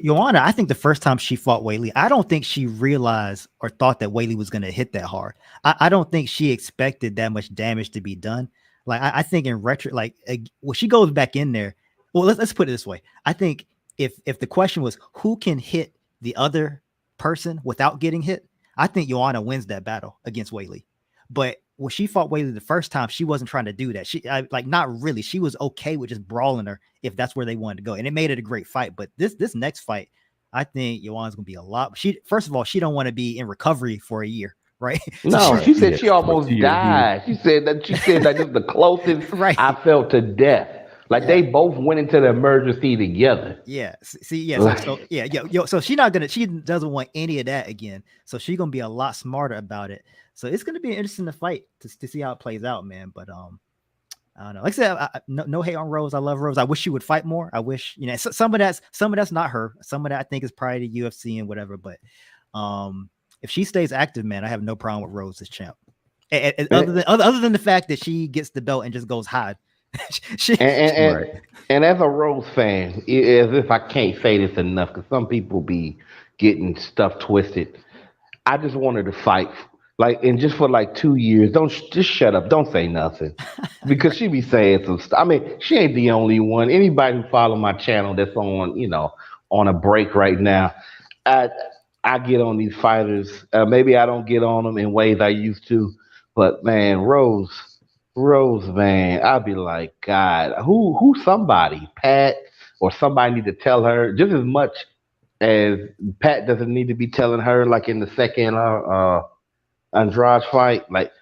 Joanna, I think the first time she fought Weili, I don't think she realized or thought that Weili was going to hit that hard. I don't think she expected that much damage to be done. Like, I think in retro, like, when she goes back in there, well, let's put it this way. I think if the question was who can hit the other person without getting hit, I think Joanna wins that battle against Weili. But when she fought Weili the first time, she wasn't trying to do that. Not really. She was okay with just brawling her if that's where they wanted to go, and it made it a great fight. But this next fight, I think Joanna's gonna be a lot. First of all, she don't want to be in recovery for a year, right?
No, she said she almost died. She said that this is the closest I felt to death. Like, they both went into the emergency together.
Yeah. See, yeah. So she doesn't want any of that again. So she's gonna be a lot smarter about it. So it's gonna be interesting to fight to see how it plays out, man. But I don't know. Like I said, no hate on Rose. I love Rose. I wish she would fight more. I wish, some of that's not her. Some of that I think is probably the UFC and whatever. But if she stays active, man, I have no problem with Rose as champ. Other than the fact that she gets the belt and just goes hide.
And as a Rose fan, as if I can't say this enough, because some people be getting stuff twisted, I just wanted to fight Like, and just for like 2 years, don't just shut up, don't say nothing, because she be saying some stuff. I mean, she ain't the only one. Anybody who follow my channel that's on, on a break right now, I I get on these fighters. Maybe I don't get on them in ways I used to, but man, Rose, man, I'd be like, God, who somebody, Pat, or somebody need to tell her just as much as Pat doesn't need to be telling her, like in the second Andrade fight, like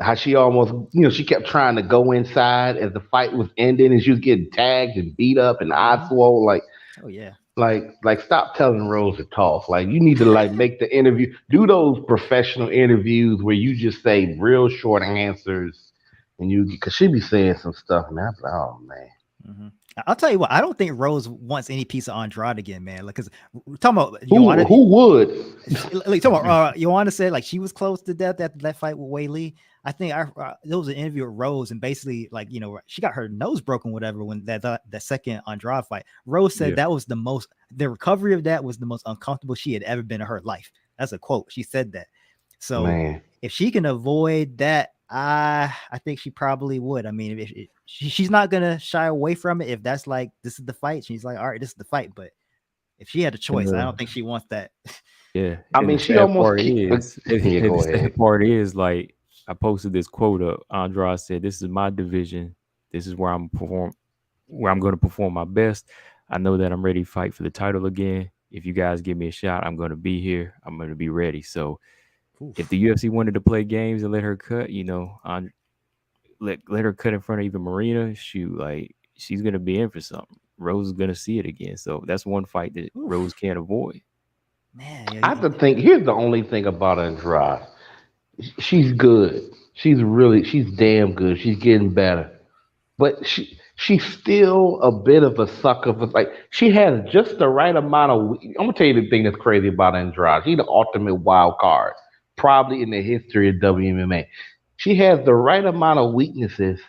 how she almost, she kept trying to go inside as the fight was ending, and she was getting tagged and beat up and eye
Mhm.
swole.
Oh yeah.
Like, stop telling Rose to talk. Like, you need to like make the interview, do those professional interviews where you just say real short answers, and because she be saying some stuff, man. I'm like, oh man.
Mhm. I'll tell you what, I don't think Rose wants any piece of Andrade again, man. Like, cause we're talking about
Who would?
like talking about Joanna said like she was close to death after that fight with Wei Lee. I think there was an interview with Rose, and basically like she got her nose broken, whatever, when that second Andrade fight. Rose said
Yeah.
that was the recovery of that was the most uncomfortable she had ever been in her life. That's a quote. She said that. So
Man.
if she can avoid that, I think she probably would. I mean, if she's not gonna shy away from it. If that's like this is the fight, she's like, all right, this is the fight. But if she had a choice, I don't think she wants that.
Yeah.
I
And
mean,
the
she
sad
almost
part is,
yeah,
and
go
the sad
ahead.
part is, like, I posted this quote up. Andrade said, "This is my division. This is where I'm going to perform my best. I know that I'm ready to fight for the title again. If you guys give me a shot, I'm going to be here. I'm going to be ready." So if the UFC wanted to play games and let her cut, let her cut in front of even Marina, shoot, like, she's going to be in for something. Rose is going to see it again. So that's one fight that Rose can't avoid.
Man,
I have to think. Here's the only thing about Andrade. She's good. She's damn good. She's getting better. But she's still a bit of a sucker for, like, she has just the right amount of. I'm gonna tell you the thing that's crazy about Andrade. She's the ultimate wild card, probably in the history of WMMA. She has the right amount of weaknesses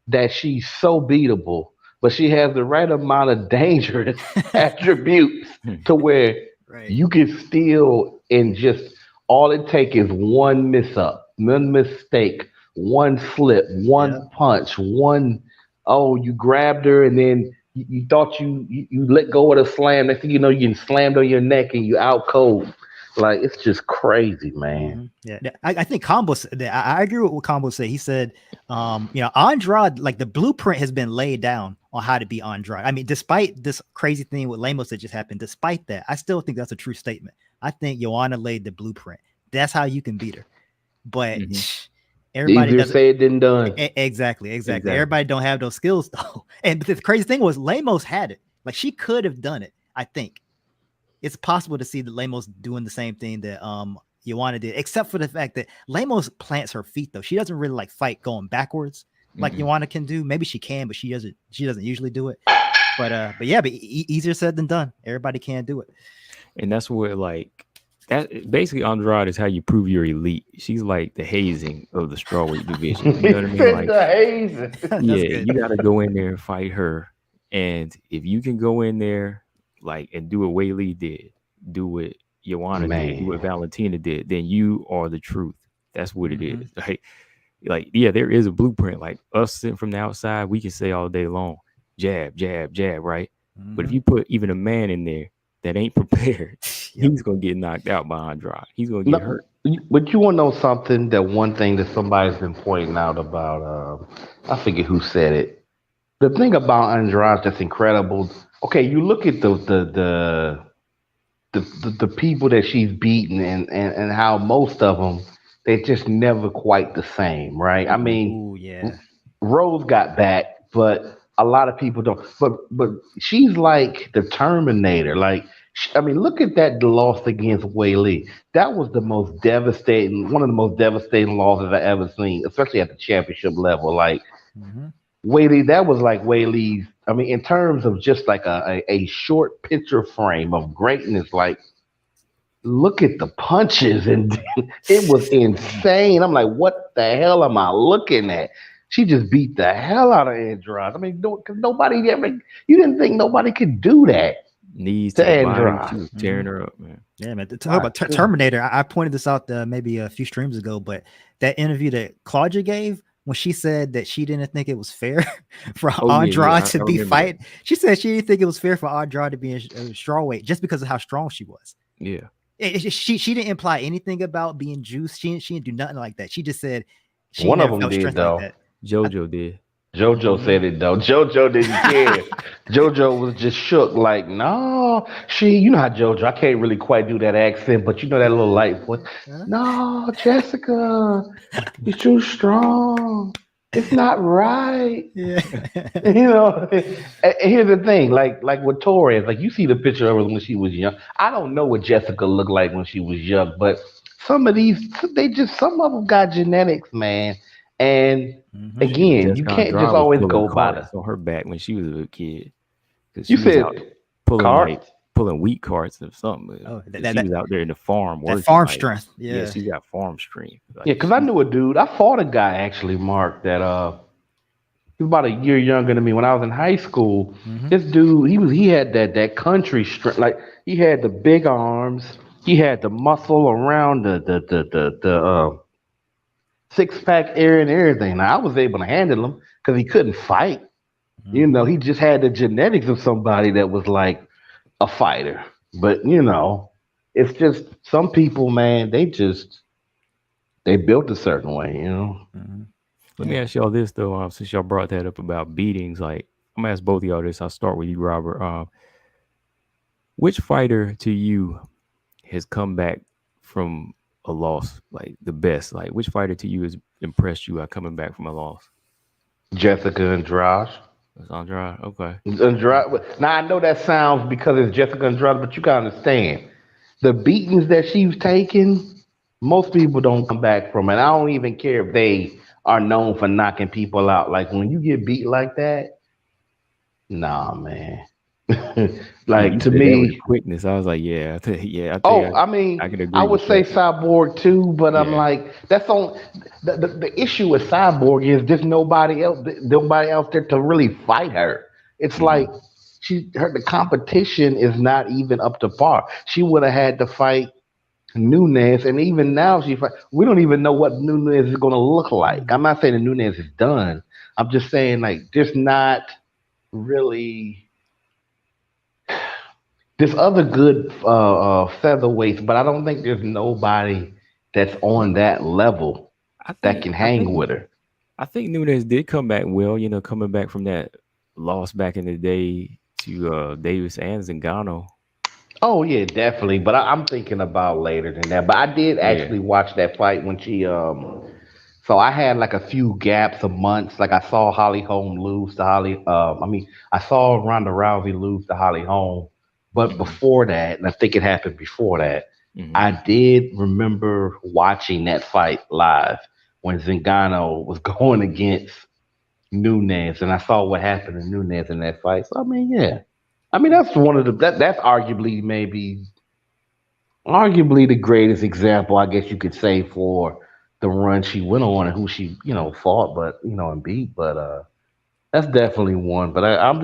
that she's so beatable, but she has the right amount of dangerous attributes to where
right.
you can still, and just all it takes is one miss up, one mistake, one slip,
Yeah.
one punch, one, oh, you grabbed her, and then you thought you let go of the slam. Next thing you know, you get slammed on your neck and you out cold. Like, it's just crazy, man.
Mhm. Yeah, I think Combo said that. I agree with what Combo said. He said, Andrade, like the blueprint has been laid down on how to be Andrade. I mean, despite this crazy thing with Lemos that just happened, despite that, I still think that's a true statement. I think Joanna laid the blueprint. That's how you can beat her. But everybody
Easier
doesn't.
said than done.
Exactly. Everybody don't have those skills though. And but the crazy thing was Lemos had it. Like, she could have done it. I think it's possible to see the Lemos doing the same thing that Joanna did, except for the fact that Lemos plants her feet though. She doesn't really like fight going backwards like Joanna can do. Maybe she can, but she doesn't usually do it. But easier said than done. Everybody can't do it.
And that's what, like, that basically Andrade is how you prove you're elite. She's like the hazing of the strawweight division. You know what I mean? Like,
The hazing.
yeah,
good.
you got to go in there and fight her. And if you can go in there, like, and do what Wei Lee did, do what Joanna did, do what Valentina did, then you are the truth. That's what it is. Like, yeah, there is a blueprint. Like, us sitting from the outside, we can say all day long, jab, jab, jab, right? But if you put even a man in there that ain't prepared, he's gonna get knocked out by Andrade. He's gonna get hurt.
But you want to know something? That one thing that somebody's been pointing out about, I forget who said it. The thing about Andrade that's incredible. Okay, you look at the people that she's beaten, and how most of them, they're just never quite the same, right? I mean, Rose got back, but a lot of people don't. But she's like the Terminator. Like, I mean, look at that loss against Wei Lee. That was one of the most devastating losses I ever seen, especially at the championship level. Like, Wei Lee, that was like Wei Lee's. I mean, in terms of just like a short picture frame of greatness, like, look at the punches, and it was insane. I'm like, what the hell am I looking at? She just beat the hell out of Andrade. I mean, because you didn't think nobody could do that
Knees
to
to the body,
Andrade.
she was tearing her up, man.
Yeah, man. Talk about Terminator. I pointed this out maybe a few streams ago, but that interview that Claudia gave when she said that she didn't think it was fair for Andrade to be fighting, she said she didn't think it was fair for Andrade to be in strawweight just because of how strong she was.
Yeah.
She didn't imply anything about being juiced. She didn't do nothing like that. She just said she
one of them did though.
Like
JoJo did.
JoJo said it though. JoJo didn't care. JoJo was just shook, like, no, you know how JoJo, I can't really quite do that accent, but you know that little light voice. No, Jessica, you're too strong. It's not right.
Yeah.
You know, and here's the thing, like with Torres, like you see the picture of her when she was young. I don't know what Jessica looked like when she was young, but some of them got genetics, man. And again, you can't just always go by that.
On her back when she was a kid.
You said
pulling wheat carts or something. She was out there in the farm.
That farm strength. Yeah,
she got farm strength.
Like, yeah, because I knew a dude. I fought a guy actually, Mark, that he was about a year younger than me when I was in high school. This dude, he had that country strength. Like he had the big arms, he had the muscle around the 6-pack area and everything. Now I was able to handle him because he couldn't fight. You know, he just had the genetics of somebody that was like a fighter. But you know, it's just some people, man, they built a certain way, you know.
Let me ask y'all this though, since y'all brought that up about beatings. Like, I'm gonna ask both of y'all this. I'll start with you, Robert. Which fighter to you has come back from a loss, like the best? Like, which fighter to you has impressed you coming back from a loss?
Jessica Andrade.
That's Andrade. Okay.
Andrade. Now I know that sounds because it's Jessica Andrade, but you gotta understand the beatings that she's taken. Most people don't come back from it. I don't even care if they are known for knocking people out. Like when you get beat like that, nah, man. Like to me,
quickness. I was like, yeah.
I would say Cyborg too, but I'm like, that's on the issue with Cyborg is there's nobody else there to really fight her. It's like the competition is not even up to par. She would have had to fight Nunes, and even now we don't even know what Nunes is going to look like. I'm not saying that Nunes is done. I'm just saying like there's not really. There's other good featherweights, but I don't think there's nobody that's on that level that can hang with her.
I think Nunes did come back well, you know, coming back from that loss back in the day to Davis and Zingano.
Oh, yeah, definitely. But I'm thinking about later than that. But I did actually watch that fight when she so I had like a few gaps of months. Like I saw Holly Holm lose to I saw Ronda Rousey lose to Holly Holm. But before that, and I think it happened before that, I did remember watching that fight live when Zingano was going against Nunes, and I saw what happened to Nunes in that fight. So I mean, yeah, I mean that's one of that's arguably the greatest example, I guess you could say, for the run she went on and who she fought, but and beat. But that's definitely one. But I'm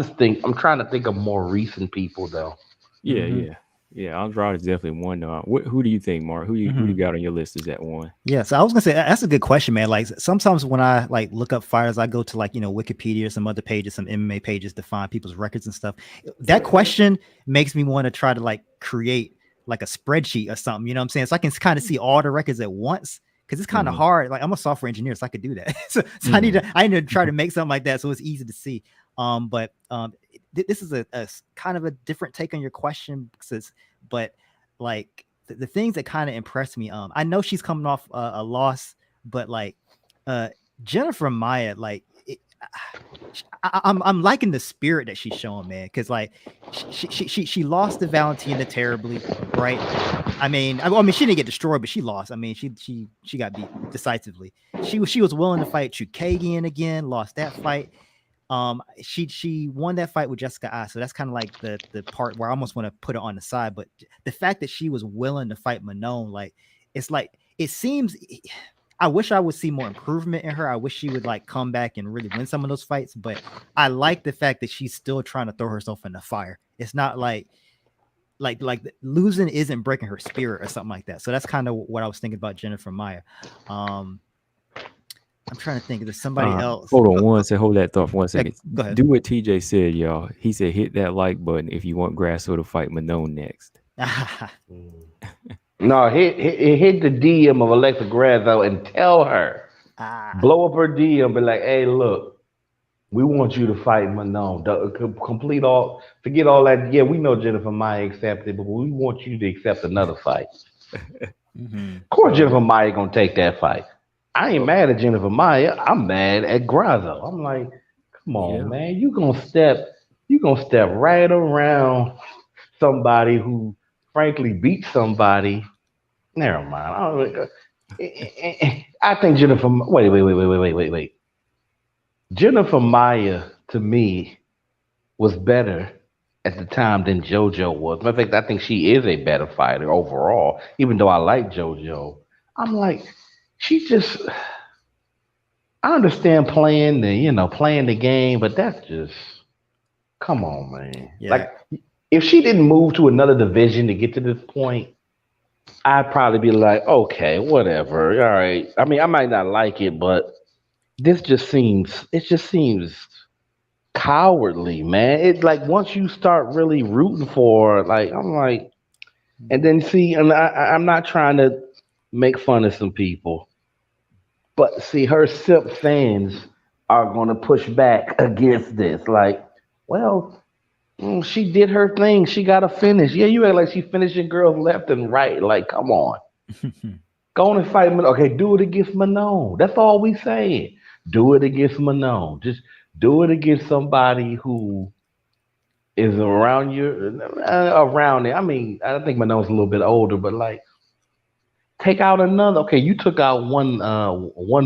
trying to think of more recent people though.
Yeah. Andrade is definitely one. Who do you think, Mark? Who you got on your list is that one?
Yeah, so I was gonna say that's a good question, man. Like sometimes when I like look up fighters, I go to like Wikipedia or some other pages, some MMA pages to find people's records and stuff. That question makes me want to try to like create like a spreadsheet or something. You know what I'm saying? So I can kind of see all the records at once. Because it's kind of hard. Like I'm a software engineer, so I could do that. so I need to try to make something like that so it's easy to see. But this is a kind of a different take on your question, but like the things that kind of impressed me. I know she's coming off a loss, but like Jennifer Maia, like I'm liking the spirit that she's showing, man. Because like she lost to Valentina terribly, right? I mean, she didn't get destroyed, but she lost. I mean, she got beat decisively. She was willing to fight Chukagian again, lost that fight. She won that fight with Jessica Eye, so that's kind of like the part where I almost want to put it on the side. But the fact that she was willing to fight Manon, like it's like it seems. I wish I would see more improvement in her. I wish she would like come back and really win some of those fights. But I like the fact that she's still trying to throw herself in the fire. It's not like like losing isn't breaking her spirit or something like that. So that's kind of what I was thinking about Jennifer Maya. I'm trying to think if there's somebody else.
Hold on one second. Hold that thought for 1 second.
Go ahead.
Do what TJ said, y'all. He said hit that like button if you want Grasso to fight Manon next.
No, hit the DM of Alexa Grasso and tell her. Blow up her DM, be like, hey, look, we want you to fight Manon. Forget all that. Yeah, we know Jennifer Maya accepted, but we want you to accept another fight. Of course, Jennifer Maya gonna take that fight. I ain't mad at Jennifer Maya. I'm mad at Grasso. I'm like, come on, man. You gonna step right around somebody who frankly beat somebody. Never mind. I think Jennifer. Wait. Jennifer Maya to me was better at the time than JoJo was. I think she is a better fighter overall. Even though I like JoJo, I'm like, she just. I understand playing the game, but that's just. Come on, man.
Yeah.
Like, if she didn't move to another division to get to this point, I'd probably be like, okay, whatever. All right. I mean, I might not like it, but it just seems cowardly, man. It like once you start really rooting for her, like I'm like, and then see, and I'm not trying to make fun of some people, but see, her simp fans are gonna push back against this. Like, well, she did her thing. She got a finish. Yeah, you act like she finishing girls left and right. Like, come on. Go on and fight Manon. Okay, do it against Manon. That's all we saying. Do it against Manon. Just do it against somebody who is around you, around it. I mean, I think Manon's a little bit older, but like, take out another. Okay, you took out one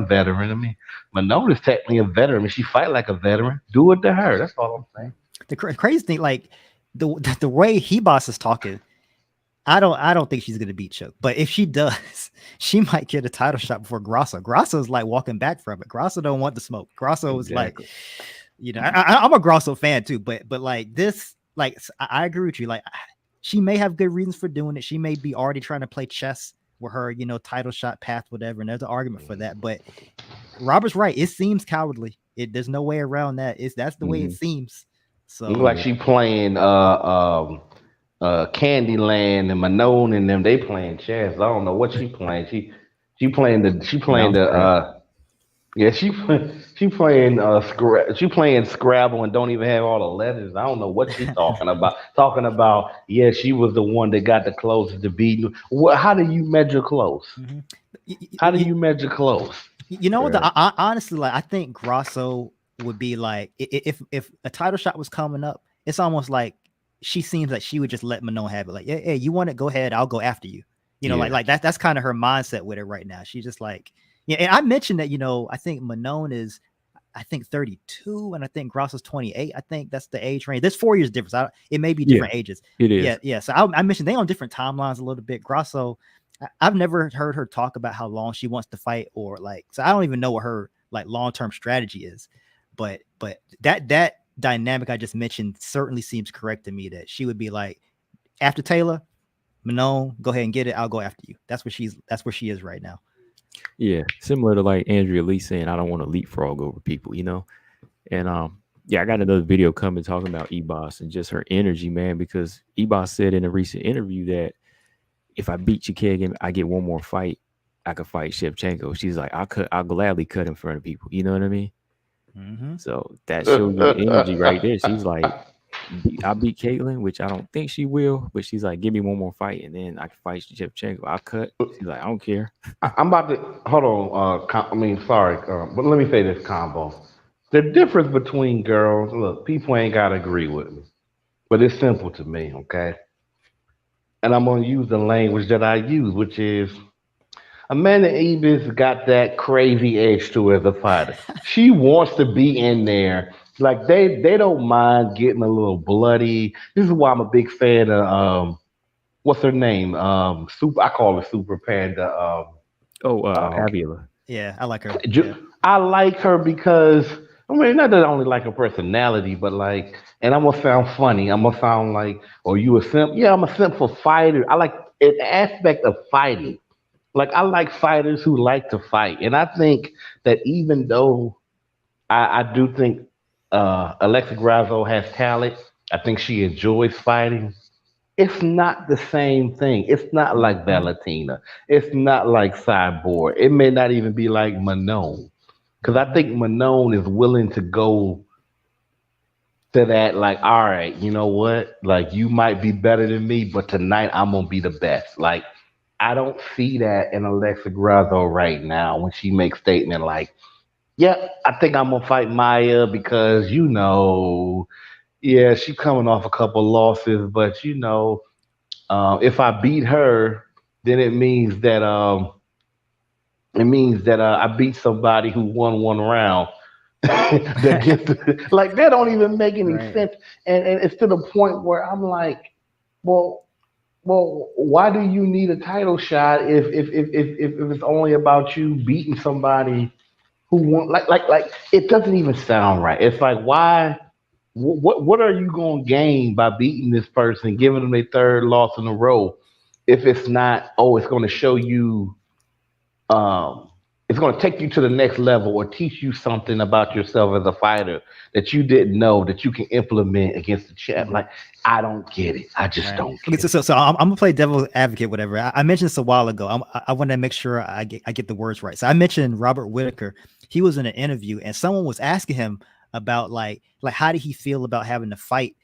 veteran. I mean, Manon is technically a veteran. I mean, she fight like a veteran. Do it to her. That's all I'm saying.
The crazy thing, like the way He-Boss is talking, I don't think she's gonna beat Choke. But if she does, she might get a title shot before Grasso. Grasso's like walking back from it. Grasso don't want the smoke. Grasso was like, I'm a Grasso fan too, but like this, like I agree with you. Like she may have good reasons for doing it. She may be already trying to play chess with her, title shot path, whatever. And there's an argument for that. But Robert's right. It seems cowardly. There's no way around that. That's the way it seems. So
look like she playing Candyland and Manon and them. They playing chess. I don't know what she playing. She playing Scrabble and don't even have all the letters. I don't know what she's talking about. Talking about she was the one that got the closest to beat. How do you measure close? How do you measure close?
Honestly, like I think Grasso would be like if a title shot was coming up, it's almost like she seems like she would just let Manon have it. Like, hey, you want it? Go ahead. I'll go after you. Like that's kind of her mindset with it right now. She's just like, and I mentioned that, I think Manon is, 32 and I think Grasso's 28. I think that's the age range. There's 4 years difference. It may be different ages.
It is.
Yeah. So I mentioned they on different timelines a little bit. Grasso, I've never heard her talk about how long she wants to fight or like, so I don't even know what her like long-term strategy is. But that dynamic I just mentioned certainly seems correct to me that she would be like, after Taylor, Manon, go ahead and get it. I'll go after you. That's where she is right now.
Yeah, similar to like Andrea Lee saying, I don't want to leapfrog over people, And I got another video coming talking about E-Boss and just her energy, man, because E-Boss said in a recent interview that if I beat Chikagan, I get one more fight, I could fight Shevchenko. She's like, I'll gladly cut in front of people. You know what I mean? So that shows your energy right there. She's like, I beat Caitlyn, which I don't think she will, but she's like, give me one more fight and then I can fight Shevchenko. I'll cut. She's like, I don't care.
I'm about to hold on. Sorry, but let me say this combo. The difference between girls, look, people ain't gotta agree with me, but it's simple to me, okay? And I'm gonna use the language that I use, which is Amanda Ibis got that crazy edge to her as a fighter. She wants to be in there. Like they don't mind getting a little bloody. This is why I'm a big fan of what's her name? I call her Super Panda.
Avila.
Yeah, I like her.
I like her because I mean, not that I only like her personality, but like, and I'm gonna sound funny. I'm gonna sound like, oh, you a simp? Yeah, I'm a simp for fighter. I like an aspect of fighting. Like, I like fighters who like to fight, and I think that even though I do think Alexa Grasso has talent, I think she enjoys fighting. It's not the same thing. It's not like Valentina. It's not like Cyborg. It may not even be like Manon. Because I think Manon is willing to go to that, like, all right, you know what? Like, you might be better than me, but tonight I'm going to be the best. Like, I don't see that in Alexa Grasso right now when she makes statement like, yeah, I think I'm going to fight Maya because, yeah, she coming off a couple losses, but, if I beat her, then it means that I beat somebody who won one round. That gets like that don't even make any
Right.
sense, and it's to the point where I'm like, well, why do you need a title shot if it's only about you beating somebody who won? Like it doesn't even sound right. It's like why? What are you going to gain by beating this person, giving them their third loss in a row, if it's not? Oh, it's going to show you um, it's going to take you to the next level or teach you something about yourself as a fighter that you didn't know that you can implement against the champ.
Mhm.
Like, I don't get it. I just
Right.
don't
Okay,
get
so I'm gonna play devil's advocate, whatever. I mentioned this a while ago. I want to make sure I get the words right. So I mentioned Robert Whitaker. He was in an interview, and someone was asking him about like how did he feel about having to fight,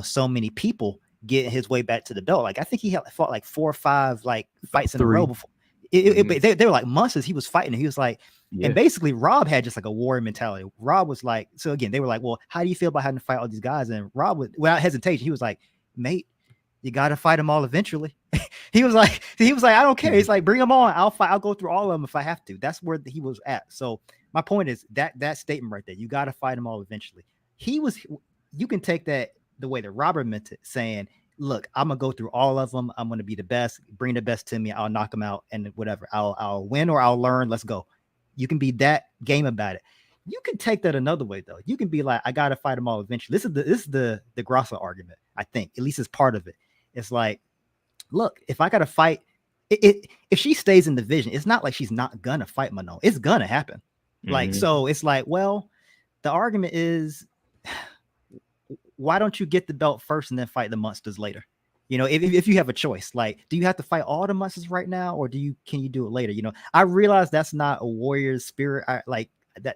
so many people getting his way back to the belt. Like I think he had fought like 4 or 5 like fights in a row
Three.
before.
Mhm.
They were like months as he was fighting. And he was like, and
Yeah.
basically Rob had just like a warrior mentality. Rob was like, so again, they were like, well, how do you feel about having to fight all these guys? And Rob would, without hesitation, he was like, mate, you got to fight them all eventually. he was like, I don't care. He's like, bring them on. I'll fight. I'll go through all of them if I have to. That's where he was at. So my point is that statement right there, you got to fight them all eventually. You can take that the way that Robert meant it, saying, look, I'm gonna go through all of them. I'm gonna be the best. Bring the best to me. I'll knock them out, and whatever. I'll win or I'll learn. Let's go. You can be that game about it. You can take that another way though. You can be like, I gotta fight them all eventually. This is the Grasso argument. I think at least it's part of it. It's like, look, if I gotta fight, if she stays in the division, it's not like she's not gonna fight Manon. It's gonna happen. Like
Mhm.
so, it's like, well, the argument is, why don't you get the belt first and then fight the monsters later? If you have a choice, like, do you have to fight all the monsters right now, or can you do it later? I realize that's not a warrior's spirit.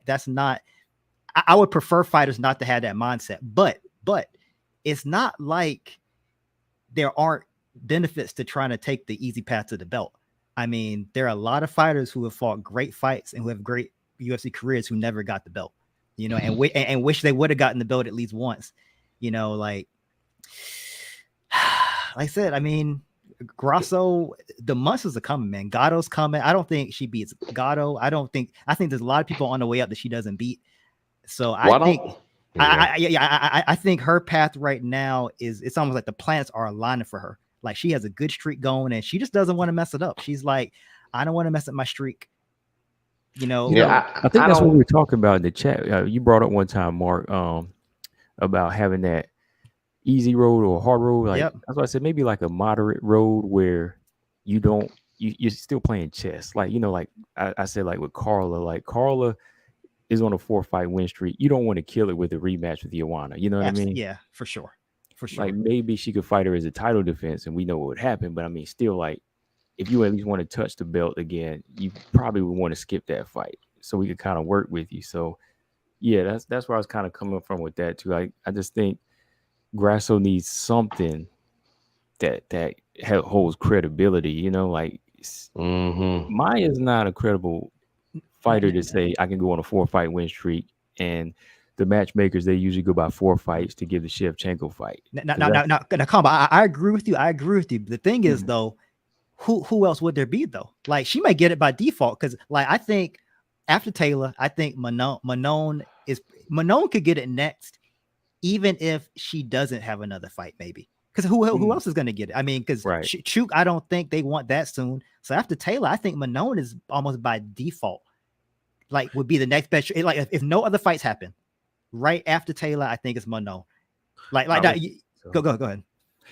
That's not. I would prefer fighters not to have that mindset, but it's not like there aren't benefits to trying to take the easy path to the belt. I mean, there are a lot of fighters who have fought great fights and who have great UFC careers who never got the belt, and wish they would have gotten the belt at least once. Like I said, I mean, Grasso, the monsters are coming, man. Gatto's coming. I don't think she beats Gatto. I think there's a lot of people on the way up that she doesn't beat. So
Why
I think
don't? Yeah.
I think her path right now it's almost like the planets are aligning for her. Like she has a good streak going and she just doesn't want to mess it up. She's like, I don't want to mess up my streak.
Yeah,
I think
I
that's what
don't.
we were talking about in the chat. You brought up one time, Mark, about having that easy road or hard road. Like
Yep.
that's why I said maybe like a moderate road where you don't you're still playing chess. Like like I said, like with Carla, like Carla is on a 4-fight win streak. You don't want to kill it with a rematch with Joanna. You know what I mean?
Yeah, for sure.
Like maybe she could fight her as a title defense, and we know what would happen. But I mean, still, like if you at least want to touch the belt again, you probably would want to skip that fight so we could kind of work with you. So yeah, that's where I was kind of coming from with that too. I just think Grasso needs something that holds credibility. Like
Mm-hmm.
Maya's not a credible fighter to say I can go on a 4-fight win streak, and the matchmakers they usually go by 4 fights to give the Shevchenko fight.
Now, come on. I agree with you. The thing is, though, who else would there be though? Like she might get it by default because, like, I think after Taylor, I think Manon could get it next, even if she doesn't have another fight, maybe. Because who else is going to get it? I mean, because Chuk, I don't think they want that soon. So after Taylor, I think Manon is almost by default, like would be the next best. Like if no other fights happen, right after Taylor, I think it's Manon. Like
I
that.
would so.
Go ahead.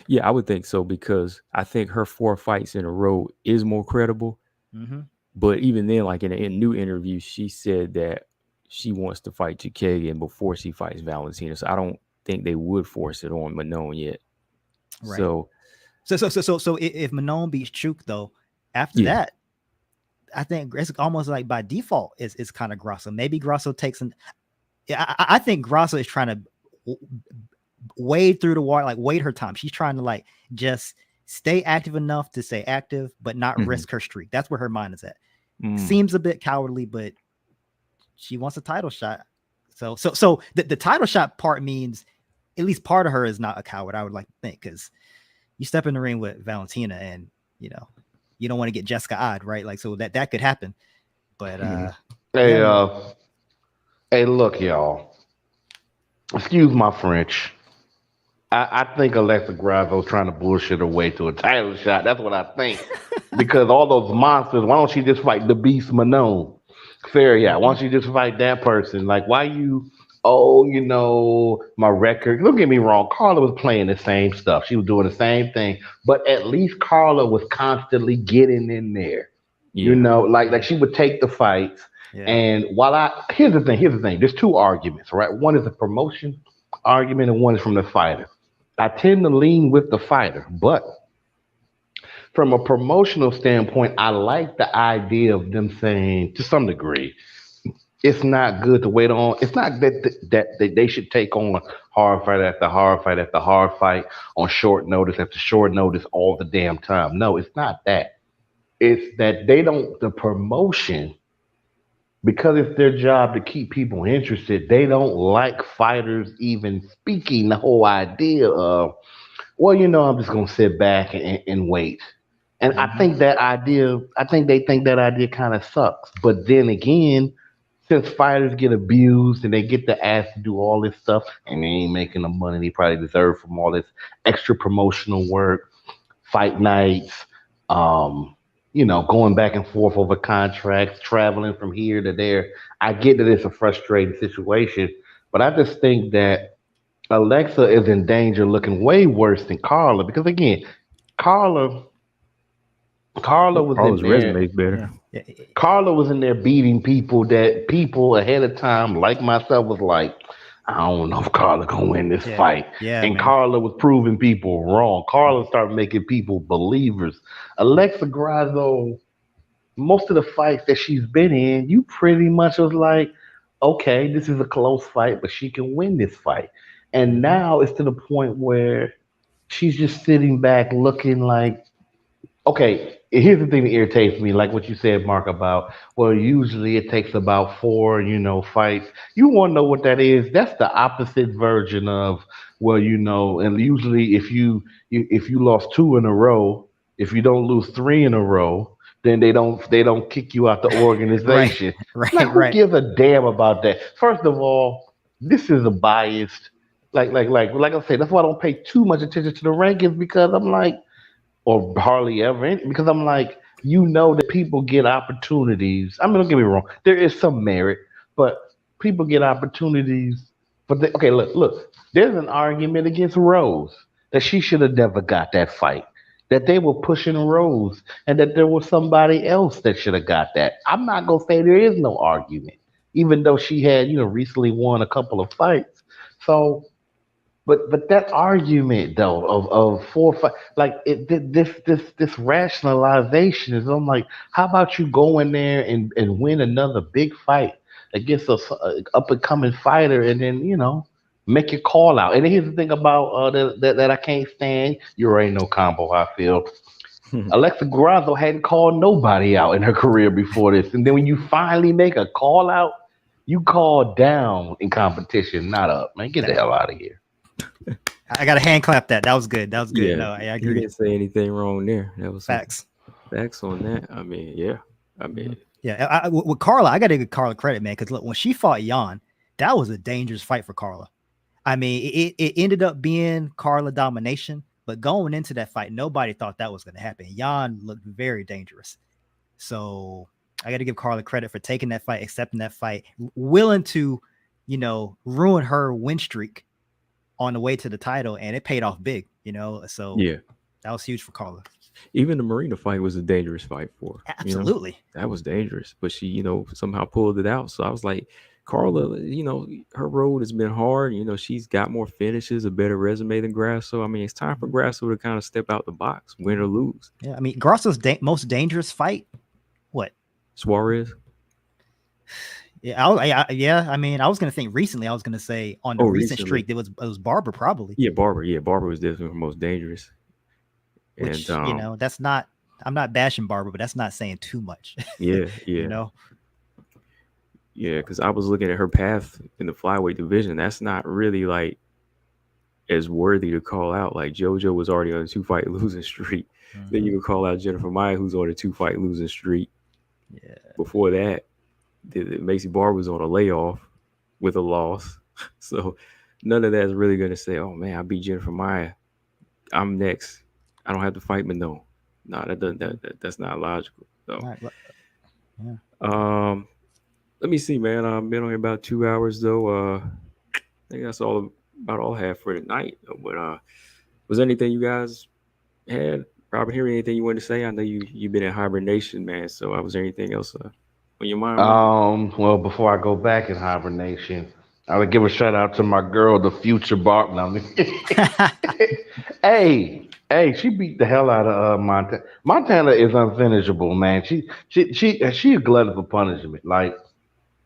Yeah, I would think so because I think her 4 fights in a row is more credible.
Mm-hmm.
But even then, like in a new interview, she said that she wants to fight Chikagian before she fights Valentina. So I don't think they would force it on Manon yet.
Right.
So
if Manon beats Chuk though, after that, I think it's almost like by default it's kind of Grasso. Maybe Grasso takes an. Yeah, I think Grasso is trying to wade through the water, like wait her time. She's trying to like just stay active enough to stay active, but not risk her streak. That's where her mind is at. Seems a bit cowardly, but she wants a title shot. So the title shot part means at least part of her is not a coward, I would like to think, because you step in the ring with Valentina and you don't want to get Jessica odd, right? Like, so that could happen. But
hey, look, y'all. Excuse my French. I think Alexa Grasso trying to bullshit her way to a title shot. That's what I think. Because all those monsters, why don't she just fight the Beast Manon? Fair, yeah. Why don't you just fight that person? Like, why you? Oh, my record. Don't get me wrong. Carla was playing the same stuff. She was doing the same thing. But at least Carla was constantly getting in there.
Yeah.
Like she would take the fights. Yeah. And here's the thing. There's two arguments, right? One is a promotion argument and one is from the fighter. I tend to lean with the fighter, but from a promotional standpoint, I like the idea of them saying, to some degree, it's not good to wait on. It's not that they should take on hard fight after hard fight after hard fight on short notice after short notice all the damn time. No, it's not that. It's that the promotion, because it's their job to keep people interested, they don't like fighters even speaking the whole idea of, well, I'm just going to sit back and wait. And I think they think that idea kind of sucks. But then again, since fighters get abused and they get the ass to do all this stuff and they ain't making the money they probably deserve from all this extra promotional work, fight nights, going back and forth over contracts, traveling from here to there. I get that it's a frustrating situation, but I just think that Alexa is in danger looking way worse than Carla because, again, Carla's
resume is better.
Yeah.
Carla was in there beating people that people ahead of time, like myself, was like, I don't know if Carla gonna win this fight.
Yeah,
and
man.
Carla was proving people wrong. Carla started making people believers. Alexa Grasso, most of the fights that she's been in, you pretty much was like, okay, this is a close fight, but she can win this fight. And now it's to the point where she's just sitting back looking like, okay, here's the thing that irritates me, like what you said, Mark, about, well, usually it takes about 4, fights. You want to know what that is? That's the opposite version of, well, and usually if you lost 2 in a row, if you don't lose 3 in a row, then they don't kick you out the organization.
Right.
Who gives a damn about that? First of all, this is a biased, like I said, that's why I don't pay too much attention to the rankings because I'm like, or hardly ever, because I'm like, that people get opportunities. I mean, don't get me wrong, there is some merit, but people get opportunities. Okay, look, there's an argument against Rose that she should have never got that fight, that they were pushing Rose, and that there was somebody else that should have got that. I'm not gonna say there is no argument, even though she had, recently won a couple of fights. So. But that argument though of 4 or 5, like this rationalization is, I'm like, how about you go in there and win another big fight against a up and coming fighter, and then make your call out. And here's the thing about that I can't stand. You already know combo how I feel. Alexa Grasso hadn't called nobody out in her career before this, and then when you finally make a call out, you call down in competition, not up. Man, get the hell out of here.
I got a hand clap that. That was good.
Yeah,
no, I agree.
You didn't say anything wrong there. That was
facts.
Facts on that. I mean, yeah.
With Carla, I got to give Carla credit, man, because look, when she fought Jan, that was a dangerous fight for Carla. I mean, it ended up being Carla domination, but going into that fight, nobody thought that was going to happen. Jan looked very dangerous. So I got to give Carla credit for taking that fight, accepting that fight, willing to ruin her win streak on the way to the title, and it paid off big. So
Yeah.
that was huge for Carla.
Even the Marina fight was a dangerous fight for her.
Absolutely.
That was dangerous, but she, somehow pulled it out. So I was like, Carla, her road has been hard. She's got more finishes, a better resume than Grasso. I mean, it's time for Grasso to kind of step out the box, win or lose.
Yeah, I mean, Grasso's most dangerous fight, what?
Suarez?
Yeah, I mean, I was gonna think recently. I was gonna say on the recent streak, it was Barber probably.
Yeah, Barber. Yeah, Barber was definitely the most dangerous.
Which that's not. I'm not bashing Barber, but that's not saying too much.
Yeah. Yeah, because I was looking at her path in the flyweight division. That's not really like as worthy to call out. Like JoJo was already on a 2-fight losing streak. Mm-hmm. Then you can call out Jennifer Maia, who's on a 2-fight losing streak.
Yeah.
Before that, Macy Barber was on a layoff with a loss. So none of that is really going to say, oh man, I beat Jennifer Maia. I'm next. I don't have to fight Manon. No, that's not logical. So,
right, yeah.
Let me see, man. I've been on here about 2 hours though. I think that's about all I have for tonight. But was there anything you guys had? Robert, hear anything you wanted to say? I know you've been in hibernation, man. So was there anything else on your mind?
Well, before I go back in hibernation, I would give a shout out to my girl, the future Barb. Hey, she beat the hell out of Montana. Montana is unfinishable, man. She a glutton for punishment. Like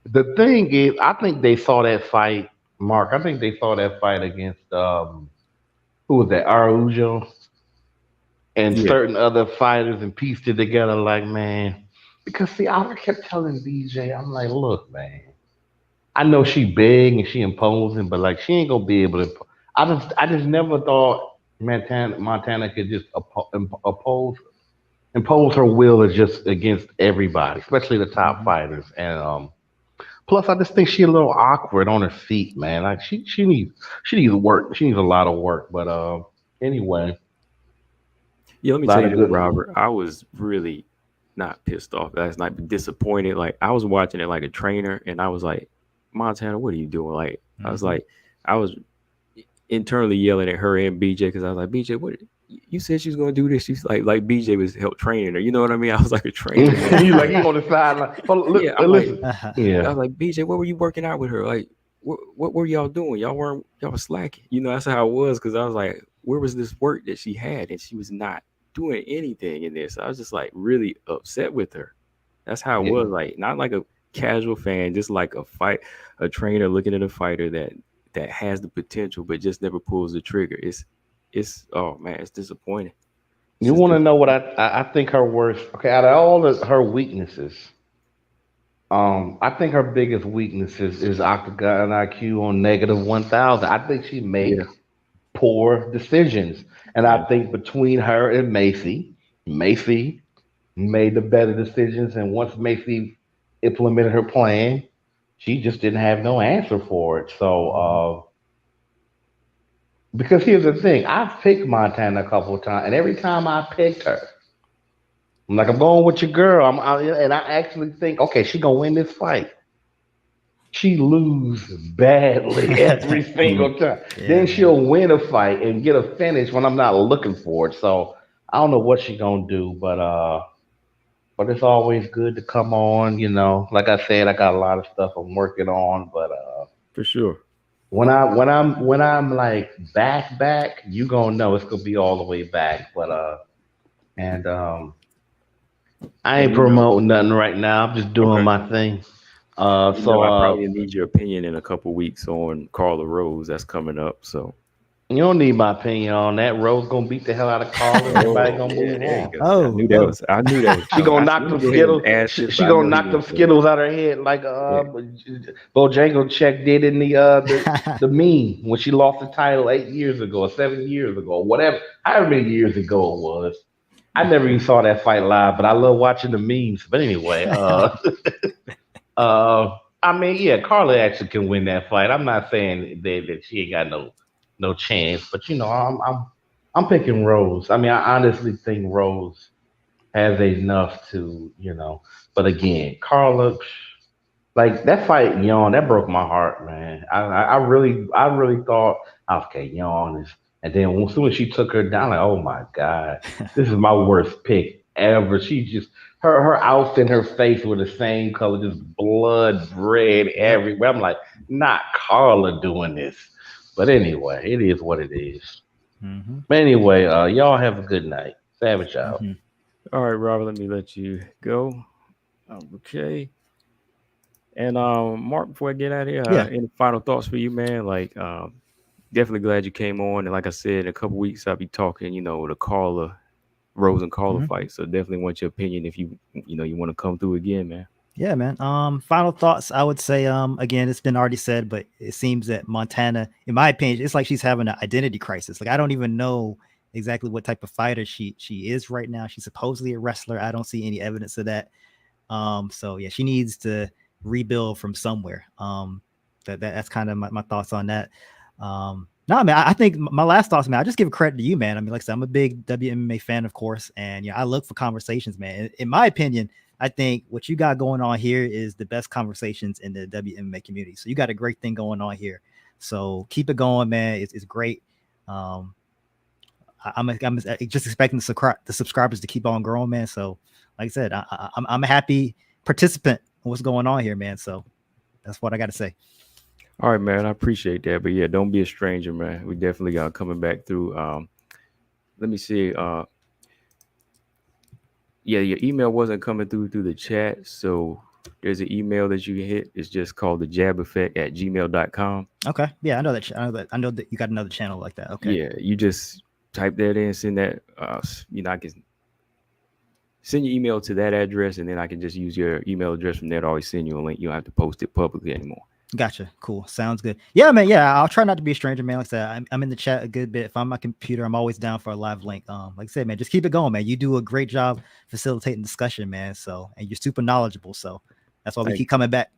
the thing is, I think they saw that fight, Mark. I think they saw that fight against who was that, Araujo, and certain other fighters, and pieced it together. Like, man, because see, I kept telling BJ, I'm like, look, man, I know she big and she imposing, but like she ain't gonna be able to. I just never thought Montana could just impose her will just against everybody, especially the top fighters. And plus, I just think she's a little awkward on her feet, man. Like she needs work. She needs a lot of work. But anyway.
Yeah, let me tell you, Robert. I was really not pissed off last night, but disappointed. Like I was watching it like a trainer, and I was like, Montana, what are you doing? Like I was internally yelling at her and BJ because I was like, BJ, what? You said she was going to do this. She's like BJ was help training her. You know what I mean? I was like a trainer.
You like you on the sideline. Listen.
I was like, BJ, what were you working out with her? Like, what were y'all doing? Y'all were slacking. That's how it was because I was like, where was this work that she had? And she was not doing anything in this. I was just like really upset with her. That's how it was. Like not like a casual fan, just like a trainer looking at a fighter that has the potential but just never pulls the trigger. It's oh man, it's disappointing.
You want to know what I think her worst? Okay, out of all of her weaknesses, I think her biggest weaknesses is octagon IQ on -1000. I think she makes poor decisions, and I think between her and Macy made the better decisions, and once Macy implemented her plan, she just didn't have no answer for it. So, because here's the thing, I've picked Montana a couple of times, and every time I picked her, I'm like, I'm going with your girl. And I actually think, okay, she gonna win this fight. She lose badly every single time. Then she'll win a fight and get a finish when I'm not looking for it. So I don't know what she gonna do, but it's always good to come on. Like I said, I got a lot of stuff I'm working on, but
for sure.
When I'm like back, you gonna know it's gonna be all the way back. But I ain't promoting nothing right now. I'm just doing my thing.
I probably need your opinion in a couple weeks on Carla Rose that's coming up. So
you don't need my opinion on that. Rose gonna beat the hell out of Carla. Everybody gonna move on.
I knew that was.
She gonna knock them Skittles. She gonna knock them Skittles out her head like Bojangles did in the meme when she lost the title 8 years ago or 7 years ago or whatever, however many years ago it was. I never even saw that fight live, but I love watching the memes. But anyway, I mean, Carla actually can win that fight. I'm not saying that she ain't got no chance, but I'm picking Rose. I mean, I honestly think Rose has enough to, but again, Carla, Like that fight, Yawn, that broke my heart, man. I really thought, okay, Yawn is, and then as soon as she took her down, like, oh my god, this is my worst pick ever. She just her outfit, and her face were the same color, just blood red
Yep.
everywhere. I'm like, not Carla doing this, but anyway, it is what it is.
Mm-hmm.
But anyway, y'all have a good night. Savage out.
Mm-hmm.
All right, Robert, let me let you go. Okay. And Mark, before I get out of here,
Yeah.
any final thoughts for you, man? Like, definitely glad you came on. And like I said, in a couple weeks I'll be talking, the Carla Rose and Carla
Mm-hmm.
fight. So definitely want your opinion if you want to come through again, man.
Yeah, man. Final thoughts. I would say, again, it's been already said, but it seems that Montana, in my opinion, it's like she's having an identity crisis. Like I don't even know exactly what type of fighter she is right now. She's supposedly a wrestler. I don't see any evidence of that. So yeah, she needs to rebuild from somewhere. That's kind of my thoughts on that. No, man, I think my last thoughts, man, I just give credit to you, man. I mean, like I said, I'm a big WMMA fan, of course, and I look for conversations, man. In my opinion, I think what you got going on here is the best conversations in the WMMA community. So you got a great thing going on here. So keep it going, man. It's great. Um, I'm just expecting the subscribers to keep on growing, man. So, like I said, I'm a happy participant in what's going on here, man. So that's what I got to say.
All right, man. I appreciate that. But yeah, don't be a stranger, man. We definitely got coming back through. Let me see. Yeah, your email wasn't coming through the chat. So there's an email that you can hit. It's just called the jab effect at gmail.com.
Okay. Yeah, I know that. I know that you got another channel like that. Okay.
Yeah, you just type that in, send that. I can send your email to that address, and then I can just use your email address from there to always send you a link. You don't have to post it publicly anymore.
Gotcha. Cool. Sounds good. Yeah, man. Yeah, I'll try not to be a stranger, man. Like I said, I'm in the chat a good bit. If I'm on my computer, I'm always down for a live link. Like I said, man, just keep it going, man. You do a great job facilitating discussion, man. So, and you're super knowledgeable. So that's why we keep coming back.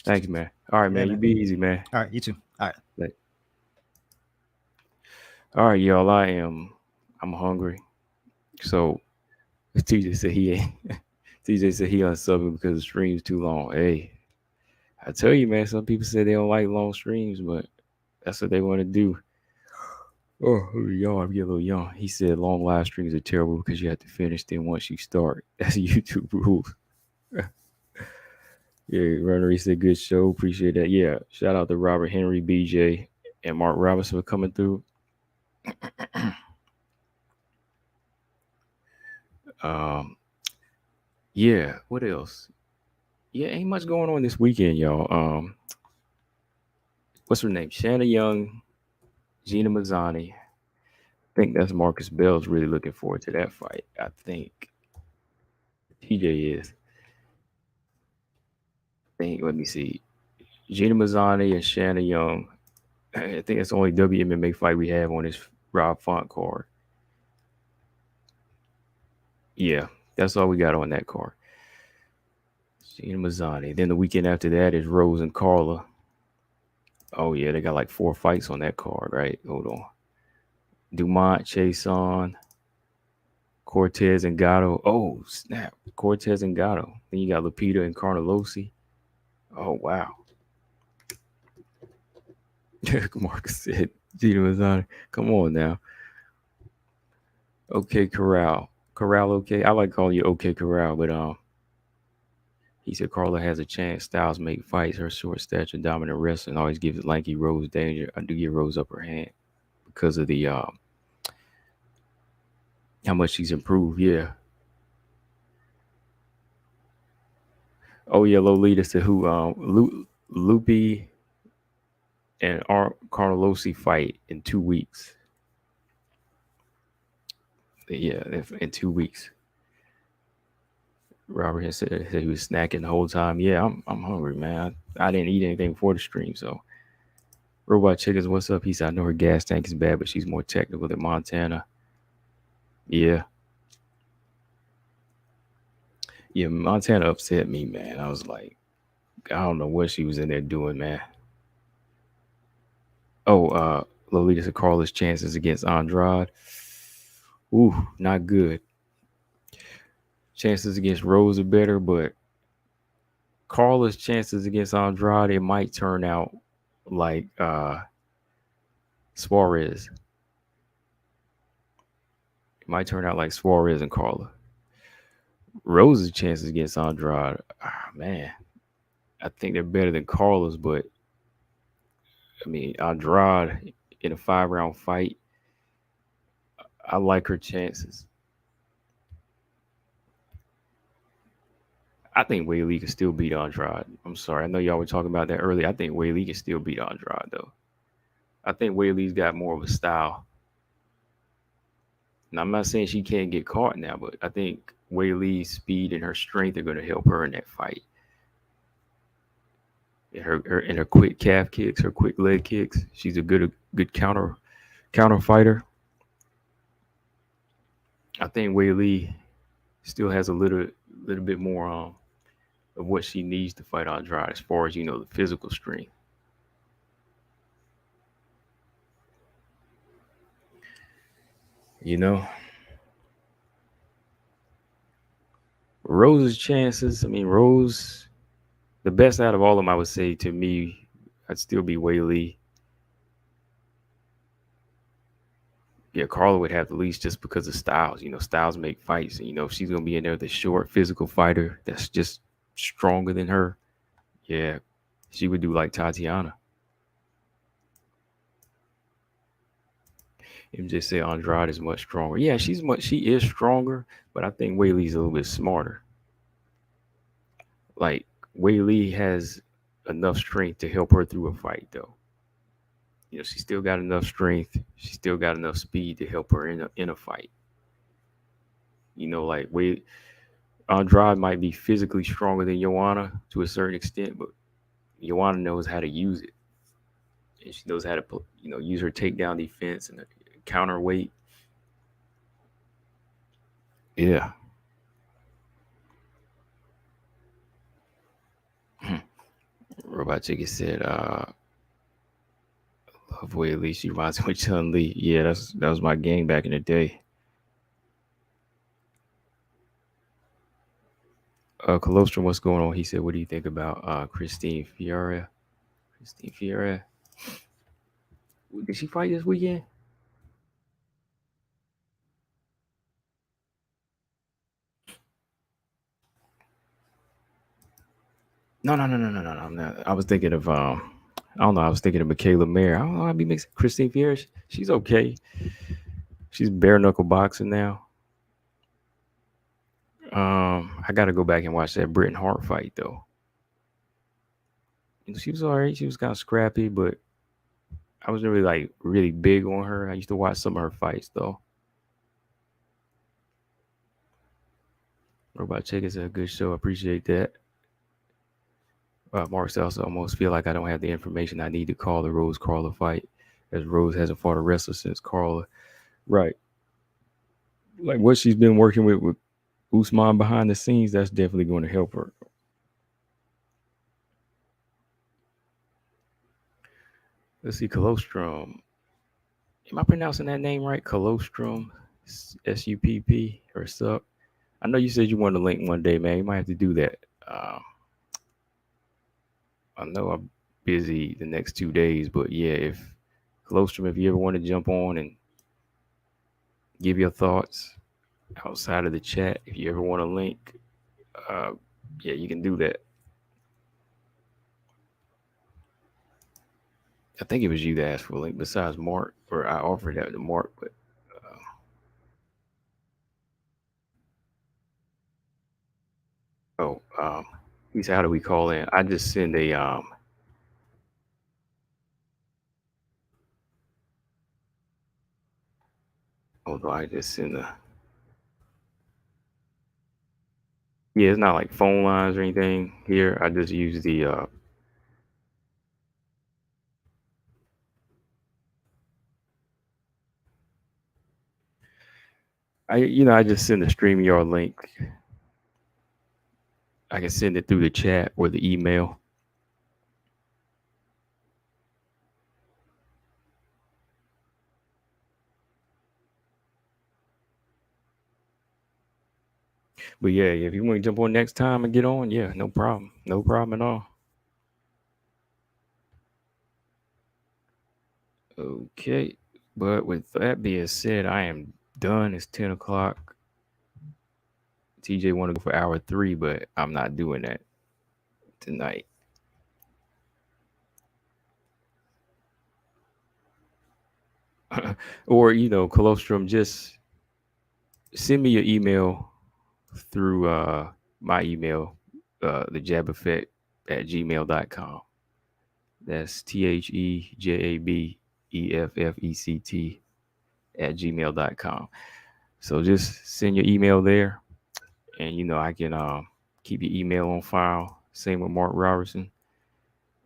Thank you, man. All right, man. You be easy, man.
All right, you too. All right.
All right, y'all. I'm hungry. So TJ said he ain't. TJ said he unsubbing because the stream's too long. Hey, I tell you, man, some people say they don't like long streams, but that's what they want to do. Oh, yawn. I'm getting a little yawn. He said long live streams are terrible because you have to finish them once you start. That's YouTube rules. Yeah, Runner, he said good show. Appreciate that. Yeah, shout out to Robert Henry, BJ, and Mark Robinson for coming through. Yeah, what else? Yeah, ain't much going on this weekend, y'all. What's her name? Shanna Young, Gina Mazzani. I think that's Marcus Bell's really looking forward to that fight. I think TJ is. Let me see. Gina Mazzani and Shanna Young. I think it's the only WMMA fight we have on this Rob Font card. Yeah, that's all we got on that card. Gina Mazzani. Then the weekend after that is Rose and Carla. Oh, yeah, they got like 4 fights on that card, right? Hold on. Dumont, Chason, Cortez, and Gatto. Oh, snap. Cortez and Gatto. Then you got Lupita and Carnellosi. Oh, wow. Marcus said, Gina Mazzani. Come on now. Okay, Corral. Corral, okay. I like calling you okay, Corral, but he said Carla has a chance. Styles make fights. Her short stature, dominant wrestling always gives lanky Rose danger. I do give Rose upper hand because of the how much she's improved. Yeah. Oh yeah, Lolita said who Lupi and Carnellosi fight in 2 weeks. Yeah, in 2 weeks. Robert had said he was snacking the whole time. Yeah, I'm hungry, man. I didn't eat anything before the stream, so. Robot Chickens, what's up? He said, I know her gas tank is bad, but she's more technical than Montana. Yeah. Yeah, Montana upset me, man. I was like, I don't know what she was in there doing, man. Oh, Lolita said Carla's chances against Andrade. Ooh, not good. Chances against Rose are better, but Carla's chances against Andrade might turn out like Suarez. It might turn out like Suarez and Carla. Rosa's chances against Andrade, man, I think they're better than Carla's, but I mean Andrade in a 5-round fight, I like her chances. I think Whaley can still beat Andrade. I'm sorry, I know y'all were talking about that earlier. I think Whaley can still beat Andrade though. I think Whaley's got more of a style. And I'm not saying she can't get caught now, but I think Whaley's speed and her strength are going to help her in that fight. And her quick calf kicks, her quick leg kicks. She's a good counter fighter. I think Whaley still has a little bit more of what she needs to fight Andrade as far as the physical strength. Rose's chances. I mean, Rose, the best out of all of them, I would say to me, I'd still be Whaley. Yeah, Carla would have the least just because of styles. Styles make fights. And, if she's going to be in there with a short physical fighter that's just stronger than her, yeah, she would do like Tatiana. And just say Andrade is much stronger. Yeah, she is stronger, but I think Whaley's a little bit smarter. Like, Whaley has enough strength to help her through a fight, though. She still got enough strength. She still got enough speed to help her in a fight. Like Andrade might be physically stronger than Joanna to a certain extent, but Joanna knows how to use it, and she knows how to use her takedown defense and counterweight. Yeah. Robot Chicken said, "Love Whaley. She reminds me of Chun-Li." Yeah, that was my gang back in the day. Colostrum, what's going on? He said, "What do you think about Christine Fiora?" Christine Fiora, did she fight this weekend? No. I was thinking of I don't know. I was thinking of Michaela Mayer. I don't know. I'd be mixing Christine Fiora. She's okay. She's bare knuckle boxing now. I got to go back and watch that Britain Hart fight though. She was alright. She was kind of scrappy, but I was really big on her. I used to watch some of her fights though. Robot Chick is a good show. I appreciate that. Mark also almost feel like I don't have the information I need to call the Rose Carla fight, as Rose hasn't fought a wrestler since Carla. Right. Like what she's been working with Usman behind the scenes, that's definitely going to help her. Let's see, Colostrum. Am I pronouncing that name right? Colostrum, SUPP or SUP? I know you said you wanted to link one day, man. You might have to do that. I know I'm busy the next 2 days, but yeah, if Colostrum, if you ever want to jump on and give your thoughts outside of the chat, if you ever want to link, yeah, you can do that. I think it was you that asked for a link besides Mark, or I offered that to Mark, but he said, how do we call in? I just send a although I just send a yeah, it's not like phone lines or anything here. I just use the I just send the StreamYard link. I can send it through the chat or the email. But yeah, if you want to jump on next time and get on, yeah, no problem. No problem at all. Okay. But with that being said, I am done. It's 10 o'clock. TJ want to go for hour 3, but I'm not doing that tonight. Or, Colostrum, just send me your email through my email, thejabeffect@gmail.com. That's THEJABEFFECT@gmail.com. So just send your email there, and I can keep your email on file. Same with Mark Robertson.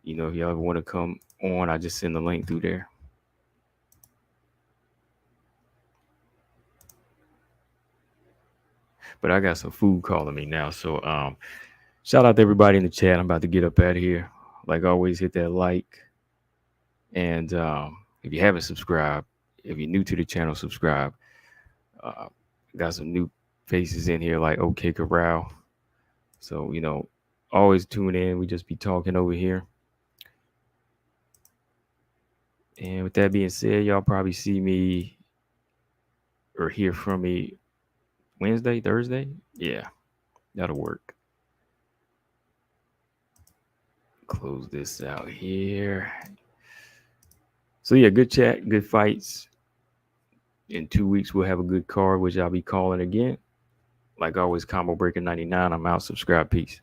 If y'all ever want to come on, I just send the link through there. But I got some food calling me now. So shout out to everybody in the chat. I'm about to get up out of here. Like always, hit that like. And if you haven't subscribed, if you're new to the channel, subscribe. Got some new faces in here like OK Corral. So, always tune in. We just be talking over here. And with that being said, y'all probably see me or hear from me Wednesday, Thursday. Yeah, that'll work. Close this out here. So yeah, good chat, good fights. In 2 weeks, we'll have a good card, which I'll be calling again. Like always, Combo Breaker 99. I'm out. Subscribe. Peace.